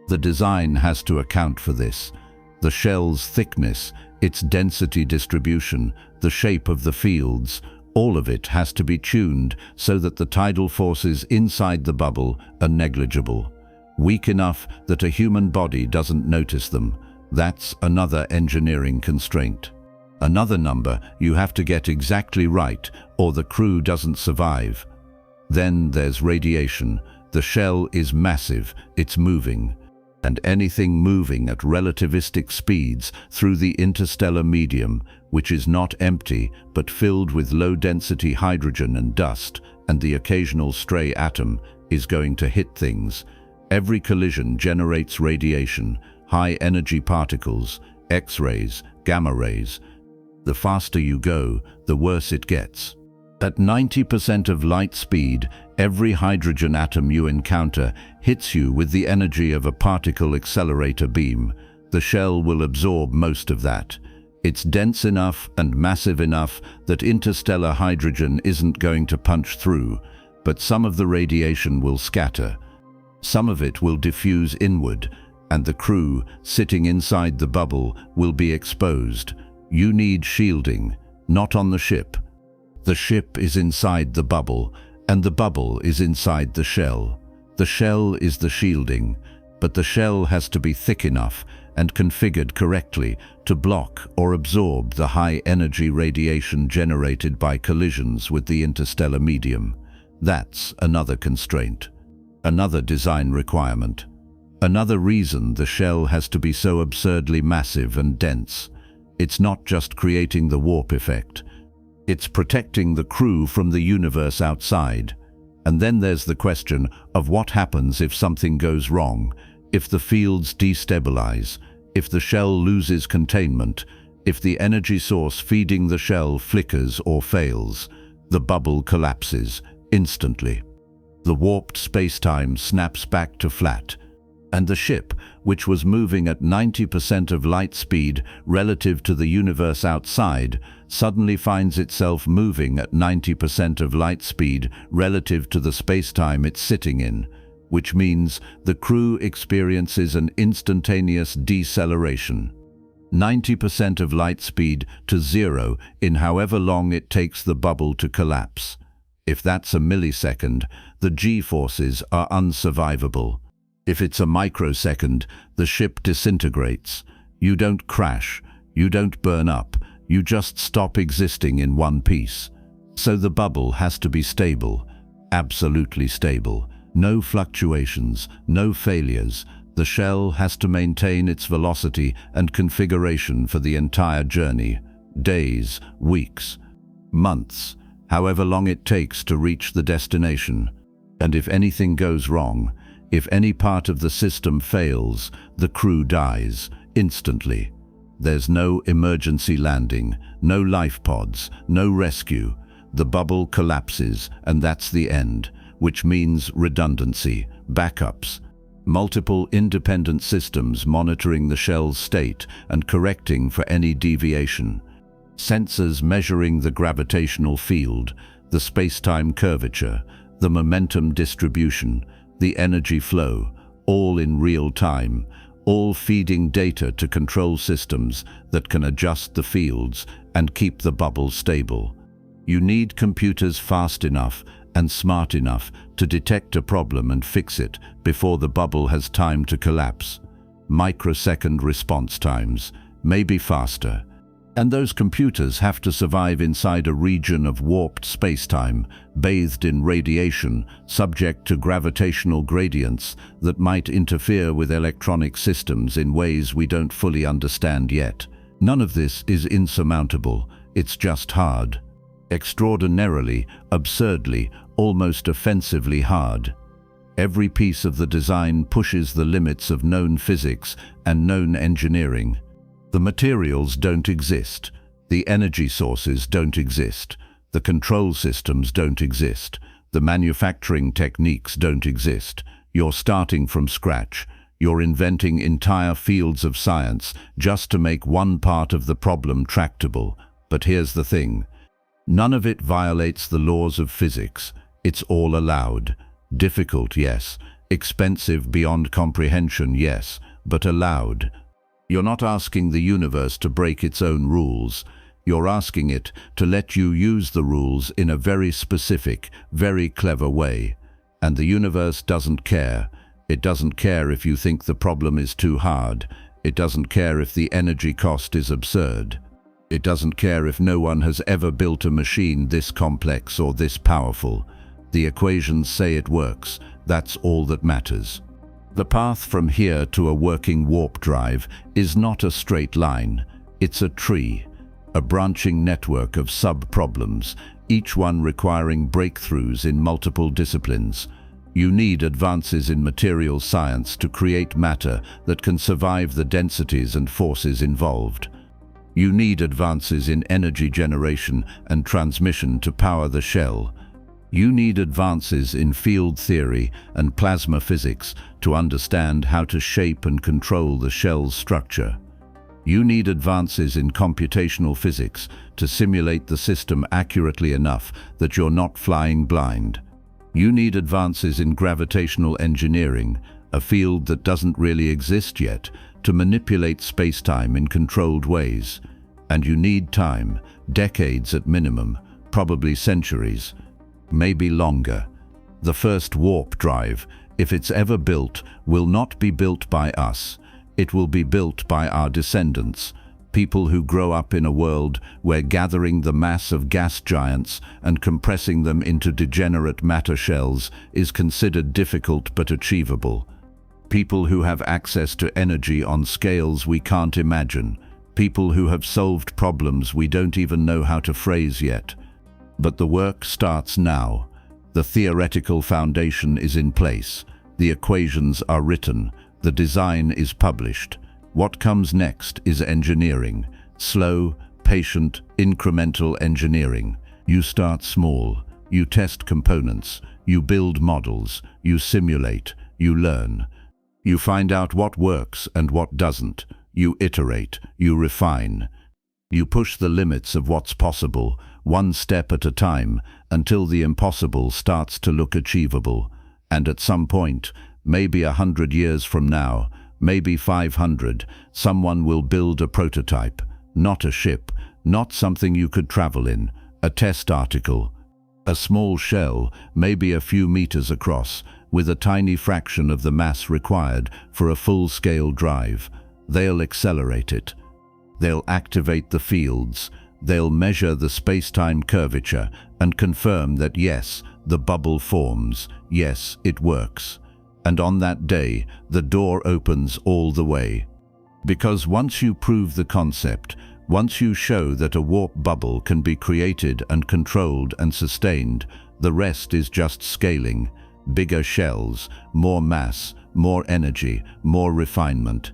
The design has to account for this. The shell's thickness, its density distribution, the shape of the fields, all of it has to be tuned so that the tidal forces inside the bubble are negligible, weak enough that a human body doesn't notice them. That's another engineering constraint. Another number you have to get exactly right or the crew doesn't survive. Then there's radiation. The shell is massive, it's moving. And anything moving at relativistic speeds through the interstellar medium, which is not empty but filled with low-density hydrogen and dust and the occasional stray atom, is going to hit things. Every collision generates radiation, high-energy particles, X-rays, gamma rays. The faster you go, the worse it gets. At 90% of light speed, every hydrogen atom you encounter hits you with the energy of a particle accelerator beam. The shell will absorb most of that. It's dense enough and massive enough that interstellar hydrogen isn't going to punch through, but some of the radiation will scatter. Some of it will diffuse inward, and the crew sitting inside the bubble will be exposed. You need shielding, not on the ship. The ship is inside the bubble, and the bubble is inside the shell. The shell is the shielding, but the shell has to be thick enough and configured correctly to block or absorb the high-energy radiation generated by collisions with the interstellar medium. That's another constraint, another design requirement, another reason the shell has to be so absurdly massive and dense. It's not just creating the warp effect. It's protecting the crew from the universe outside. And then there's the question of what happens if something goes wrong, if the fields destabilize, if the shell loses containment, if the energy source feeding the shell flickers or fails. The bubble collapses instantly. The warped spacetime snaps back to flat, and the ship, which was moving at 90% of light speed relative to the universe outside, suddenly finds itself moving at 90% of light speed relative to the spacetime it's sitting in, which means the crew experiences an instantaneous deceleration. 90% of light speed to zero in however long it takes the bubble to collapse. If that's a millisecond, the G-forces are unsurvivable. If it's a microsecond, the ship disintegrates. You don't crash, you don't burn up, you just stop existing in one piece. So the bubble has to be stable, absolutely stable. No fluctuations, no failures. The shell has to maintain its velocity and configuration for the entire journey. Days, weeks, months, however long it takes to reach the destination. And if anything goes wrong, if any part of the system fails, the crew dies instantly. There's no emergency landing, no life pods, no rescue. The bubble collapses, and that's the end, which means redundancy, backups, multiple independent systems monitoring the shell's state and correcting for any deviation. Sensors measuring the gravitational field, the space-time curvature, the momentum distribution, the energy flow, all in real time, all feeding data to control systems that can adjust the fields and keep the bubble stable. You need computers fast enough and smart enough to detect a problem and fix it before the bubble has time to collapse. Microsecond response times, maybe faster. And those computers have to survive inside a region of warped spacetime, bathed in radiation, subject to gravitational gradients that might interfere with electronic systems in ways we don't fully understand yet. None of this is insurmountable, it's just hard. Extraordinarily, absurdly, almost offensively hard. Every piece of the design pushes the limits of known physics and known engineering. The materials don't exist, the energy sources don't exist, the control systems don't exist, the manufacturing techniques don't exist. You're starting from scratch. You're inventing entire fields of science just to make one part of the problem tractable. But here's the thing. None of it violates the laws of physics. It's all allowed. Difficult, yes. Expensive beyond comprehension, yes. But allowed. You're not asking the universe to break its own rules. You're asking it to let you use the rules in a very specific, very clever way. And the universe doesn't care. It doesn't care if you think the problem is too hard. It doesn't care if the energy cost is absurd. It doesn't care if no one has ever built a machine this complex or this powerful. The equations say it works. That's all that matters. The path from here to a working warp drive is not a straight line. It's a tree, a branching network of sub-problems, each one requiring breakthroughs in multiple disciplines. You need advances in material science to create matter that can survive the densities and forces involved. You need advances in energy generation and transmission to power the shell. You need advances in field theory and plasma physics to understand how to shape and control the shell's structure. You need advances in computational physics to simulate the system accurately enough that you're not flying blind. You need advances in gravitational engineering, a field that doesn't really exist yet, to manipulate spacetime in controlled ways. And you need time, decades at minimum, probably centuries, maybe longer. The first warp drive, if it's ever built, will not be built by us. It will be built by our descendants, people who grow up in a world where gathering the mass of gas giants and compressing them into degenerate matter shells is considered difficult but achievable. People who have access to energy on scales we can't imagine. People who have solved problems we don't even know how to phrase yet. But the work starts now. The theoretical foundation is in place. The equations are written. The design is published. What comes next is engineering. Slow, patient, incremental engineering. You start small. You test components. You build models. You simulate. You learn. You find out what works and what doesn't. You iterate. You refine. You push the limits of what's possible, one step at a time, until the impossible starts to look achievable. And at some point, maybe 100 years from now, maybe 500, someone will build a prototype, not a ship, not something you could travel in, a test article, a small shell, maybe a few meters across, with a tiny fraction of the mass required for a full-scale drive. They'll accelerate it. They'll activate the fields. They'll measure the space-time curvature and confirm that yes, the bubble forms, yes, it works. And on that day, the door opens all the way. Because once you prove the concept, once you show that a warp bubble can be created and controlled and sustained, the rest is just scaling. Bigger shells, more mass, more energy, more refinement.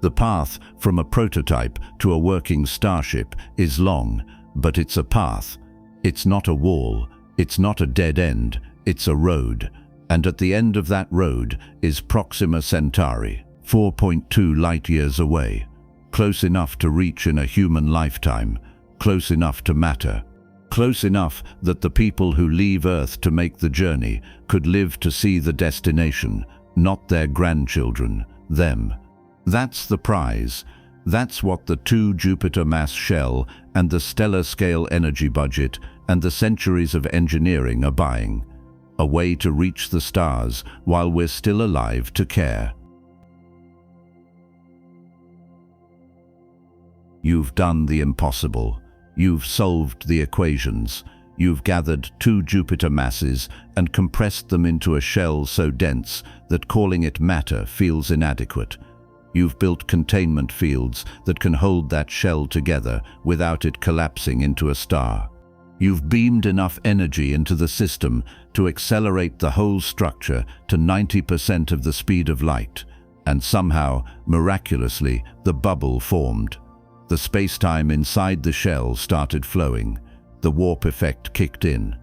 The path from a prototype to a working starship is long, but it's a path. It's not a wall. It's not a dead end. It's a road. And at the end of that road is Proxima Centauri, 4.2 light-years away. Close enough to reach in a human lifetime. Close enough to matter. Close enough that the people who leave Earth to make the journey could live to see the destination, not their grandchildren, them. That's the prize. That's what the 2 Jupiter mass shell and the stellar scale energy budget and the centuries of engineering are buying. A way to reach the stars while we're still alive to care. You've done the impossible. You've solved the equations. You've gathered 2 Jupiter masses and compressed them into a shell so dense that calling it matter feels inadequate. You've built containment fields that can hold that shell together without it collapsing into a star. You've beamed enough energy into the system to accelerate the whole structure to 90% of the speed of light, and somehow, miraculously, the bubble formed. The space-time inside the shell started flowing. The warp effect kicked in.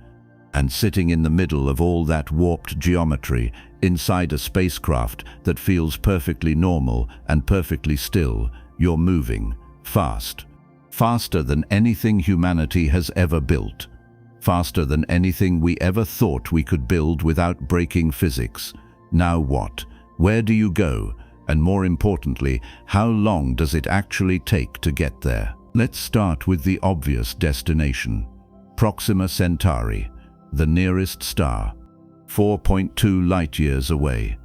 And sitting in the middle of all that warped geometry, inside a spacecraft that feels perfectly normal and perfectly still, you're moving, fast. Faster than anything humanity has ever built. Faster than anything we ever thought we could build without breaking physics. Now what? Where do you go? And more importantly, how long does it actually take to get there? Let's start with the obvious destination. Proxima Centauri, the nearest star, 4.2 light-years away.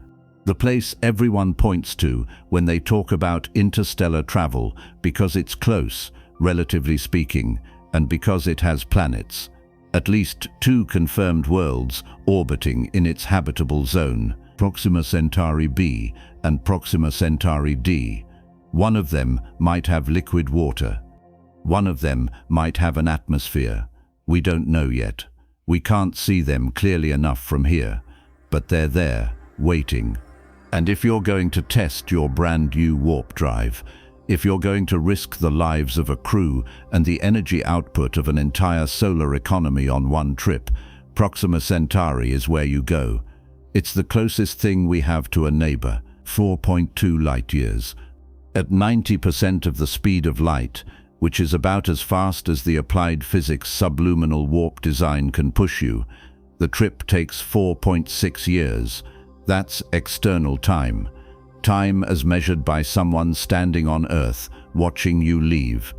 The place everyone points to when they talk about interstellar travel because it's close, relatively speaking, and because it has planets. At least 2 confirmed worlds orbiting in its habitable zone, Proxima Centauri b and Proxima Centauri d. One of them might have liquid water. One of them might have an atmosphere. We don't know yet. We can't see them clearly enough from here, but they're there, waiting. And if you're going to test your brand new warp drive, if you're going to risk the lives of a crew and the energy output of an entire solar economy on one trip, Proxima Centauri is where you go. It's the closest thing we have to a neighbor, 4.2 light-years. At 90% of the speed of light, which is about as fast as the applied physics subluminal warp design can push you, the trip takes 4.6 years. That's external time. Time as measured by someone standing on Earth, watching you leave.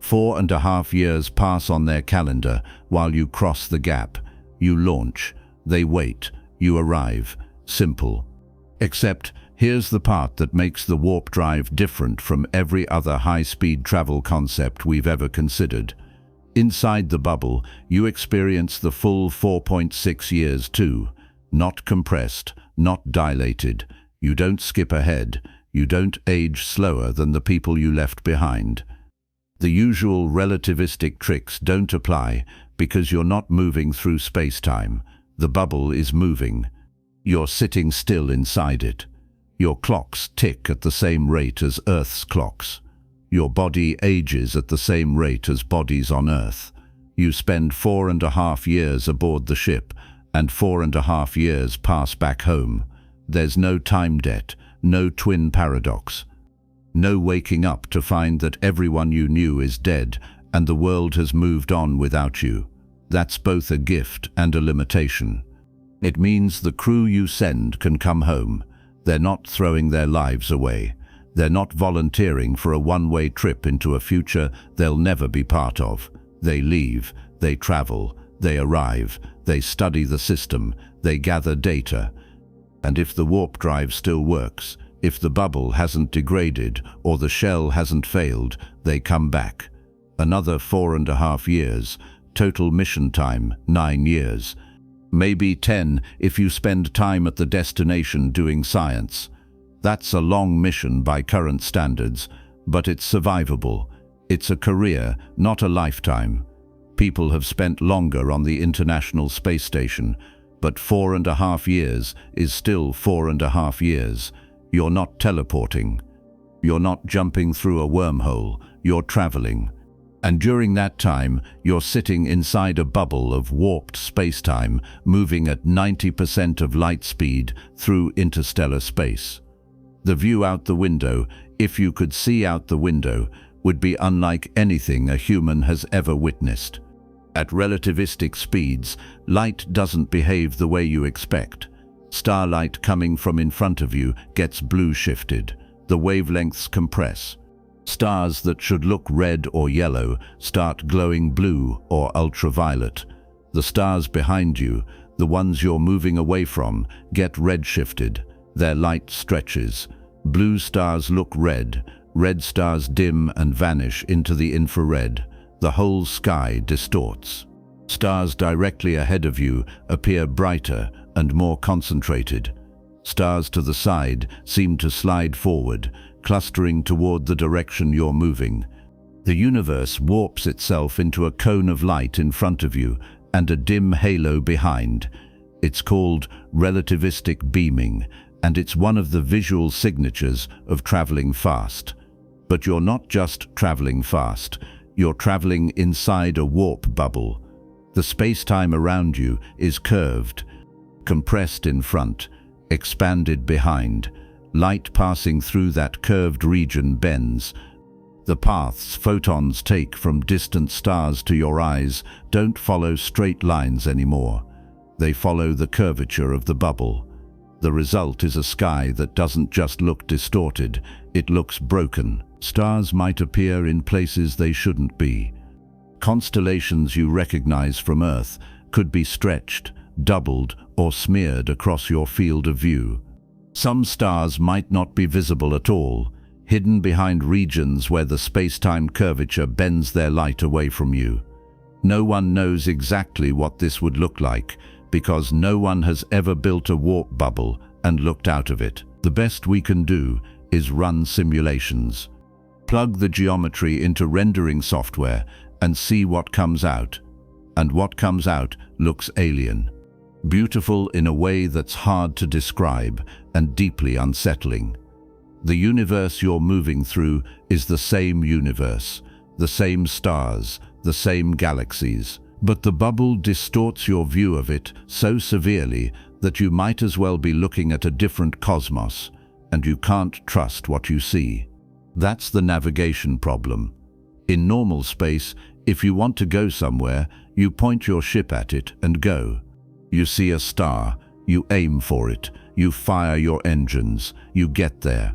4.5 years pass on their calendar while you cross the gap. You launch. They wait. You arrive. Simple. Except, here's the part that makes the warp drive different from every other high-speed travel concept we've ever considered. Inside the bubble, you experience the full 4.6 years too. Not compressed, not dilated. You don't skip ahead. You don't age slower than the people you left behind. The usual relativistic tricks don't apply because you're not moving through space-time. The bubble is moving. You're sitting still inside it. Your clocks tick at the same rate as Earth's clocks. Your body ages at the same rate as bodies on Earth. You spend 4.5 years aboard the ship, and 4.5 years pass back home. There's no time debt, no twin paradox. No waking up to find that everyone you knew is dead and the world has moved on without you. That's both a gift and a limitation. It means the crew you send can come home. They're not throwing their lives away. They're not volunteering for a one-way trip into a future they'll never be part of. They leave, they travel, they arrive, they study the system, they gather data. And if the warp drive still works, if the bubble hasn't degraded or the shell hasn't failed, they come back. Another 4.5 years. Total mission time, 9 years. Maybe 10 if you spend time at the destination doing science. That's a long mission by current standards, but it's survivable. It's a career, not a lifetime. People have spent longer on the International Space Station, but 4.5 years is still 4.5 years. You're not teleporting. You're not jumping through a wormhole. You're traveling. And during that time, you're sitting inside a bubble of warped spacetime, moving at 90% of light speed through interstellar space. The view out the window, if you could see out the window, would be unlike anything a human has ever witnessed. At relativistic speeds, light doesn't behave the way you expect. Starlight coming from in front of you gets blue shifted. The wavelengths compress. Stars that should look red or yellow start glowing blue or ultraviolet. The stars behind you, the ones you're moving away from, get red shifted. Their light stretches. Blue stars look red. Red stars dim and vanish into the infrared. The whole sky distorts. Stars directly ahead of you appear brighter and more concentrated. Stars to the side seem to slide forward, clustering toward the direction you're moving. The universe warps itself into a cone of light in front of you and a dim halo behind. It's called relativistic beaming, and it's one of the visual signatures of traveling fast. But you're not just traveling fast, you're traveling inside a warp bubble. The space-time around you is curved, compressed in front, expanded behind. Light passing through that curved region bends. The paths photons take from distant stars to your eyes don't follow straight lines anymore. They follow the curvature of the bubble. The result is a sky that doesn't just look distorted, it looks broken. Stars might appear in places they shouldn't be. Constellations you recognize from Earth could be stretched, doubled, or smeared across your field of view. Some stars might not be visible at all, hidden behind regions where the space-time curvature bends their light away from you. No one knows exactly what this would look like, because no one has ever built a warp bubble and looked out of it. The best we can do is run simulations. Plug the geometry into rendering software and see what comes out. And what comes out looks alien. Beautiful in a way that's hard to describe and deeply unsettling. The universe you're moving through is the same universe, the same stars, the same galaxies. But the bubble distorts your view of it so severely that you might as well be looking at a different cosmos, and you can't trust what you see. That's the navigation problem. In normal space, if you want to go somewhere, you point your ship at it and go. You see a star, you aim for it, You fire your engines. You get there.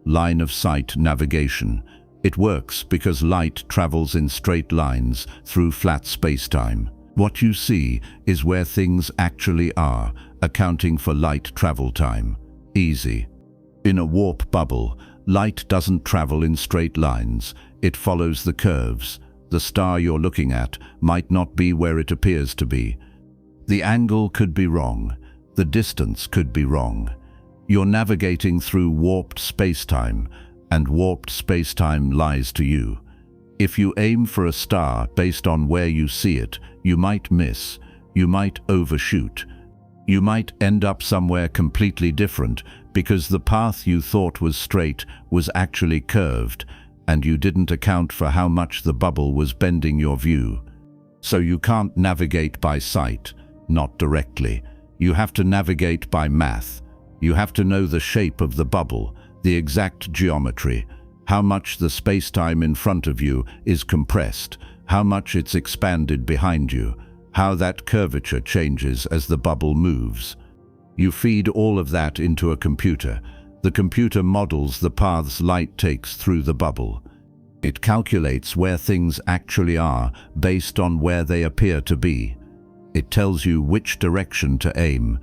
Line of sight navigation. It works because light travels in straight lines through flat spacetime. What you see is where things actually are, accounting for light travel time. Easy. In a warp bubble, light doesn't travel in straight lines. It follows the curves. The star you're looking at might not be where it appears to be. The angle could be wrong. The distance could be wrong. You're navigating through warped spacetime, and warped spacetime lies to you. If you aim for a star based on where you see it, you might miss. You might overshoot. You might end up somewhere completely different because the path you thought was straight was actually curved, and you didn't account for how much the bubble was bending your view. So you can't navigate by sight, not directly. You have to navigate by math. You have to know the shape of the bubble, the exact geometry, how much the spacetime in front of you is compressed, how much it's expanded behind you, how that curvature changes as the bubble moves. You feed all of that into a computer. The computer models the paths light takes through the bubble. It calculates where things actually are based on where they appear to be. It tells you which direction to aim,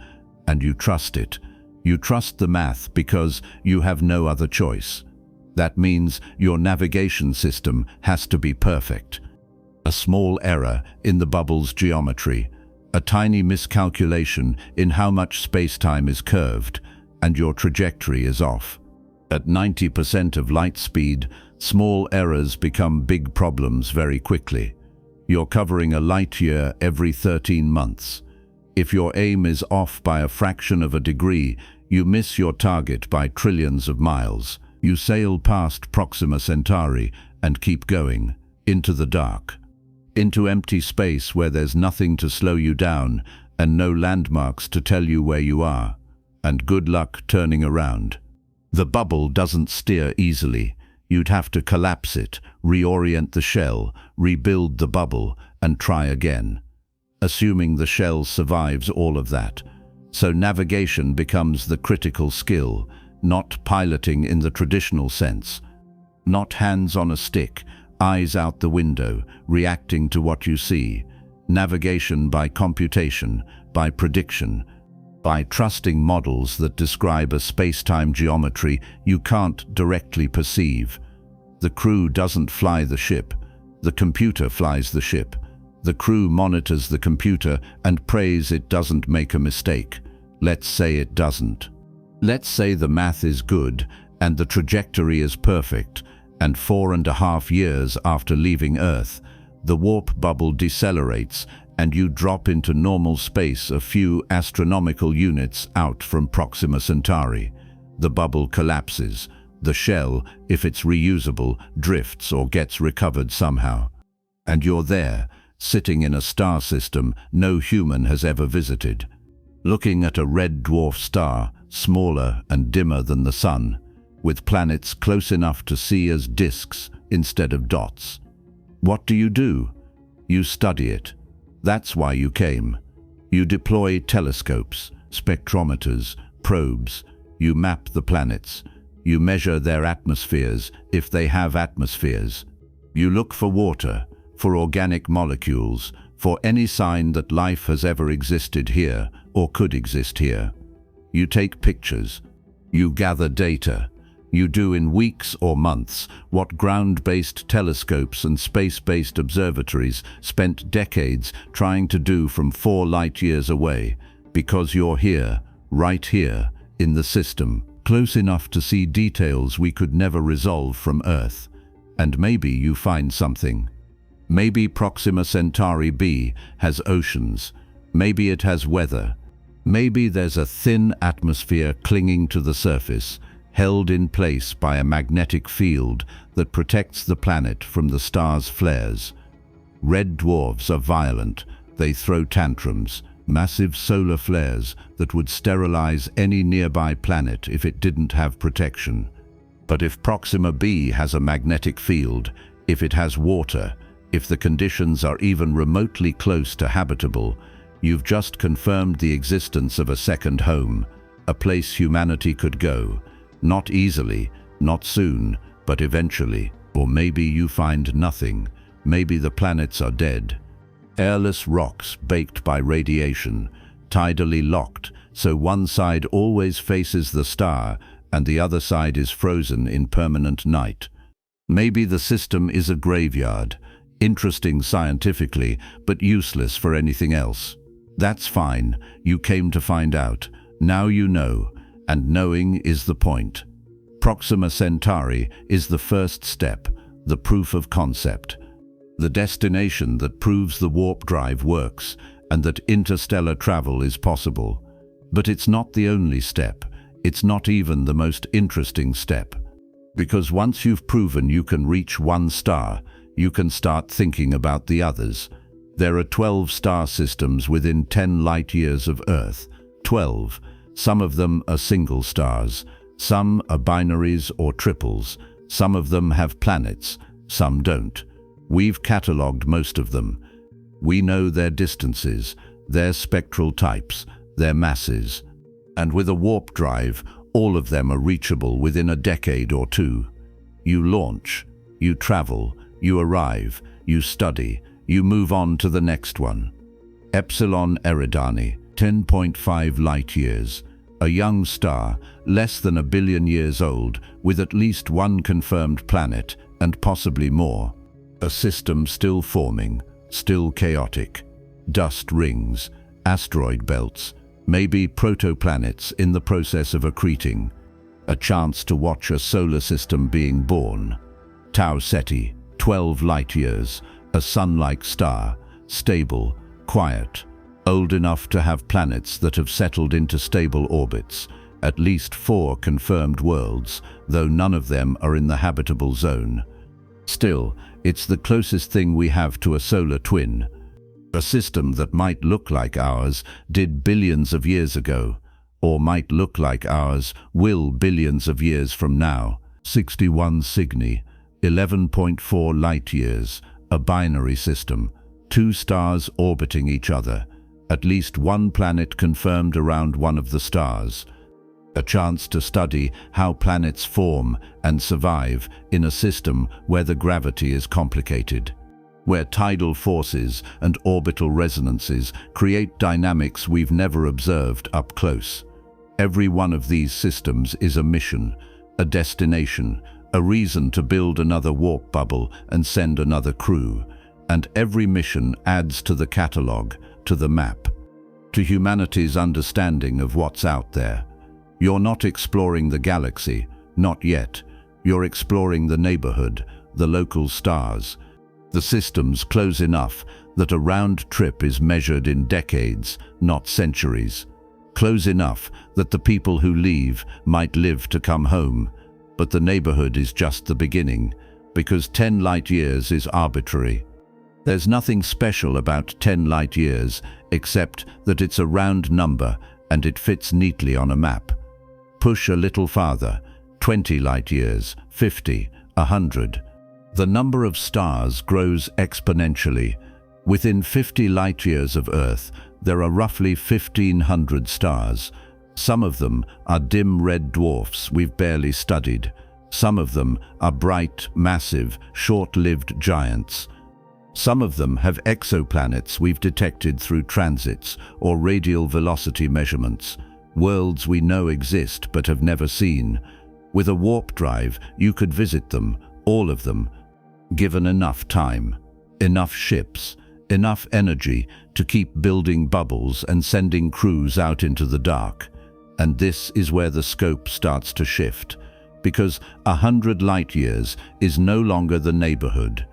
and you trust it. You trust the math because you have no other choice. That means your navigation system has to be perfect. A small error in the bubble's geometry, a tiny miscalculation in how much spacetime is curved, and your trajectory is off. At 90% of light speed, small errors become big problems very quickly. You're covering a light year every 13 months. If your aim is off by a fraction of a degree, you miss your target by trillions of miles. You sail past Proxima Centauri and keep going, into the dark, into empty space where there's nothing to slow you down and no landmarks to tell you where you are. And good luck turning around. The bubble doesn't steer easily. You'd have to collapse it, reorient the shell, rebuild the bubble, and try again, assuming the shell survives all of that. So navigation becomes the critical skill, not piloting in the traditional sense. Not hands on a stick, eyes out the window, reacting to what you see. Navigation by computation, by prediction, by trusting models that describe a space-time geometry you can't directly perceive. The crew doesn't fly the ship. The computer flies the ship. The crew monitors the computer and prays it doesn't make a mistake. Let's say it doesn't. Let's say the math is good and the trajectory is perfect, and 4.5 years after leaving Earth, the warp bubble decelerates and you drop into normal space a few astronomical units out from Proxima Centauri. The bubble collapses. The shell, if it's reusable, drifts or gets recovered somehow. And you're there, sitting in a star system no human has ever visited, looking at a red dwarf star, smaller and dimmer than the sun, with planets close enough to see as disks instead of dots. What do? You study it. That's why you came. You deploy telescopes, spectrometers, probes. You map the planets. You measure their atmospheres, if they have atmospheres. You look for water, for organic molecules, for any sign that life has ever existed here or could exist here. You take pictures. You gather data. You do in weeks or months what ground-based telescopes and space-based observatories spent decades trying to do from 4 light years away, because you're here, right here, in the system, close enough to see details we could never resolve from Earth. And maybe you find something. Maybe Proxima Centauri b has oceans. Maybe it has weather. Maybe there's a thin atmosphere clinging to the surface, held in place by a magnetic field that protects the planet from the star's flares. Red dwarfs are violent. They throw tantrums, massive solar flares that would sterilize any nearby planet if it didn't have protection. But if Proxima b has a magnetic field, if it has water, if the conditions are even remotely close to habitable, you've just confirmed the existence of a second home, A place humanity could go. Not easily, not soon, but eventually. Or maybe you find nothing. Maybe the planets are dead. Airless rocks baked by radiation, tidally locked, so one side always faces the star and the other side is frozen in permanent night. Maybe the system is a graveyard, interesting scientifically, but useless for anything else. That's fine, you came to find out. Now you know, and knowing is the point. Proxima Centauri is the first step, the proof of concept. The destination that proves the warp drive works and that interstellar travel is possible. But it's not the only step. It's not even the most interesting step. Because once you've proven you can reach one star, you can start thinking about the others. There are 12 star systems within 10 light-years of Earth. 12. Some of them are single stars. Some are binaries or triples. Some of them have planets. Some don't. We've catalogued most of them. We know their distances, their spectral types, their masses. And with a warp drive, all of them are reachable within a decade or two. You launch, you travel, you arrive, you study, you move on to the next one. Epsilon Eridani, 10.5 light-years. A young star, less than 1 billion years old, with at least one confirmed planet, and possibly more. A system still forming, still chaotic. Dust rings, asteroid belts, maybe protoplanets in the process of accreting. A chance to watch a solar system being born. Tau Ceti, 12 light-years, a sun-like star, stable, quiet, old enough to have planets that have settled into stable orbits, at least 4 confirmed worlds, though none of them are in the habitable zone. Still, it's the closest thing we have to a solar twin. A system that might look like ours did billions of years ago, or might look like ours will billions of years from now. 61 Cygni, 11.4 light-years, a binary system, 2 stars orbiting each other, at least one planet confirmed around one of the stars. A chance to study how planets form and survive in a system where the gravity is complicated, where tidal forces and orbital resonances create dynamics we've never observed up close. Every one of these systems is a mission, a destination, a reason to build another warp bubble and send another crew. And every mission adds to the catalogue, to the map, to humanity's understanding of what's out there. You're not exploring the galaxy, not yet. You're exploring the neighborhood, the local stars. The systems close enough that a round trip is measured in decades, not centuries. Close enough that the people who leave might live to come home. But the neighborhood is just the beginning, because 10 light-years is arbitrary. There's nothing special about 10 light-years, except that it's a round number and it fits neatly on a map. Push a little farther, 20 light-years, 50, 100. The number of stars grows exponentially. Within 50 light-years of Earth, there are roughly 1,500 stars. Some of them are dim red dwarfs we've barely studied. Some of them are bright, massive, short-lived giants. Some of them have exoplanets we've detected through transits or radial velocity measurements. Worlds we know exist but have never seen. With a warp drive, you could visit them, all of them, given enough time, enough ships, enough energy to keep building bubbles and sending crews out into the dark. And this is where the scope starts to shift, because 100 light-years is no longer the neighborhood.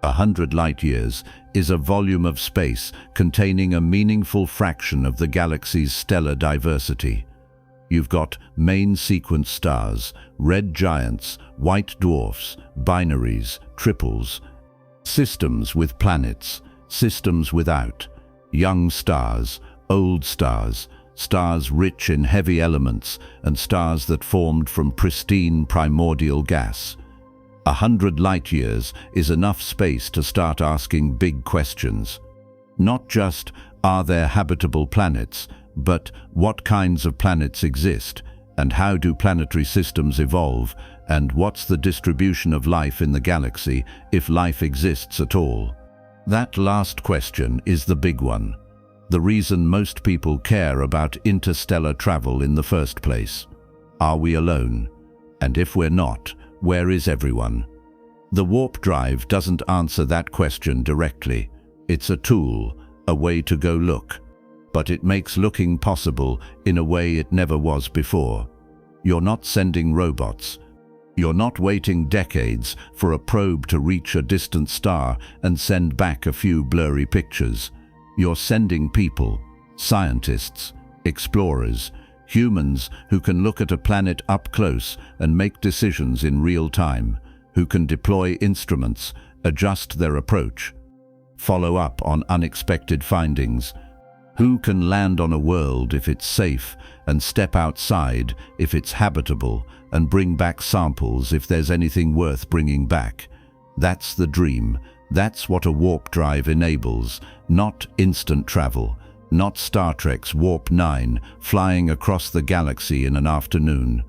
100 light-years is a volume of space containing a meaningful fraction of the galaxy's stellar diversity. You've got main sequence stars, red giants, white dwarfs, binaries, triples, systems with planets, systems without, young stars, old stars, stars rich in heavy elements, and stars that formed from pristine primordial gas. 100 light-years is enough space to start asking big questions. Not just, are there habitable planets, but what kinds of planets exist, and how do planetary systems evolve, and what's the distribution of life in the galaxy, if life exists at all? That last question is the big one. The reason most people care about interstellar travel in the first place. Are we alone? And if we're not, where is everyone? The warp drive doesn't answer that question directly. It's a tool, a way to go look. But it makes looking possible in a way it never was before. You're not sending robots. You're not waiting decades for a probe to reach a distant star and send back a few blurry pictures. You're sending people, scientists, explorers, humans who can look at a planet up close and make decisions in real time, who can deploy instruments, adjust their approach, follow up on unexpected findings, who can land on a world if it's safe and step outside if it's habitable and bring back samples if there's anything worth bringing back. That's the dream. That's what a warp drive enables, not instant travel, not Star Trek's Warp 9 flying across the galaxy in an afternoon,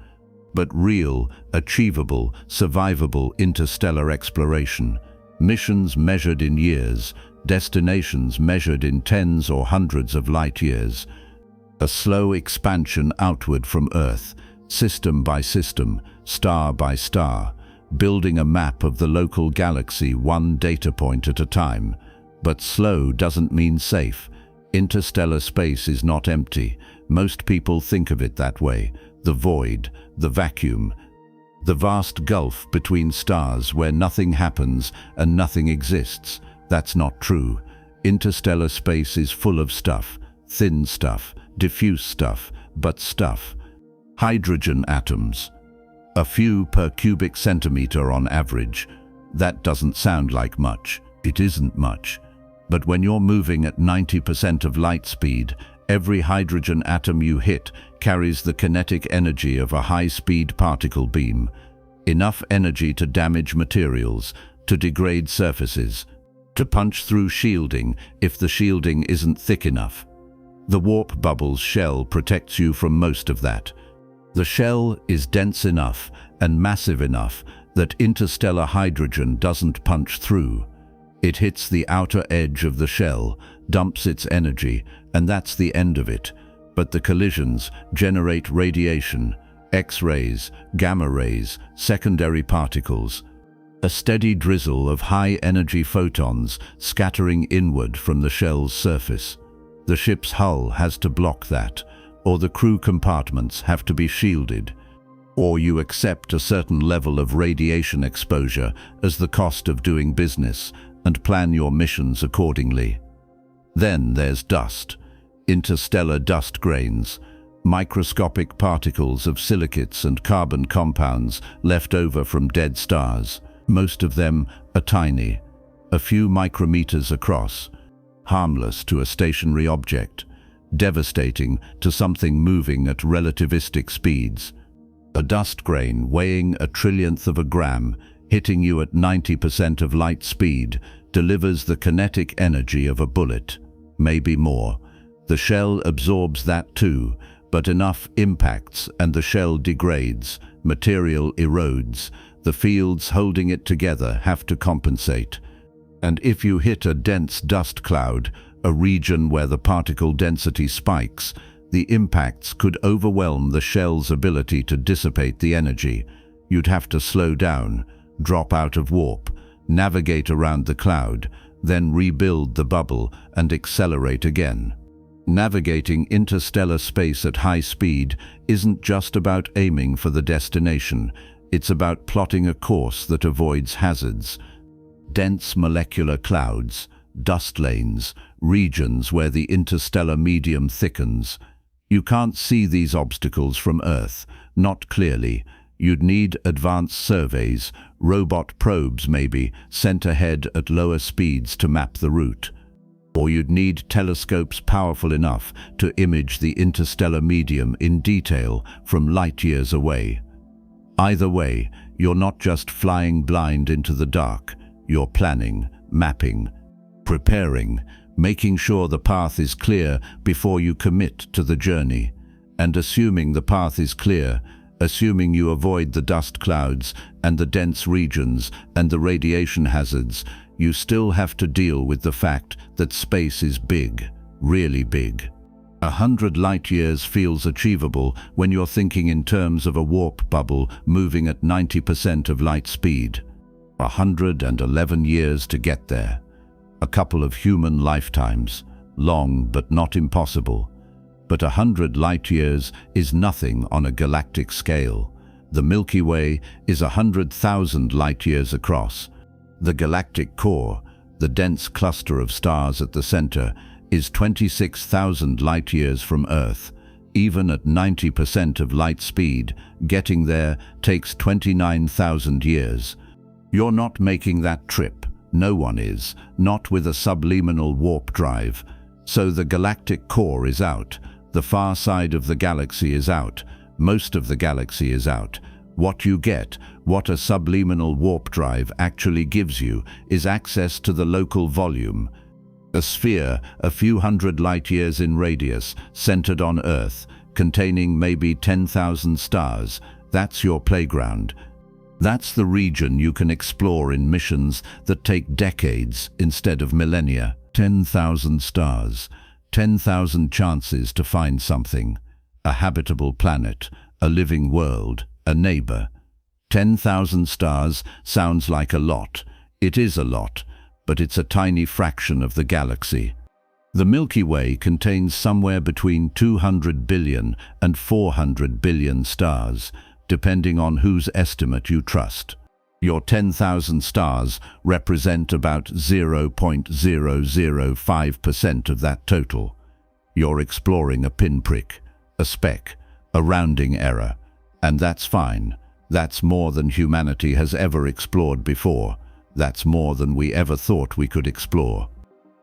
but real, achievable, survivable interstellar exploration. Missions measured in years, destinations measured in tens or hundreds of light years. A slow expansion outward from Earth, system by system, star by star, building a map of the local galaxy one data point at a time. But slow doesn't mean safe. Interstellar space is not empty. Most people think of it that way. The void, the vacuum, the vast gulf between stars where nothing happens and nothing exists. That's not true. Interstellar space is full of stuff, thin stuff, diffuse stuff, but stuff. Hydrogen atoms. A few per cubic centimeter on average. That doesn't sound like much. It isn't much. But when you're moving at 90% of light speed, every hydrogen atom you hit carries the kinetic energy of a high-speed particle beam. Enough energy to damage materials, to degrade surfaces, to punch through shielding if the shielding isn't thick enough. The warp bubble's shell protects you from most of that. The shell is dense enough and massive enough that interstellar hydrogen doesn't punch through. It hits the outer edge of the shell, dumps its energy, and that's the end of it. But the collisions generate radiation, X-rays, gamma rays, secondary particles. A steady drizzle of high-energy photons scattering inward from the shell's surface. The ship's hull has to block that, or the crew compartments have to be shielded, or you accept a certain level of radiation exposure as the cost of doing business and plan your missions accordingly. Then there's dust, interstellar dust grains, microscopic particles of silicates and carbon compounds left over from dead stars. Most of them are tiny, a few micrometers across, harmless to a stationary object, devastating to something moving at relativistic speeds. A dust grain weighing a trillionth of a gram, hitting you at 90% of light speed, delivers the kinetic energy of a bullet, maybe more. The shell absorbs that too, but enough impacts and the shell degrades, material erodes. The fields holding it together have to compensate. And if you hit a dense dust cloud, a region where the particle density spikes, the impacts could overwhelm the shell's ability to dissipate the energy. You'd have to slow down, drop out of warp, navigate around the cloud, then rebuild the bubble and accelerate again. Navigating interstellar space at high speed isn't just about aiming for the destination. It's about plotting a course that avoids hazards. Dense molecular clouds, dust lanes, regions where the interstellar medium thickens. You can't see these obstacles from Earth, not clearly. You'd need advanced surveys, robot probes maybe, sent ahead at lower speeds to map the route. Or you'd need telescopes powerful enough to image the interstellar medium in detail from light years away. Either way, you're not just flying blind into the dark. You're planning, mapping, preparing, making sure the path is clear before you commit to the journey. And assuming the path is clear, assuming you avoid the dust clouds and the dense regions and the radiation hazards, you still have to deal with the fact that space is big, really big. 100 light-years feels achievable when you're thinking in terms of a warp bubble moving at 90% of light speed. 111 years to get there. A couple of human lifetimes, long but not impossible. But 100 light-years is nothing on a galactic scale. The Milky Way is 100,000 light-years across. The galactic core, the dense cluster of stars at the center, is 26,000 light-years from Earth. Even at 90% of light speed, getting there takes 29,000 years. You're not making that trip. No one is, not with a subliminal warp drive. So the galactic core is out. The far side of the galaxy is out. Most of the galaxy is out. What you get, what a subliminal warp drive actually gives you, is access to the local volume. A sphere a few hundred light-years in radius, centered on Earth, containing maybe 10,000 stars. That's your playground. That's the region you can explore in missions that take decades instead of millennia. 10,000 stars, 10,000 chances to find something. A habitable planet, a living world, a neighbor. 10,000 stars sounds like a lot. It is a lot, but it's a tiny fraction of the galaxy. The Milky Way contains somewhere between 200 billion and 400 billion stars, depending on whose estimate you trust. Your 10,000 stars represent about 0.005% of that total. You're exploring a pinprick, a speck, a rounding error, and that's fine. That's more than humanity has ever explored before. That's more than we ever thought we could explore.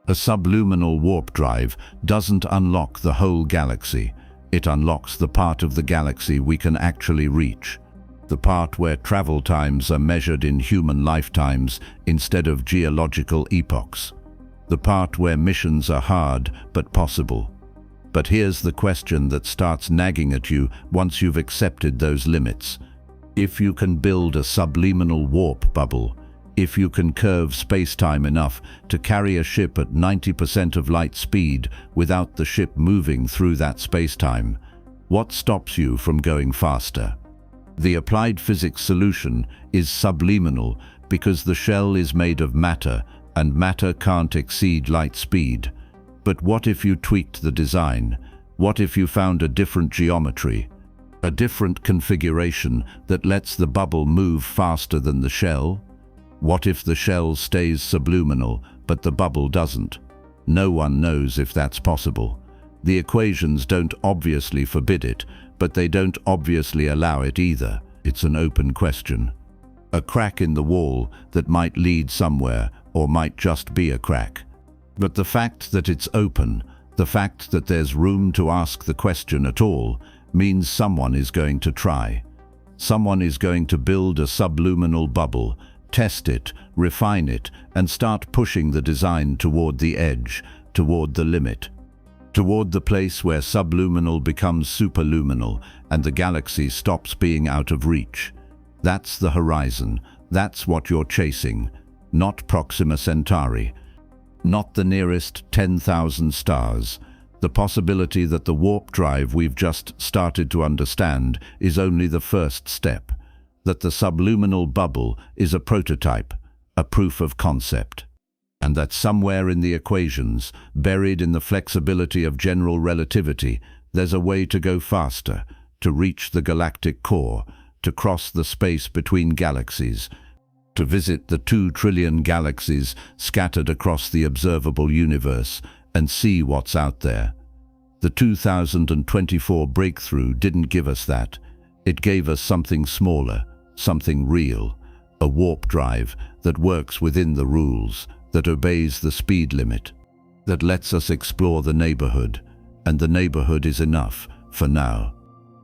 A subliminal warp drive doesn't unlock the whole galaxy. It unlocks the part of the galaxy we can actually reach. The part where travel times are measured in human lifetimes instead of geological epochs. The part where missions are hard but possible. But here's the question that starts nagging at you once you've accepted those limits. If you can build a subliminal warp bubble, if you can curve spacetime enough to carry a ship at 90% of light speed without the ship moving through that spacetime, what stops you from going faster? The applied physics solution is subliminal because the shell is made of matter and matter can't exceed light speed. But what if you tweaked the design? What if you found a different geometry? A different configuration that lets the bubble move faster than the shell? What if the shell stays subliminal, but the bubble doesn't? No one knows if that's possible. The equations don't obviously forbid it, but they don't obviously allow it either. It's an open question. A crack in the wall that might lead somewhere, or might just be a crack. But the fact that it's open, the fact that there's room to ask the question at all, means someone is going to try. Someone is going to build a subliminal bubble, test it, refine it, and start pushing the design toward the edge, toward the limit. Toward the place where subliminal becomes superluminal and the galaxy stops being out of reach. That's the horizon. That's what you're chasing. Not Proxima Centauri. Not the nearest 10,000 stars. The possibility that the warp drive we've just started to understand is only the first step. That the subliminal bubble is a prototype, a proof of concept. And that somewhere in the equations, buried in the flexibility of general relativity, there's a way to go faster, to reach the galactic core, to cross the space between galaxies, to visit the 2 trillion galaxies scattered across the observable universe and see what's out there. The 2024 breakthrough didn't give us that. It gave us something smaller, something real, a warp drive that works within the rules, that obeys the speed limit, that lets us explore the neighborhood, and the neighborhood is enough for now.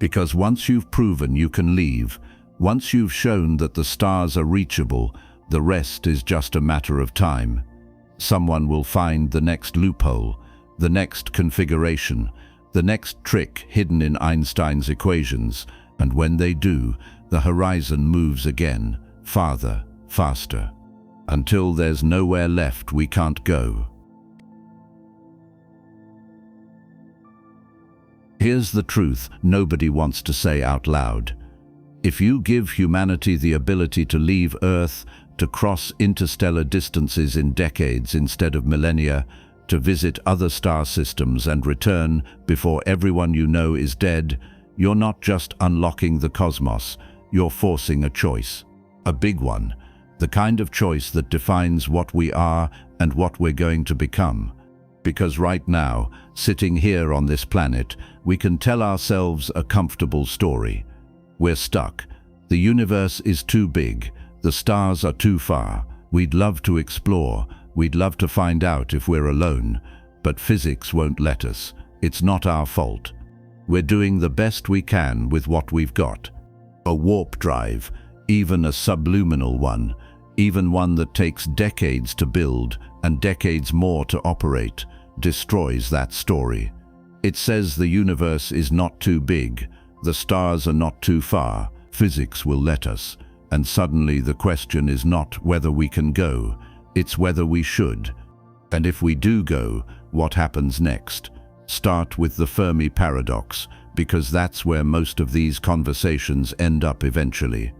Because once you've proven you can leave, once you've shown that the stars are reachable, the rest is just a matter of time. Someone will find the next loophole, the next configuration, the next trick hidden in Einstein's equations, and when they do, the horizon moves again, farther, faster, until there's nowhere left we can't go. Here's the truth nobody wants to say out loud. If you give humanity the ability to leave Earth, to cross interstellar distances in decades instead of millennia, to visit other star systems and return before everyone you know is dead, you're not just unlocking the cosmos, you're forcing a choice. A big one. The kind of choice that defines what we are and what we're going to become. Because right now, sitting here on this planet, we can tell ourselves a comfortable story. We're stuck. The universe is too big. The stars are too far. We'd love to explore. We'd love to find out if we're alone. But physics won't let us. It's not our fault. We're doing the best we can with what we've got. A warp drive, even a subluminal one, even one that takes decades to build and decades more to operate, destroys that story. It says the universe is not too big, the stars are not too far, physics will let us, and suddenly the question is not whether we can go, it's whether we should. And if we do go, what happens next? Start with the Fermi paradox, because that's where most of these conversations end up eventually.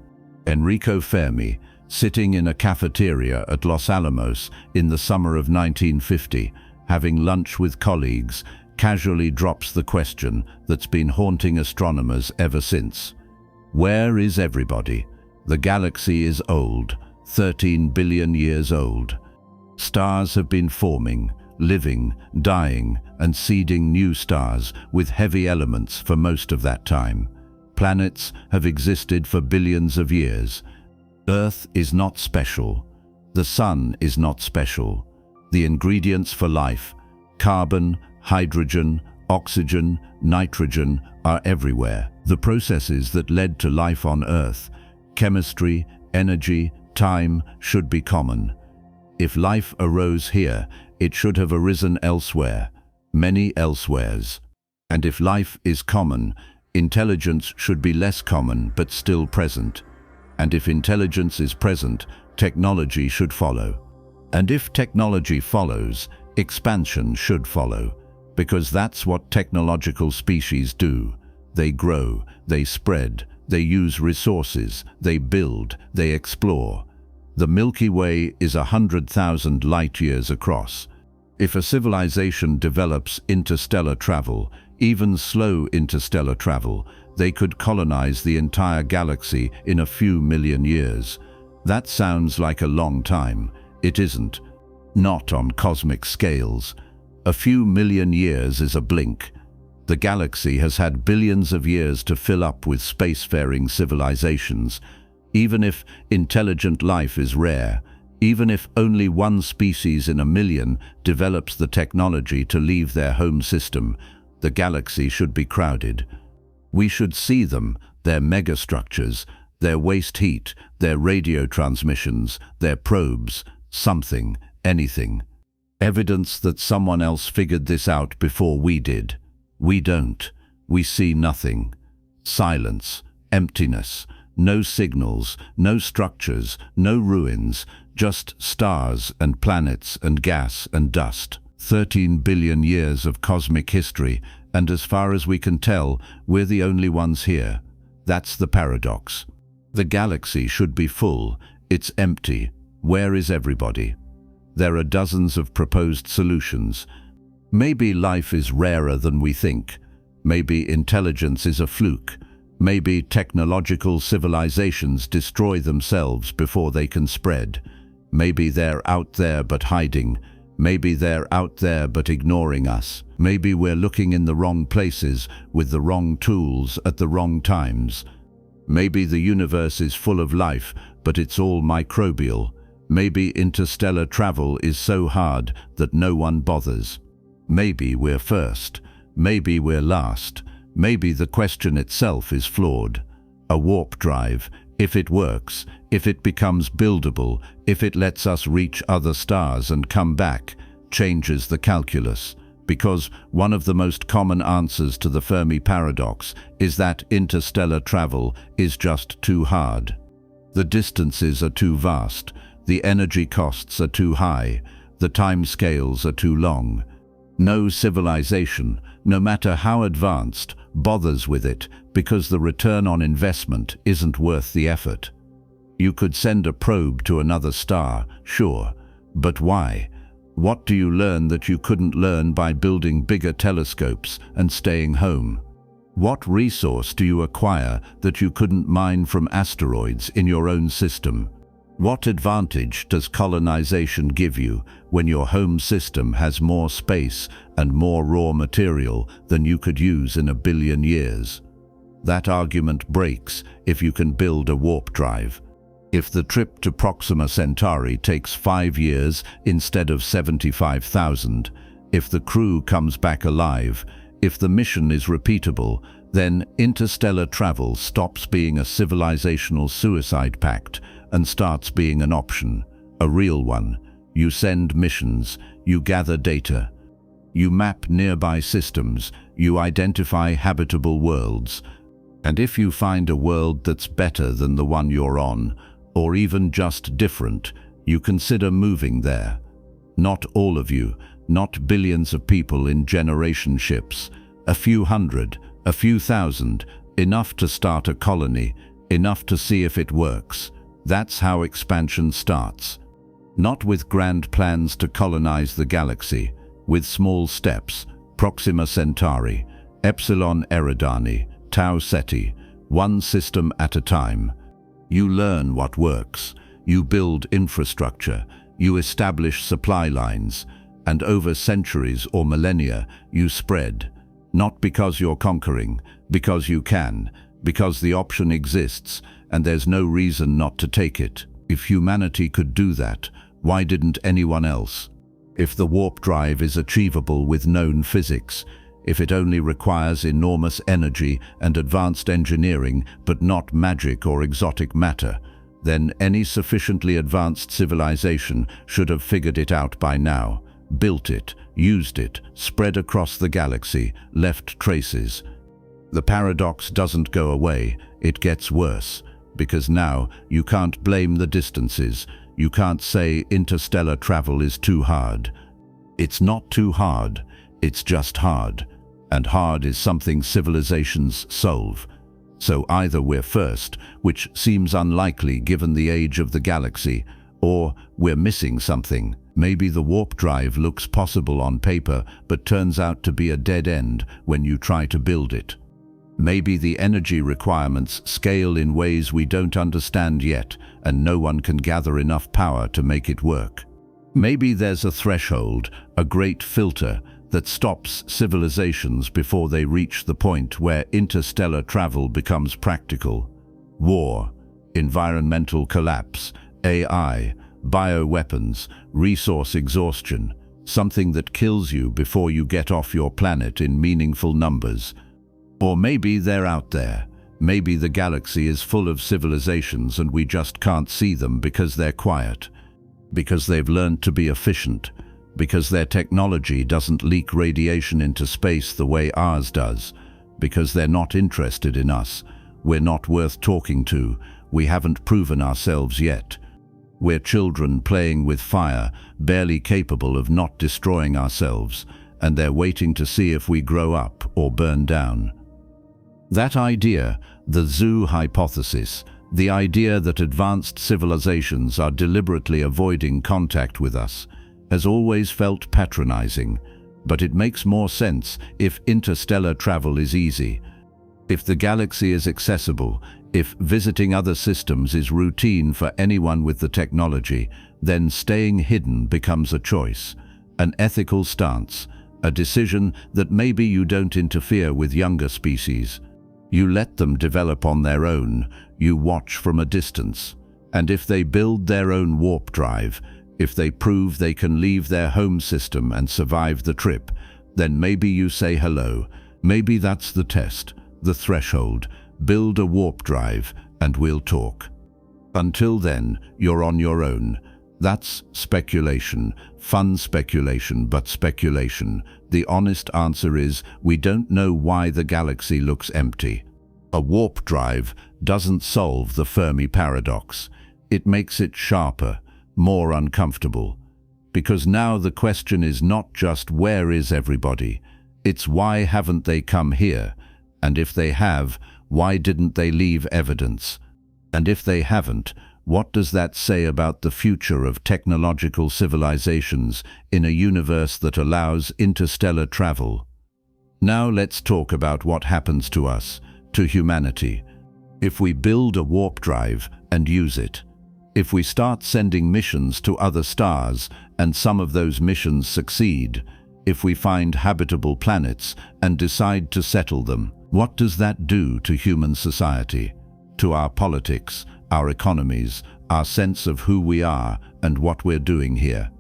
Enrico Fermi, sitting in a cafeteria at Los Alamos in the summer of 1950, having lunch with colleagues, casually drops the question that's been haunting astronomers ever since. Where is everybody? The galaxy is old, 13 billion years old. Stars have been forming, living, dying, and seeding new stars with heavy elements for most of that time. Planets have existed for billions of years. Earth is not special. The sun is not special. The ingredients for life, carbon, hydrogen, oxygen, nitrogen, are everywhere. The processes that led to life on Earth, chemistry, energy, time, should be common. If life arose here, it should have arisen elsewhere, many elsewheres. And if life is common, intelligence should be less common but still present. And if intelligence is present, technology should follow. And if technology follows, expansion should follow, because that's what technological species do. They grow, they spread, they use resources, they build, they explore. The Milky Way is 100,000 light-years across. If a civilization develops interstellar travel, even slow interstellar travel, they could colonize the entire galaxy in a few million years. That sounds like a long time. It isn't. Not on cosmic scales. A few million years is a blink. The galaxy has had billions of years to fill up with spacefaring civilizations. Even if intelligent life is rare, even if only one species in a million develops the technology to leave their home system, the galaxy should be crowded. We should see them, their megastructures, their waste heat, their radio transmissions, their probes, something, anything. Evidence that someone else figured this out before we did. We don't. We see nothing. Silence, emptiness, no signals, no structures, no ruins, just stars and planets and gas and dust. 13 billion years of cosmic history, and as far as we can tell, we're the only ones here. That's the paradox. The galaxy should be full. It's empty. Where is everybody? There are dozens of proposed solutions. Maybe life is rarer than we think. Maybe intelligence is a fluke. Maybe technological civilizations destroy themselves before they can spread. Maybe they're out there but hiding. Maybe they're out there but ignoring us. Maybe we're looking in the wrong places with the wrong tools at the wrong times. Maybe the universe is full of life, but it's all microbial. Maybe interstellar travel is so hard that no one bothers. Maybe we're first. Maybe we're last. Maybe the question itself is flawed. A warp drive, If it works, if it becomes buildable, if it lets us reach other stars and come back, changes the calculus. Because one of the most common answers to the Fermi paradox is that interstellar travel is just too hard. The distances are too vast, the energy costs are too high, the time scales are too long. No civilization, no matter how advanced, bothers with it because the return on investment isn't worth the effort. You could send a probe to another star, sure, but why? What do you learn that you couldn't learn by building bigger telescopes and staying home? What resource do you acquire that you couldn't mine from asteroids in your own system? What advantage does colonization give you when your home system has more space and more raw material than you could use in 1 billion years? That argument breaks if you can build a warp drive. If the trip to Proxima Centauri takes 5 years instead of 75,000, if the crew comes back alive, if the mission is repeatable, then interstellar travel stops being a civilizational suicide pact and starts being an option, a real one. You send missions, you gather data, you map nearby systems, you identify habitable worlds. And if you find a world that's better than the one you're on, or even just different, you consider moving there. Not all of you, not billions of people in generation ships, a few hundred, a few thousand, enough to start a colony, enough to see if it works. That's how expansion starts. Not with grand plans to colonize the galaxy, with small steps, Proxima Centauri, Epsilon Eridani, Tau Ceti, one system at a time. You learn what works, you build infrastructure, you establish supply lines, and over centuries or millennia you spread. Not because you're conquering, because you can, because the option exists, and there's no reason not to take it. If humanity could do that, why didn't anyone else? If the warp drive is achievable with known physics, if it only requires enormous energy and advanced engineering but not magic or exotic matter, then any sufficiently advanced civilization should have figured it out by now, built it, used it, spread across the galaxy, left traces. The paradox doesn't go away, it gets worse. Because now you can't blame the distances, you can't say interstellar travel is too hard. It's not too hard, it's just hard. And hard is something civilizations solve. So either we're first, which seems unlikely given the age of the galaxy, or we're missing something. Maybe the warp drive looks possible on paper but turns out to be a dead end when you try to build it. Maybe the energy requirements scale in ways we don't understand yet, and no one can gather enough power to make it work. Maybe there's a threshold, a great filter, that stops civilizations before they reach the point where interstellar travel becomes practical. War, environmental collapse, AI, bioweapons, resource exhaustion, something that kills you before you get off your planet in meaningful numbers. Or maybe they're out there. Maybe the galaxy is full of civilizations and we just can't see them because they're quiet, because they've learned to be efficient, because their technology doesn't leak radiation into space the way ours does, because they're not interested in us, we're not worth talking to, we haven't proven ourselves yet. We're children playing with fire, barely capable of not destroying ourselves, and they're waiting to see if we grow up or burn down. That idea, the zoo hypothesis, the idea that advanced civilizations are deliberately avoiding contact with us, has always felt patronizing, but it makes more sense if interstellar travel is easy. If the galaxy is accessible, if visiting other systems is routine for anyone with the technology, then staying hidden becomes a choice, an ethical stance, a decision that maybe you don't interfere with younger species. You let them develop on their own, you watch from a distance. And if they build their own warp drive, if they prove they can leave their home system and survive the trip, then maybe you say hello. Maybe that's the test, the threshold. Build a warp drive, and we'll talk. Until then, you're on your own. That's speculation, fun speculation, but speculation. The honest answer is we don't know why the galaxy looks empty. A warp drive doesn't solve the Fermi paradox. It makes it sharper, more uncomfortable. Because now the question is not just where is everybody, it's why haven't they come here? And if they have, why didn't they leave evidence? And if they haven't, what does that say about the future of technological civilizations in a universe that allows interstellar travel? Now let's talk about what happens to us, to humanity, if we build a warp drive and use it. If we start sending missions to other stars and some of those missions succeed, if we find habitable planets and decide to settle them, what does that do to human society, to our politics, our economies, our sense of who we are and what we're doing here?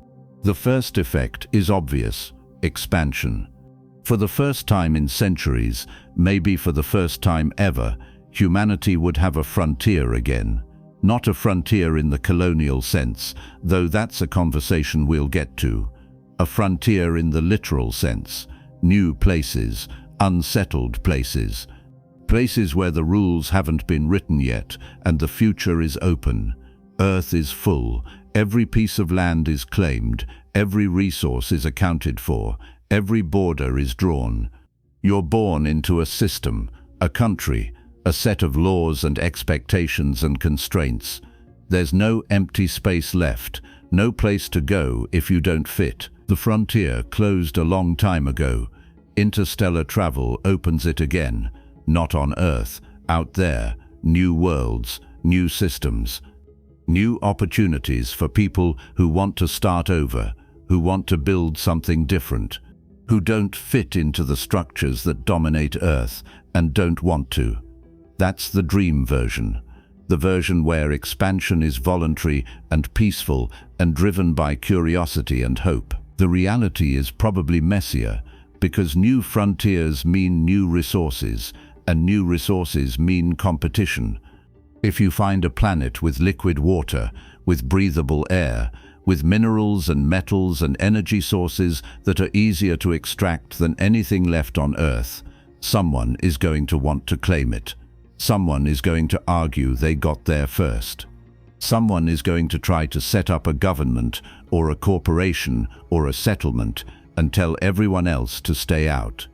The first effect is obvious: expansion. For the first time in centuries, maybe for the first time ever, humanity would have a frontier again. Not a frontier in the colonial sense, though that's a conversation we'll get to. A frontier in the literal sense. New places, unsettled places. Places where the rules haven't been written yet and the future is open. Earth is full, every piece of land is claimed, every resource is accounted for, every border is drawn. You're born into a system, a country, a set of laws and expectations and constraints. There's no empty space left, no place to go if you don't fit. The frontier closed a long time ago. Interstellar travel opens it again. Not on Earth, out there, new worlds, new systems. New opportunities for people who want to start over, who want to build something different, who don't fit into the structures that dominate Earth and don't want to. That's the dream version, the version where expansion is voluntary and peaceful and driven by curiosity and hope. The reality is probably messier, because new frontiers mean new resources, and new resources mean competition. If you find a planet with liquid water, with breathable air, with minerals and metals and energy sources that are easier to extract than anything left on Earth, someone is going to want to claim it. Someone is going to argue they got there first. Someone is going to try to set up a government or a corporation or a settlement and tell everyone else to stay out.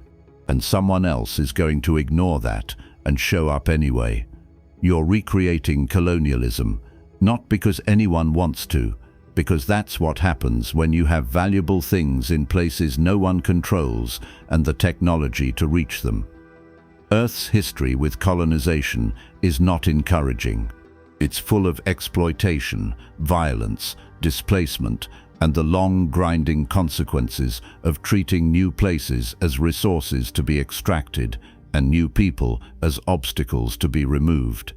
And someone else is going to ignore that and show up anyway. You're recreating colonialism, not because anyone wants to, because that's what happens when you have valuable things in places no one controls and the technology to reach them. Earth's history with colonization is not encouraging. It's full of exploitation, violence, displacement, and the long, grinding consequences of treating new places as resources to be extracted and new people as obstacles to be removed.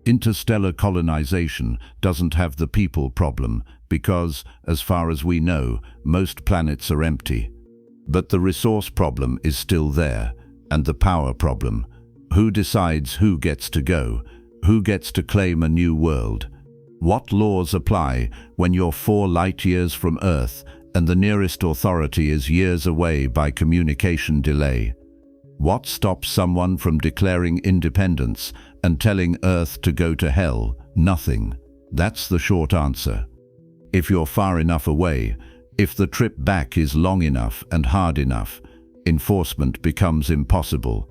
Interstellar colonization doesn't have the people problem because, as far as we know, most planets are empty. But the resource problem is still there, and the power problem. Who decides who gets to go? Who gets to claim a new world? What laws apply when you're 4 light years from Earth and the nearest authority is years away by communication delay? What stops someone from declaring independence and telling Earth to go to hell? Nothing. That's the short answer. If you're far enough away, if the trip back is long enough and hard enough, enforcement becomes impossible.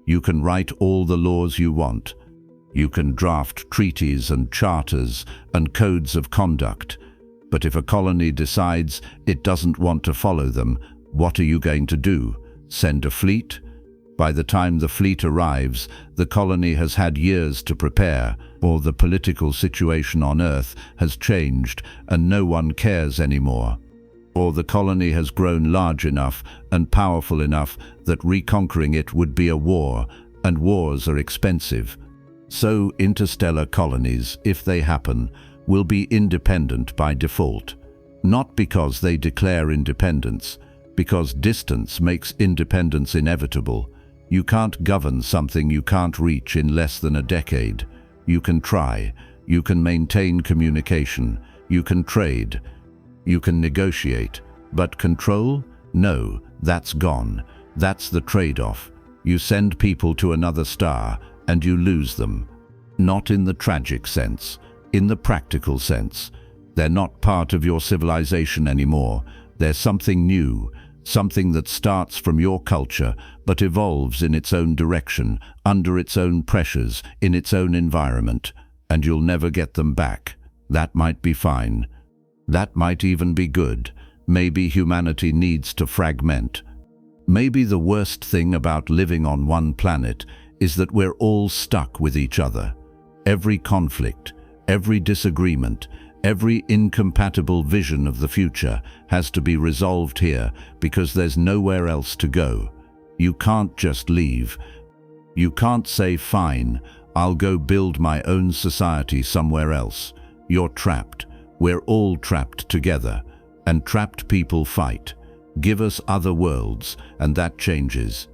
You can write all the laws you want. You can draft treaties and charters and codes of conduct. But if a colony decides it doesn't want to follow them, what are you going to do? Send a fleet? By the time the fleet arrives, the colony has had years to prepare, or the political situation on Earth has changed and no one cares anymore. Or the colony has grown large enough and powerful enough that reconquering it would be a war, and wars are expensive. So interstellar colonies, if they happen, will be independent by default. Not because they declare independence, because distance makes independence inevitable. You can't govern something you can't reach in less than a decade. You can try. You can maintain communication. You can trade. You can negotiate. But control? No, that's gone. That's the trade-off. You send people to another star and you lose them. Not in the tragic sense, in the practical sense. They're not part of your civilization anymore. They're something new, something that starts from your culture but evolves in its own direction, under its own pressures, in its own environment. And you'll never get them back. That might be fine. That might even be good. Maybe humanity needs to fragment. Maybe the worst thing about living on one planet is that we're all stuck with each other. Every conflict, every disagreement, every incompatible vision of the future has to be resolved here because there's nowhere else to go. You can't just leave. You can't say, fine, I'll go build my own society somewhere else. You're trapped. We're all trapped together. And trapped people fight. Give us other worlds, and that changes.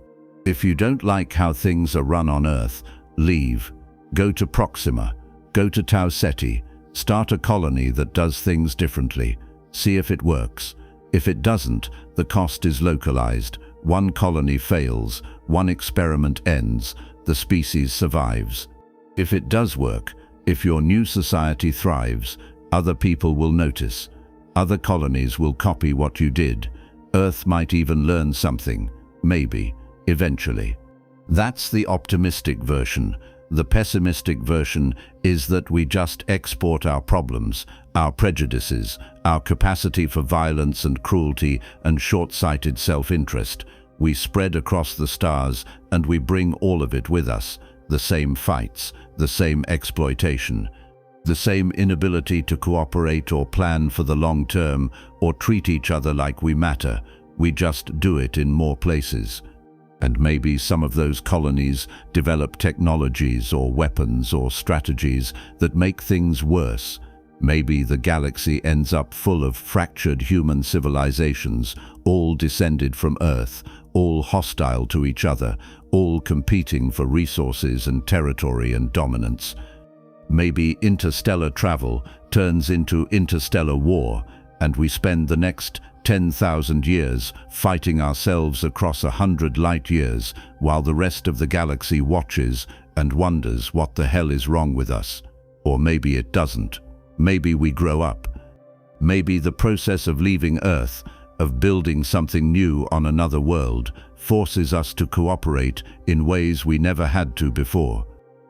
If you don't like how things are run on Earth, leave. Go to Proxima. Go to Tau Ceti. Start a colony that does things differently. See if it works. If it doesn't, the cost is localized. One colony fails, one experiment ends, the species survives. If it does work, if your new society thrives, other people will notice. Other colonies will copy what you did. Earth might even learn something. Maybe. Eventually. That's the optimistic version. The pessimistic version is that we just export our problems, our prejudices, our capacity for violence and cruelty and short-sighted self-interest. We spread across the stars and we bring all of it with us. The same fights, the same exploitation, the same inability to cooperate or plan for the long term or treat each other like we matter. We just do it in more places. And maybe some of those colonies develop technologies or weapons or strategies that make things worse. Maybe the galaxy ends up full of fractured human civilizations, all descended from Earth, all hostile to each other, all competing for resources and territory and dominance. Maybe interstellar travel turns into interstellar war, and we spend the next 10,000 years fighting ourselves across 100 light years while the rest of the galaxy watches and wonders what the hell is wrong with us. Or maybe it doesn't. Maybe we grow up. Maybe the process of leaving Earth, of building something new on another world, forces us to cooperate in ways we never had to before.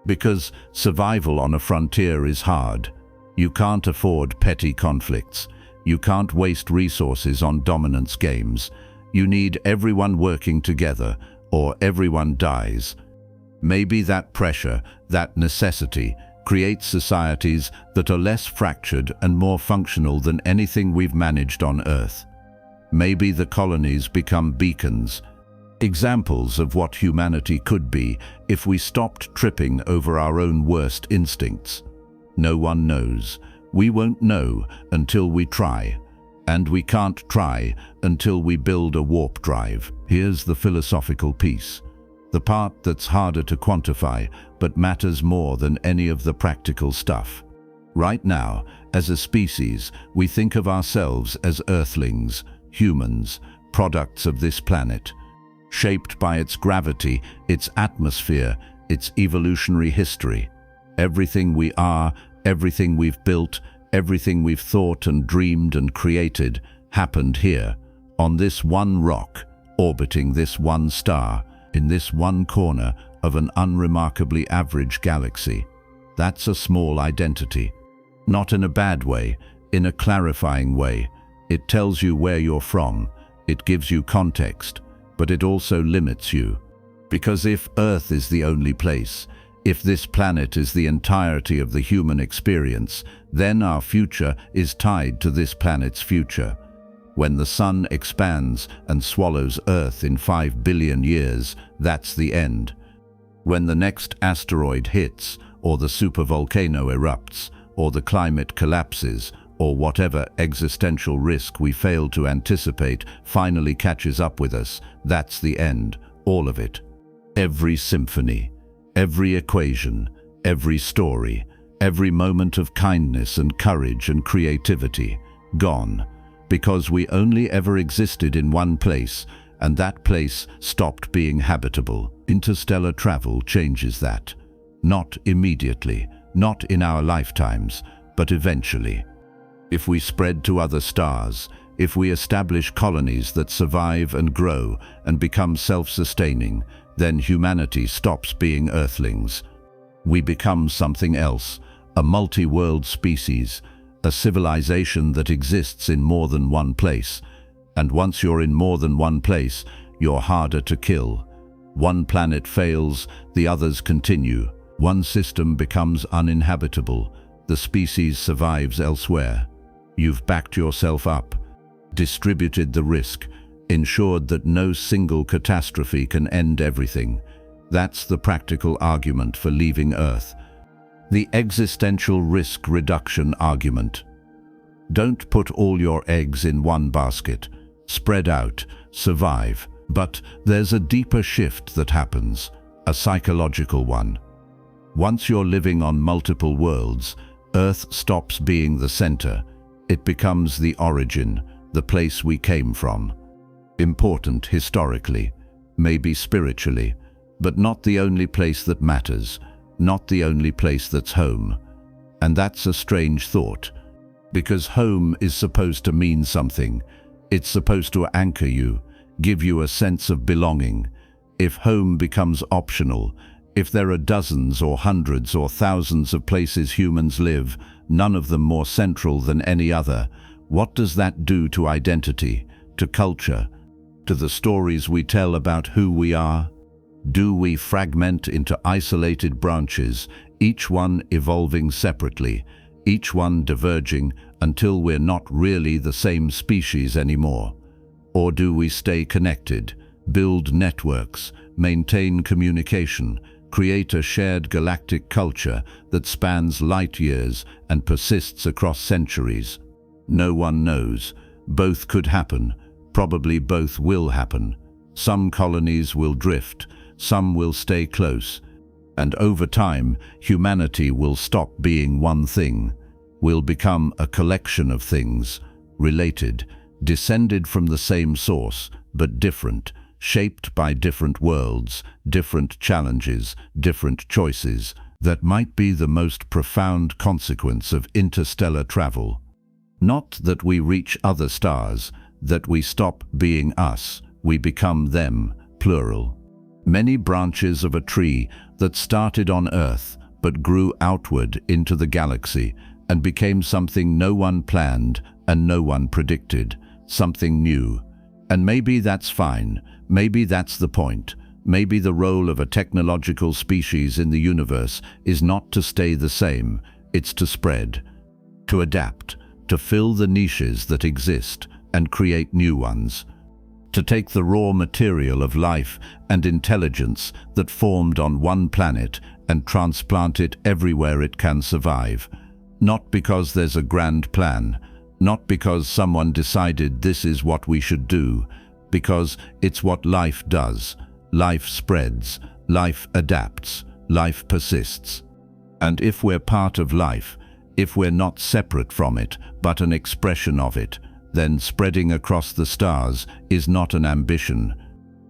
Because survival on a frontier is hard. You can't afford petty conflicts. You can't waste resources on dominance games. You need everyone working together, or everyone dies. Maybe that pressure, that necessity, creates societies that are less fractured and more functional than anything we've managed on Earth. Maybe the colonies become beacons, examples of what humanity could be if we stopped tripping over our own worst instincts. No one knows. We won't know until we try. And we can't try until we build a warp drive. Here's the philosophical piece. The part that's harder to quantify, but matters more than any of the practical stuff. Right now, as a species, we think of ourselves as Earthlings, humans, products of this planet, shaped by its gravity, its atmosphere, its evolutionary history. Everything we are, everything we've built, everything we've thought and dreamed and created happened here, on this one rock, orbiting this one star, in this one corner of an unremarkably average galaxy. That's a small identity. Not in a bad way, in a clarifying way. It tells you where you're from, it gives you context, but it also limits you. Because if Earth is the only place, if this planet is the entirety of the human experience, then our future is tied to this planet's future. When the sun expands and swallows Earth in 5 billion years, that's the end. When the next asteroid hits, or the supervolcano erupts, or the climate collapses, or whatever existential risk we fail to anticipate finally catches up with us, that's the end, all of it. Every symphony, every equation, Every story, every moment of kindness and courage and creativity, gone, because we only ever existed in one place, and that place stopped being habitable. Interstellar travel changes that. Not immediately, not in our lifetimes, but eventually. If we spread to other stars, if we establish colonies that survive and grow and become self-sustaining, then humanity stops being Earthlings. We become something else, a multi-world species, a civilization that exists in more than one place. And once you're in more than one place, you're harder to kill. One planet fails, the others continue. One system becomes uninhabitable, the species survives elsewhere. You've backed yourself up, distributed the risk, ensured that no single catastrophe can end everything. That's the practical argument for leaving Earth. The existential risk reduction argument. Don't put all your eggs in one basket. Spread out, survive. But there's a deeper shift that happens, a psychological one. Once you're living on multiple worlds, Earth stops being the center. It becomes the origin, the place we came from. Important historically, maybe spiritually, but not the only place that matters, not the only place that's home. And that's a strange thought, because home is supposed to mean something. It's supposed to anchor you, give you a sense of belonging. If home becomes optional, if there are dozens or hundreds or thousands of places humans live, none of them more central than any other, what does that do to identity, to culture, to the stories we tell about who we are? Do we fragment into isolated branches, each one evolving separately, each one diverging until we're not really the same species anymore? Or do we stay connected, build networks, maintain communication, create a shared galactic culture that spans light years and persists across centuries? No one knows. Both could happen. Probably both will happen. Some colonies will drift, some will stay close. And over time, humanity will stop being one thing. We'll become a collection of things, related, descended from the same source, but different, shaped by different worlds, different challenges, different choices. That might be the most profound consequence of interstellar travel. Not that we reach other stars, that we stop being us, we become them, plural. Many branches of a tree that started on Earth but grew outward into the galaxy and became something no one planned and no one predicted, something new. And maybe that's fine, maybe that's the point. Maybe the role of a technological species in the universe is not to stay the same, it's to spread, to adapt, to fill the niches that exist and create new ones. To take the raw material of life and intelligence that formed on one planet and transplant it everywhere it can survive. Not because there's a grand plan, not because someone decided this is what we should do, because it's what life does. Life spreads, life adapts, life persists. And if we're part of life, if we're not separate from it, but an expression of it, then spreading across the stars is not an ambition,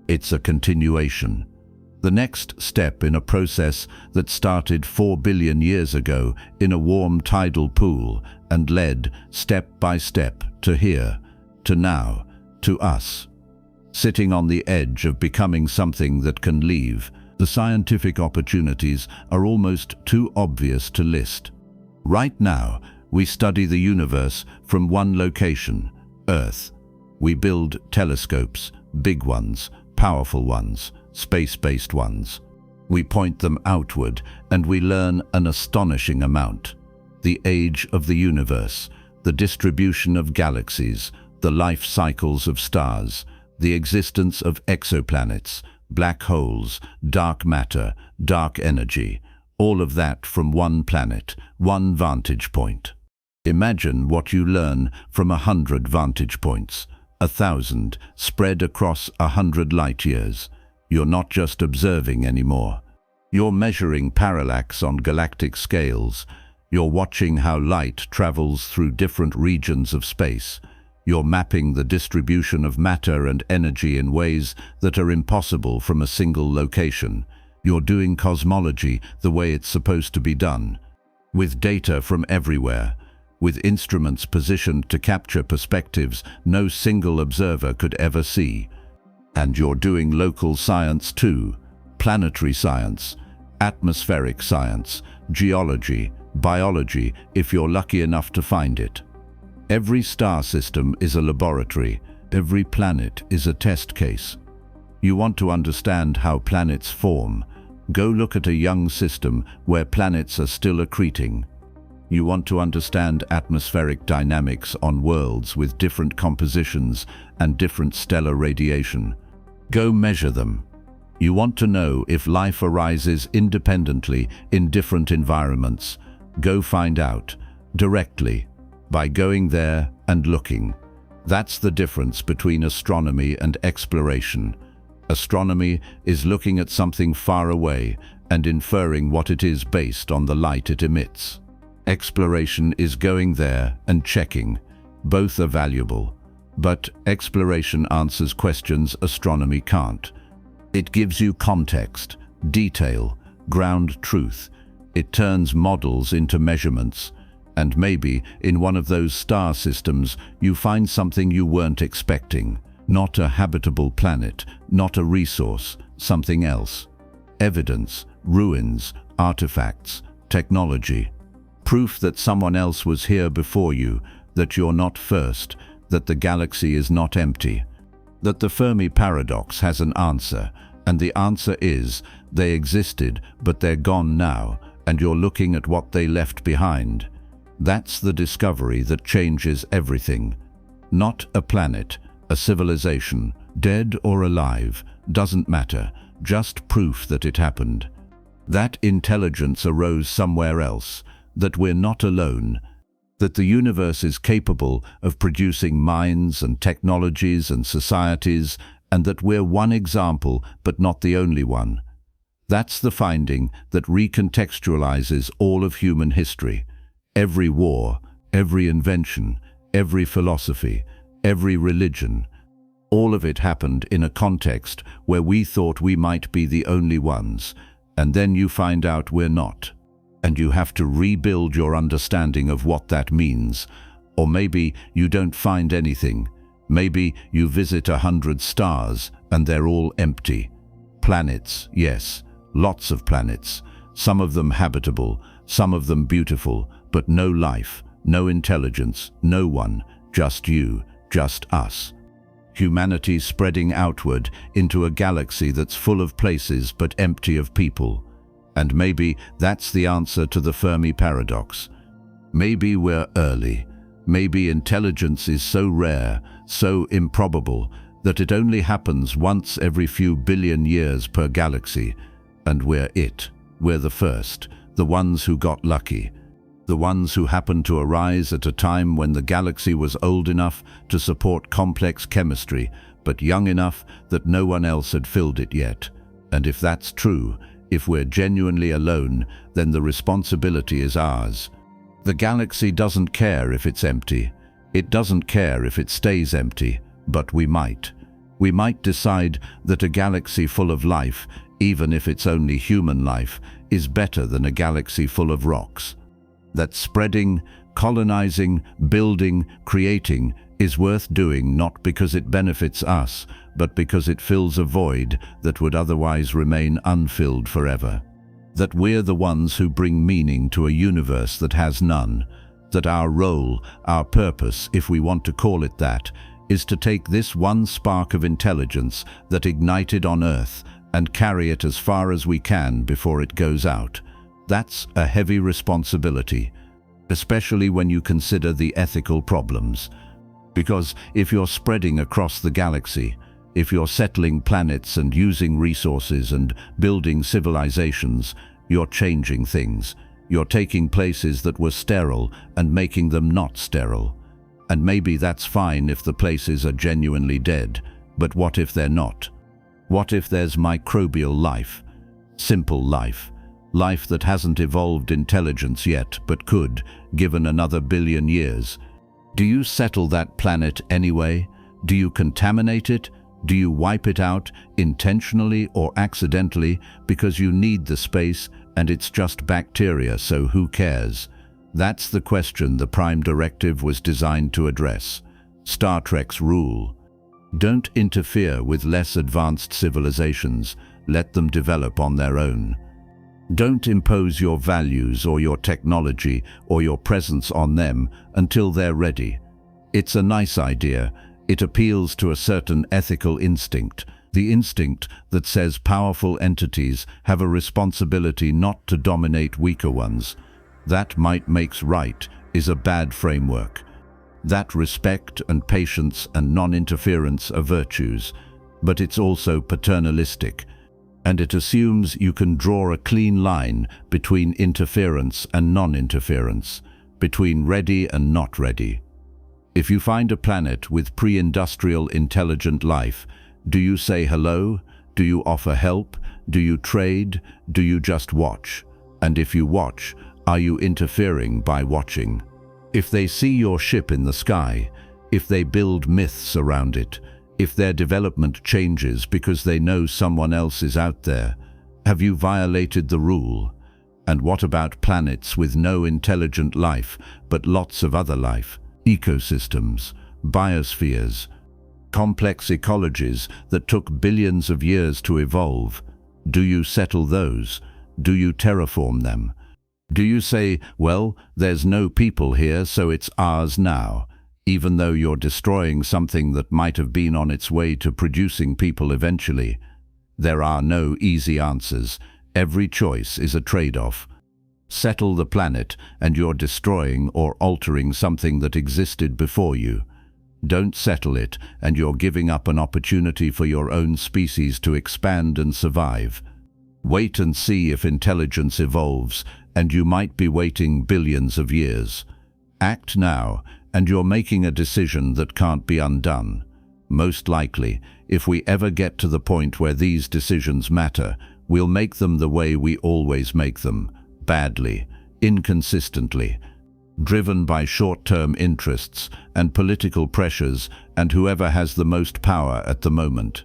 it's a continuation. The next step in a process that started 4 billion years ago in a warm tidal pool and led, step by step, to here, to now, to us. Sitting on the edge of becoming something that can leave, the scientific opportunities are almost too obvious to list. Right now, we study the universe from one location, Earth. We build telescopes, big ones, powerful ones, space-based ones. We point them outward and we learn an astonishing amount. The age of the universe, the distribution of galaxies, the life cycles of stars, the existence of exoplanets, black holes, dark matter, dark energy, all of that from one planet, one vantage point. Imagine what you learn from 100 vantage points, 1,000 spread across 100 light years. You're not just observing anymore. You're measuring parallax on galactic scales. You're watching how light travels through different regions of space. You're mapping the distribution of matter and energy in ways that are impossible from a single location. You're doing cosmology the way it's supposed to be done, with data from everywhere, with instruments positioned to capture perspectives no single observer could ever see. And you're doing local science too, planetary science, atmospheric science, geology, biology, if you're lucky enough to find it. Every star system is a laboratory. Every planet is a test case. You want to understand how planets form? Go look at a young system where planets are still accreting. You want to understand atmospheric dynamics on worlds with different compositions and different stellar radiation. Go measure them. You want to know if life arises independently in different environments. Go find out, directly, by going there and looking. That's the difference between astronomy and exploration. Astronomy is looking at something far away and inferring what it is based on the light it emits. Exploration is going there and checking. Both are valuable, but exploration answers questions astronomy can't. It gives you context, detail, ground truth. It turns models into measurements. And maybe, in one of those star systems, you find something you weren't expecting. Not a habitable planet, not a resource, something else. Evidence, ruins, artifacts, technology. Proof that someone else was here before you, that you're not first, that the galaxy is not empty. That the Fermi paradox has an answer, and the answer is, they existed, but they're gone now, and you're looking at what they left behind. That's the discovery that changes everything. Not a planet, a civilization, dead or alive, doesn't matter, just proof that it happened. That intelligence arose somewhere else, that we're not alone, that the universe is capable of producing minds and technologies and societies, and that we're one example but not the only one. That's the finding that recontextualizes all of human history. Every war, every invention, every philosophy, every religion, all of it happened in a context where we thought we might be the only ones, and then you find out we're not. And you have to rebuild your understanding of what that means. Or maybe you don't find anything. Maybe you visit 100 stars and they're all empty. Planets, yes, lots of planets. Some of them habitable, some of them beautiful, but no life, no intelligence, no one, just you, just us. Humanity spreading outward into a galaxy that's full of places but empty of people. And maybe that's the answer to the Fermi paradox. Maybe we're early. Maybe intelligence is so rare, so improbable, that it only happens once every few billion years per galaxy. And we're it. We're the first, the ones who got lucky. The ones who happened to arise at a time when the galaxy was old enough to support complex chemistry, but young enough that no one else had filled it yet. And if that's true, if we're genuinely alone, then the responsibility is ours. The galaxy doesn't care if it's empty. It doesn't care if it stays empty, but we might. We might decide that a galaxy full of life, even if it's only human life, is better than a galaxy full of rocks. That spreading, colonizing, building, creating is worth doing not because it benefits us, but because it fills a void that would otherwise remain unfilled forever. That we're the ones who bring meaning to a universe that has none. That our role, our purpose, if we want to call it that, is to take this one spark of intelligence that ignited on Earth and carry it as far as we can before it goes out. That's a heavy responsibility, especially when you consider the ethical problems. Because if you're spreading across the galaxy, if you're settling planets and using resources and building civilizations, you're changing things. You're taking places that were sterile and making them not sterile. And maybe that's fine if the places are genuinely dead, but what if they're not? What if there's microbial life? Simple life. Life that hasn't evolved intelligence yet, but could, given another billion years. Do you settle that planet anyway? Do you contaminate it? Do you wipe it out, intentionally or accidentally, because you need the space and it's just bacteria, so who cares? That's the question the Prime Directive was designed to address. Star Trek's rule. Don't interfere with less advanced civilizations. Let them develop on their own. Don't impose your values or your technology or your presence on them until they're ready. It's a nice idea. It appeals to a certain ethical instinct, the instinct that says powerful entities have a responsibility not to dominate weaker ones. That might makes right is a bad framework. That respect and patience and non-interference are virtues, but it's also paternalistic, and it assumes you can draw a clean line between interference and non-interference, between ready and not ready. If you find a planet with pre-industrial intelligent life, do you say hello? Do you offer help? Do you trade? Do you just watch? And if you watch, are you interfering by watching? If they see your ship in the sky, if they build myths around it, if their development changes because they know someone else is out there, have you violated the rule? And what about planets with no intelligent life, but lots of other life? Ecosystems, biospheres, complex ecologies that took billions of years to evolve. Do you settle those? Do you terraform them? Do you say, well, there's no people here, so it's ours now, even though you're destroying something that might have been on its way to producing people eventually? There are no easy answers. Every choice is a trade-off. Settle the planet, and you're destroying or altering something that existed before you. Don't settle it, and you're giving up an opportunity for your own species to expand and survive. Wait and see if intelligence evolves, and you might be waiting billions of years. Act now, and you're making a decision that can't be undone. Most likely, if we ever get to the point where these decisions matter, we'll make them the way we always make them, badly, inconsistently, driven by short-term interests and political pressures and whoever has the most power at the moment.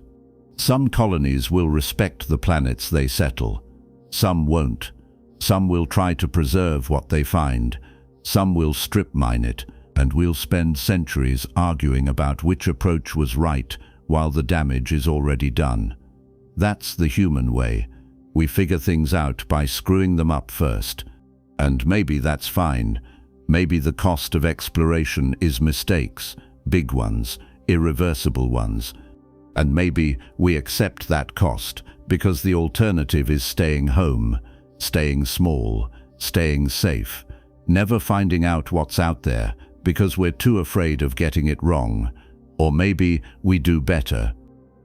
Some colonies will respect the planets they settle. Some won't. Some will try to preserve what they find. Some will strip mine it, and we'll spend centuries arguing about which approach was right while the damage is already done. That's the human way. We figure things out by screwing them up first. And maybe that's fine. Maybe the cost of exploration is mistakes, big ones, irreversible ones. And maybe we accept that cost because the alternative is staying home, staying small, staying safe, never finding out what's out there because we're too afraid of getting it wrong. Or maybe we do better.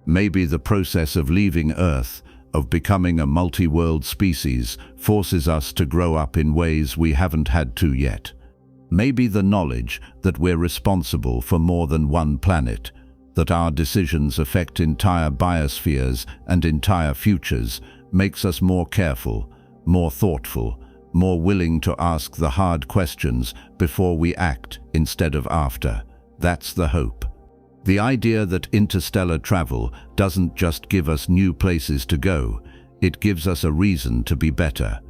Maybe the process of leaving Earth, of becoming a multi-world species, forces us to grow up in ways we haven't had to yet. Maybe the knowledge that we're responsible for more than one planet, that our decisions affect entire biospheres and entire futures, makes us more careful, more thoughtful, more willing to ask the hard questions before we act instead of after. That's the hope. The idea that interstellar travel doesn't just give us new places to go, it gives us a reason to be better.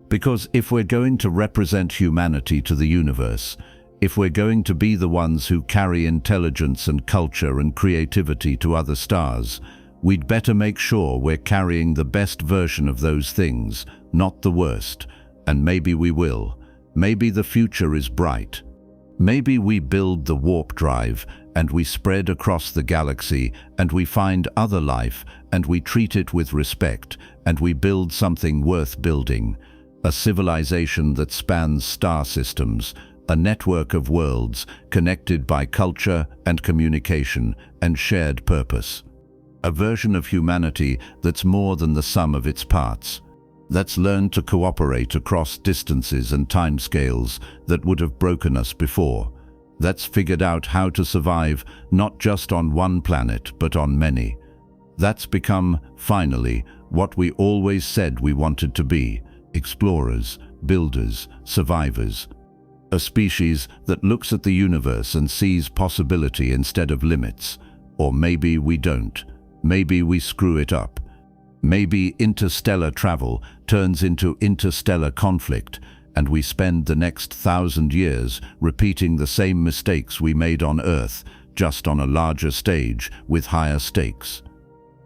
Because if we're going to represent humanity to the universe, if we're going to be the ones who carry intelligence and culture and creativity to other stars, we'd better make sure we're carrying the best version of those things, not the worst. And maybe we will. Maybe the future is bright. Maybe we build the warp drive and we spread across the galaxy and we find other life and we treat it with respect and we build something worth building. A civilization that spans star systems, a network of worlds connected by culture and communication and shared purpose. A version of humanity that's more than the sum of its parts. That's learned to cooperate across distances and timescales that would have broken us before. That's figured out how to survive not just on one planet but on many. That's become, finally, what we always said we wanted to be: explorers, builders, survivors. A species that looks at the universe and sees possibility instead of limits. Or maybe we don't. Maybe we screw it up. Maybe interstellar travel turns into interstellar conflict, and we spend the next 1,000 years repeating the same mistakes we made on Earth, just on a larger stage with higher stakes.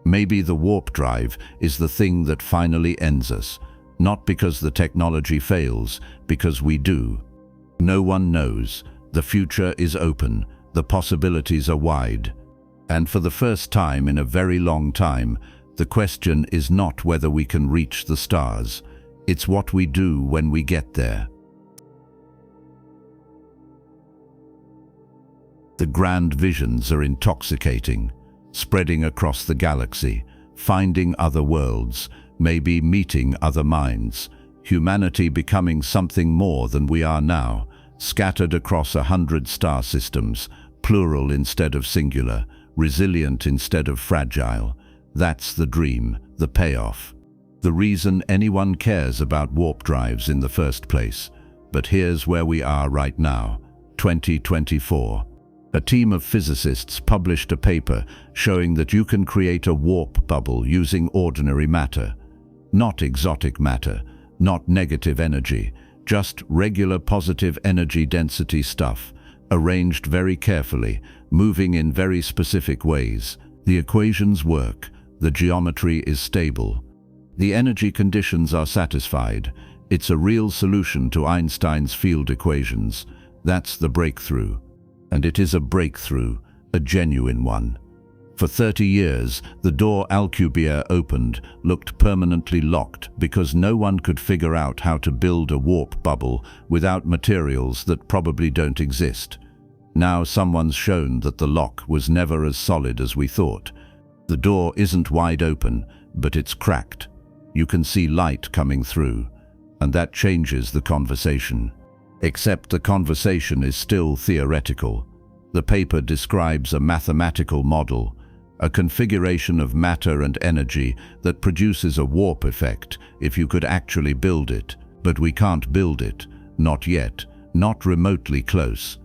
Maybe the warp drive is the thing that finally ends us, not because the technology fails, because we do. No one knows. The future is open. The possibilities are wide. And for the first time in a very long time, the question is not whether we can reach the stars. It's what we do when we get there. The grand visions are intoxicating, spreading across the galaxy, finding other worlds, maybe meeting other minds, humanity becoming something more than we are now, scattered across 100 star systems, plural instead of singular, resilient instead of fragile. That's the dream, the payoff. The reason anyone cares about warp drives in the first place. But here's where we are right now, 2024. A team of physicists published a paper showing that you can create a warp bubble using ordinary matter. Not exotic matter, not negative energy, just regular positive energy density stuff, arranged very carefully, moving in very specific ways. The equations work, the geometry is stable. The energy conditions are satisfied. It's a real solution to Einstein's field equations. That's the breakthrough. And it is a breakthrough, a genuine one. For 30 years, the door Alcubierre opened looked permanently locked because no one could figure out how to build a warp bubble without materials that probably don't exist. Now someone's shown that the lock was never as solid as we thought. The door isn't wide open, but it's cracked. You can see light coming through, and that changes the conversation. Except the conversation is still theoretical. The paper describes a mathematical model, a configuration of matter and energy that produces a warp effect if you could actually build it. But we can't build it, not yet, not remotely close.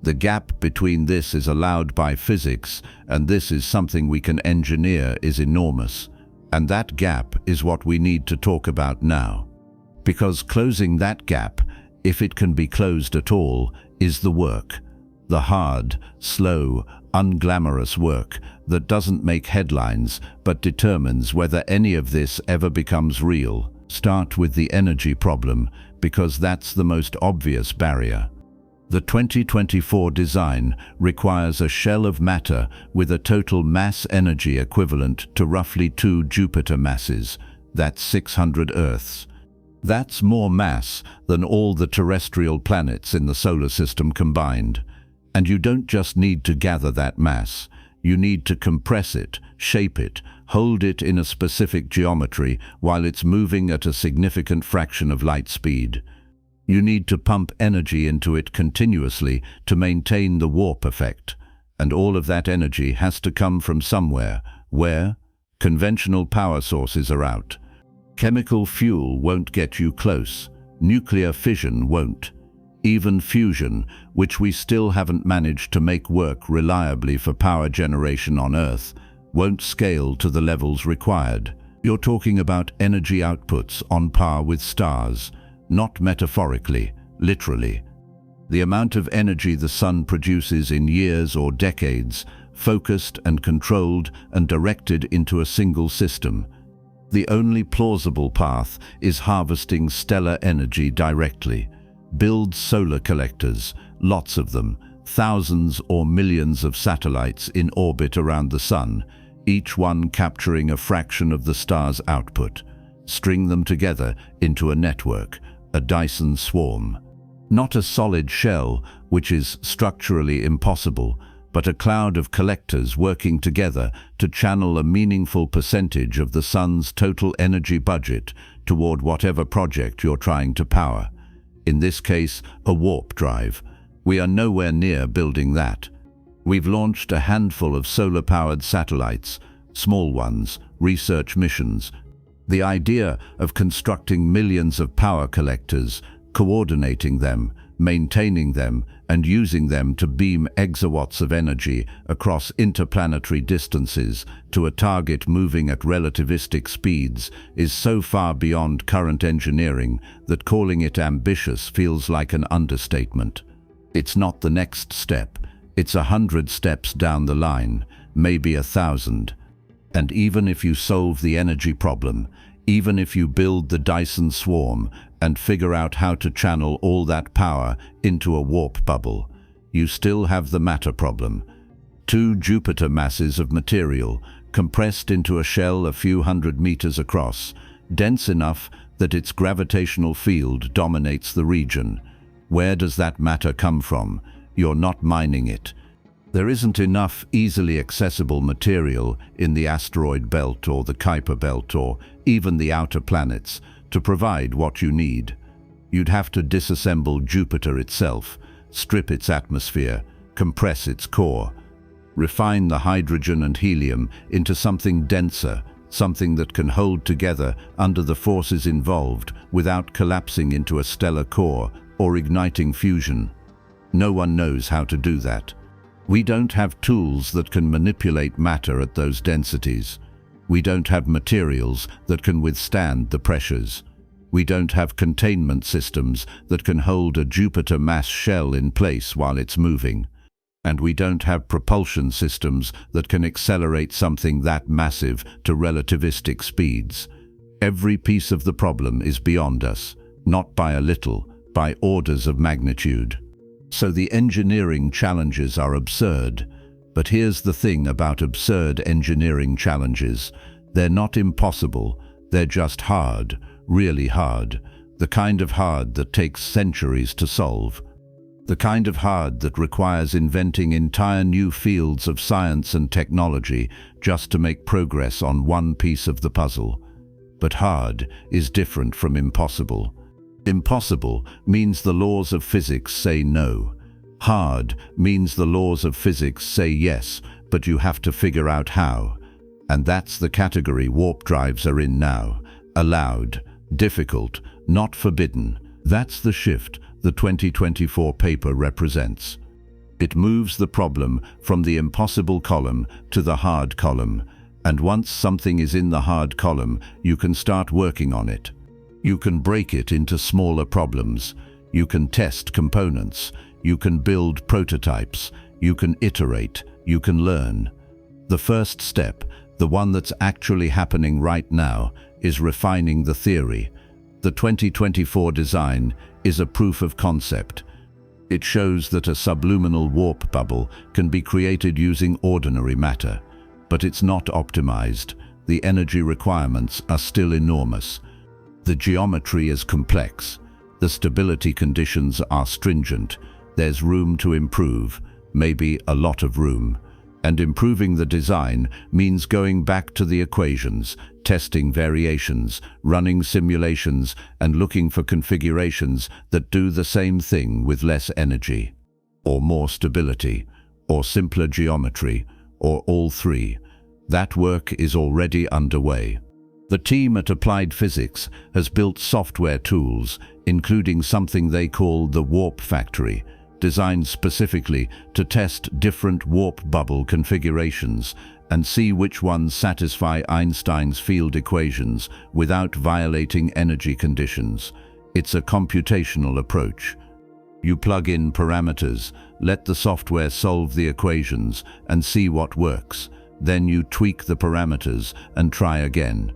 The gap between this is allowed by physics, and this is something we can engineer, is enormous. And that gap is what we need to talk about now. Because closing that gap, if it can be closed at all, is the work. The hard, slow, unglamorous work that doesn't make headlines but determines whether any of this ever becomes real. Start with the energy problem, because that's the most obvious barrier. The 2024 design requires a shell of matter with a total mass energy equivalent to roughly 2 Jupiter masses. That's 600 Earths. That's more mass than all the terrestrial planets in the solar system combined. And you don't just need to gather that mass. You need to compress it, shape it, hold it in a specific geometry while it's moving at a significant fraction of light speed. You need to pump energy into it continuously to maintain the warp effect. And all of that energy has to come from somewhere. Where? Conventional power sources are out. Chemical fuel won't get you close. Nuclear fission won't. Even fusion, which we still haven't managed to make work reliably for power generation on Earth, won't scale to the levels required. You're talking about energy outputs on par with stars, not metaphorically, literally. The amount of energy the sun produces in years or decades, focused and controlled and directed into a single system. The only plausible path is harvesting stellar energy directly. Build solar collectors, lots of them, thousands or millions of satellites in orbit around the sun, each one capturing a fraction of the star's output. String them together into a network, a Dyson swarm. Not a solid shell, which is structurally impossible, but a cloud of collectors working together to channel a meaningful percentage of the sun's total energy budget toward whatever project you're trying to power. In this case, a warp drive. We are nowhere near building that. We've launched a handful of solar-powered satellites, small ones, research missions, The idea of constructing millions of power collectors, coordinating them, maintaining them, and using them to beam exawatts of energy across interplanetary distances to a target moving at relativistic speeds is so far beyond current engineering that calling it ambitious feels like an understatement. It's not the next step, it's 100 steps down the line, maybe 1,000. And even if you solve the energy problem, even if you build the Dyson swarm and figure out how to channel all that power into a warp bubble, you still have the matter problem. 2 Jupiter masses of material compressed into a shell a few hundred meters across, dense enough that its gravitational field dominates the region. Where does that matter come from? You're not mining it. There isn't enough easily accessible material in the asteroid belt or the Kuiper belt or even the outer planets to provide what you need. You'd have to disassemble Jupiter itself, strip its atmosphere, compress its core, refine the hydrogen and helium into something denser, something that can hold together under the forces involved without collapsing into a stellar core or igniting fusion. No one knows how to do that. We don't have tools that can manipulate matter at those densities. We don't have materials that can withstand the pressures. We don't have containment systems that can hold a Jupiter mass shell in place while it's moving. And we don't have propulsion systems that can accelerate something that massive to relativistic speeds. Every piece of the problem is beyond us, not by a little, by orders of magnitude. So the engineering challenges are absurd. But here's the thing about absurd engineering challenges. They're not impossible, they're just hard, really hard. The kind of hard that takes centuries to solve. The kind of hard that requires inventing entire new fields of science and technology just to make progress on one piece of the puzzle. But hard is different from impossible. Impossible means the laws of physics say no. Hard means the laws of physics say yes, but you have to figure out how. And that's the category warp drives are in now. Allowed, difficult, not forbidden. That's the shift the 2024 paper represents. It moves the problem from the impossible column to the hard column. And once something is in the hard column, you can start working on it. You can break it into smaller problems. You can test components. You can build prototypes. You can iterate. You can learn. The first step, the one that's actually happening right now, is refining the theory. The 2024 design is a proof of concept. It shows that a subluminal warp bubble can be created using ordinary matter. But it's not optimized. The energy requirements are still enormous. The geometry is complex. The stability conditions are stringent. There's room to improve, maybe a lot of room. And improving the design means going back to the equations, testing variations, running simulations, and looking for configurations that do the same thing with less energy, or more stability, or simpler geometry, or all three. That work is already underway. The team at Applied Physics has built software tools, including something they call the Warp Factory, designed specifically to test different warp bubble configurations and see which ones satisfy Einstein's field equations without violating energy conditions. It's a computational approach. You plug in parameters, let the software solve the equations, and see what works. Then you tweak the parameters and try again.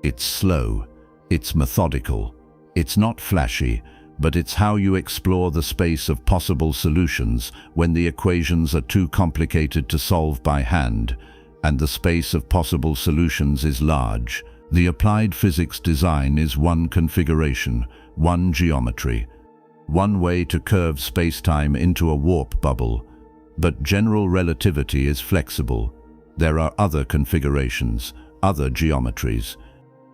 It's slow, it's methodical, it's not flashy, but it's how you explore the space of possible solutions when the equations are too complicated to solve by hand, and the space of possible solutions is large. The applied physics design is one configuration, one geometry, one way to curve spacetime into a warp bubble. But general relativity is flexible. There are other configurations, other geometries.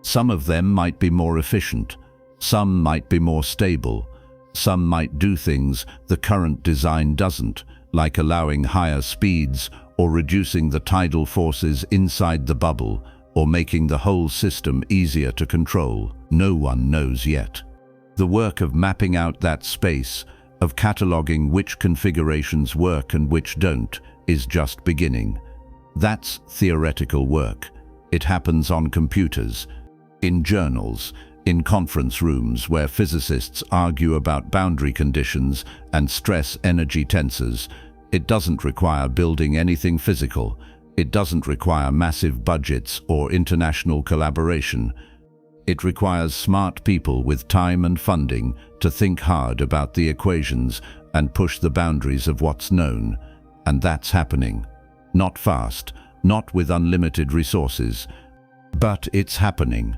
Some of them might be more efficient, some might be more stable, some might do things the current design doesn't, like allowing higher speeds or reducing the tidal forces inside the bubble, or making the whole system easier to control? No one knows yet. The work of mapping out that space, of cataloging which configurations work and which don't, is just beginning. That's theoretical work. It happens on computers, in journals, in conference rooms where physicists argue about boundary conditions and stress energy tensors. It doesn't require building anything physical. It doesn't require massive budgets or international collaboration. It requires smart people with time and funding to think hard about the equations and push the boundaries of what's known. And that's happening. Not fast, not with unlimited resources, but it's happening.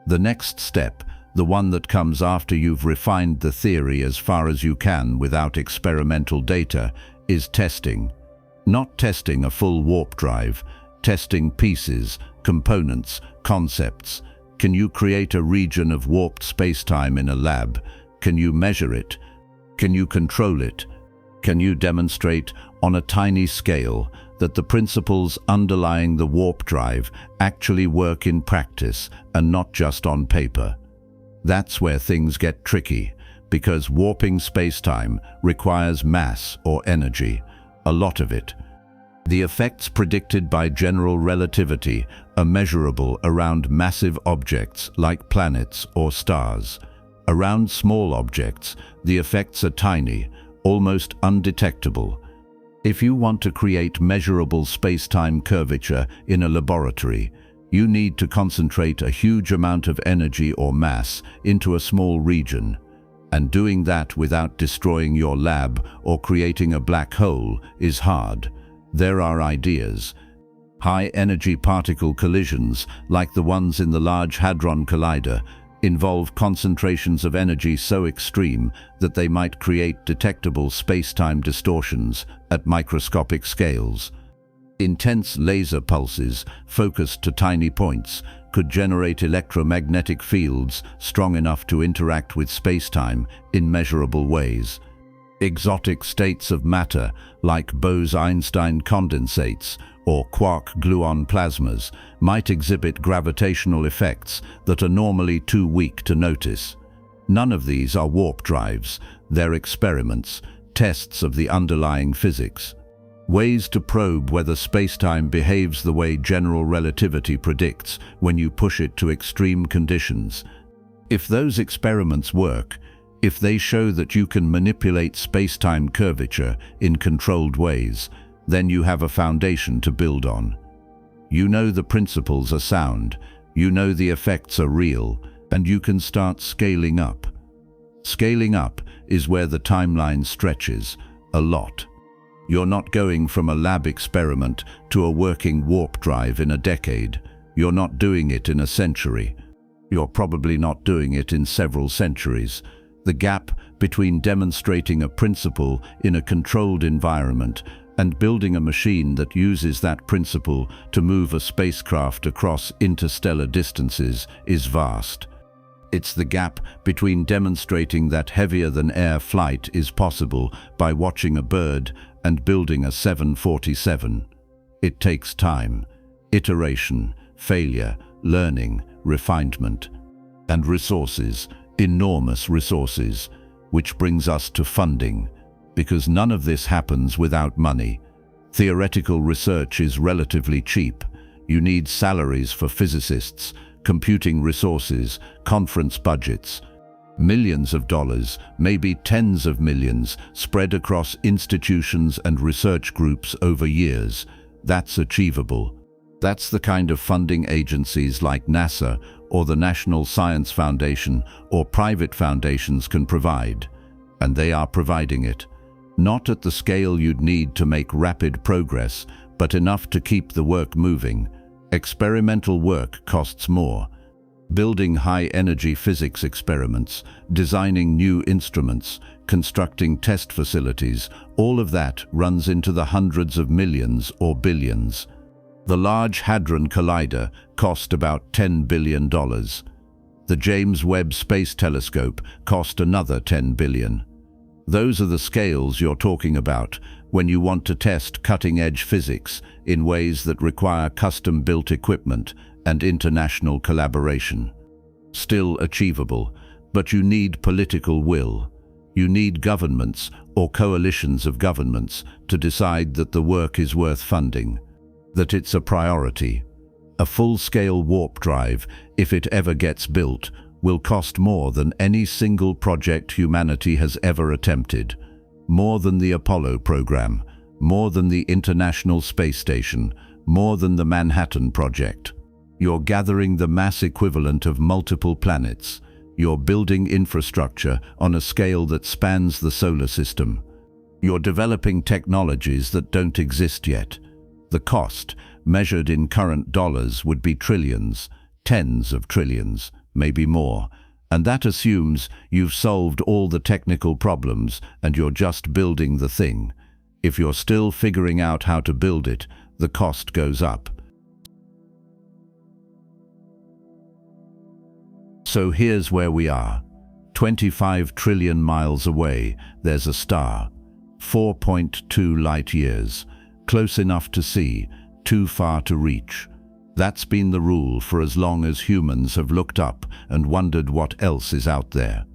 The next step, the one that comes after you've refined the theory as far as you can without experimental data, is testing. Not testing a full warp drive, testing pieces, components, concepts. Can you create a region of warped spacetime in a lab? Can you measure it? Can you control it? Can you demonstrate on a tiny scale that the principles underlying the warp drive actually work in practice and not just on paper? That's where things get tricky, because warping spacetime requires mass or energy, a lot of it. The effects predicted by general relativity are measurable around massive objects like planets or stars. Around small objects, the effects are tiny, almost undetectable. If you want to create measurable spacetime curvature in a laboratory, you need to concentrate a huge amount of energy or mass into a small region. And doing that without destroying your lab or creating a black hole is hard. There are ideas. High-energy particle collisions, like the ones in the Large Hadron Collider, involve concentrations of energy so extreme that they might create detectable spacetime distortions at microscopic scales. Intense laser pulses, focused to tiny points, could generate electromagnetic fields strong enough to interact with spacetime in measurable ways. Exotic states of matter, like Bose-Einstein condensates or quark-gluon plasmas, might exhibit gravitational effects that are normally too weak to notice. None of these are warp drives. They're experiments, tests of the underlying physics. Ways to probe whether spacetime behaves the way general relativity predicts when you push it to extreme conditions. If those experiments work, if they show that you can manipulate spacetime curvature in controlled ways, then you have a foundation to build on. You know the principles are sound, you know the effects are real, and you can start scaling up. Scaling up is where the timeline stretches, a lot. You're not going from a lab experiment to a working warp drive in a decade. You're not doing it in a century. You're probably not doing it in several centuries. The gap between demonstrating a principle in a controlled environment and building a machine that uses that principle to move a spacecraft across interstellar distances is vast. It's the gap between demonstrating that heavier-than-air flight is possible by watching a bird and building a 747. It takes time, iteration, failure, learning, refinement, and resources, enormous resources, which brings us to funding. Because none of this happens without money. Theoretical research is relatively cheap. You need salaries for physicists, computing resources, conference budgets. Millions of dollars, maybe tens of millions, spread across institutions and research groups over years. That's achievable. That's the kind of funding agencies like NASA or the National Science Foundation or private foundations can provide. And they are providing it. Not at the scale you'd need to make rapid progress, but enough to keep the work moving. Experimental work costs more. Building high-energy physics experiments, designing new instruments, constructing test facilities, all of that runs into the hundreds of millions or billions. The Large Hadron Collider cost about $10 billion. The James Webb Space Telescope cost another $10 billion. Those are the scales you're talking about when you want to test cutting-edge physics in ways that require custom-built equipment and international collaboration. Still achievable, but you need political will. You need governments or coalitions of governments to decide that the work is worth funding, that it's a priority. A full-scale warp drive, if it ever gets built, will cost more than any single project humanity has ever attempted. More than the Apollo program, more than the International Space Station, more than the Manhattan Project. You're gathering the mass equivalent of multiple planets. You're building infrastructure on a scale that spans the solar system. You're developing technologies that don't exist yet. The cost, measured in current dollars, would be trillions, tens of trillions, maybe more. And that assumes you've solved all the technical problems and you're just building the thing. If you're still figuring out how to build it, the cost goes up. So here's where we are. 25 trillion miles away, there's a star. 4.2 light years. Close enough to see, too far to reach. That's been the rule for as long as humans have looked up and wondered what else is out there.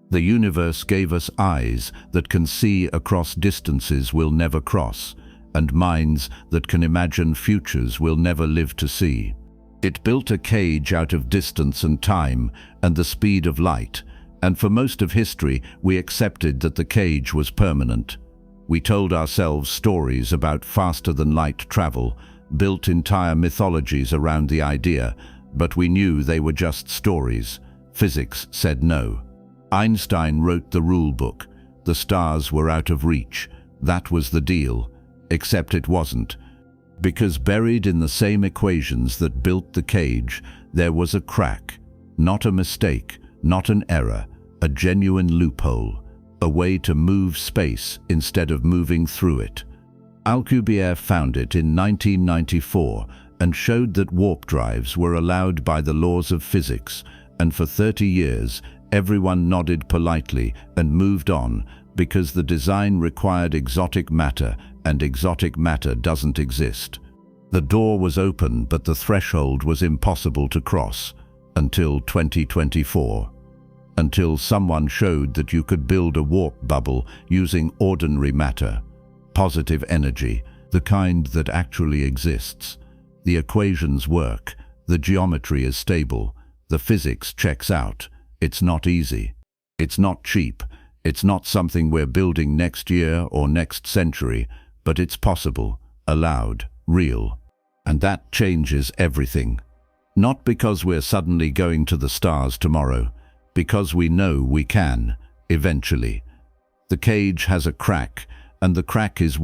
The universe gave us eyes that can see across distances we'll never cross, and minds that can imagine futures we'll never live to see. It built a cage out of distance and time and the speed of light, and for most of history we accepted that the cage was permanent. We told ourselves stories about faster-than-light travel, built entire mythologies around the idea, but we knew they were just stories. Physics said no. Einstein wrote the rule book. The stars were out of reach. That was the deal. Except it wasn't. Because buried in the same equations that built the cage, there was a crack. Not a mistake, not an error, a genuine loophole. A way to move space instead of moving through it. Alcubierre found it in 1994 and showed that warp drives were allowed by the laws of physics, and for 30 years everyone nodded politely and moved on because the design required exotic matter, and exotic matter doesn't exist. The door was open, but the threshold was impossible to cross until 2024. Until someone showed that you could build a warp bubble using ordinary matter. Positive energy, the kind that actually exists. The equations work, the geometry is stable, the physics checks out. It's not easy. It's not cheap. It's not something we're building next year or next century, but it's possible, allowed, real. And that changes everything. Not because we're suddenly going to the stars tomorrow, because we know we can, eventually. The cage has a crack, and the crack is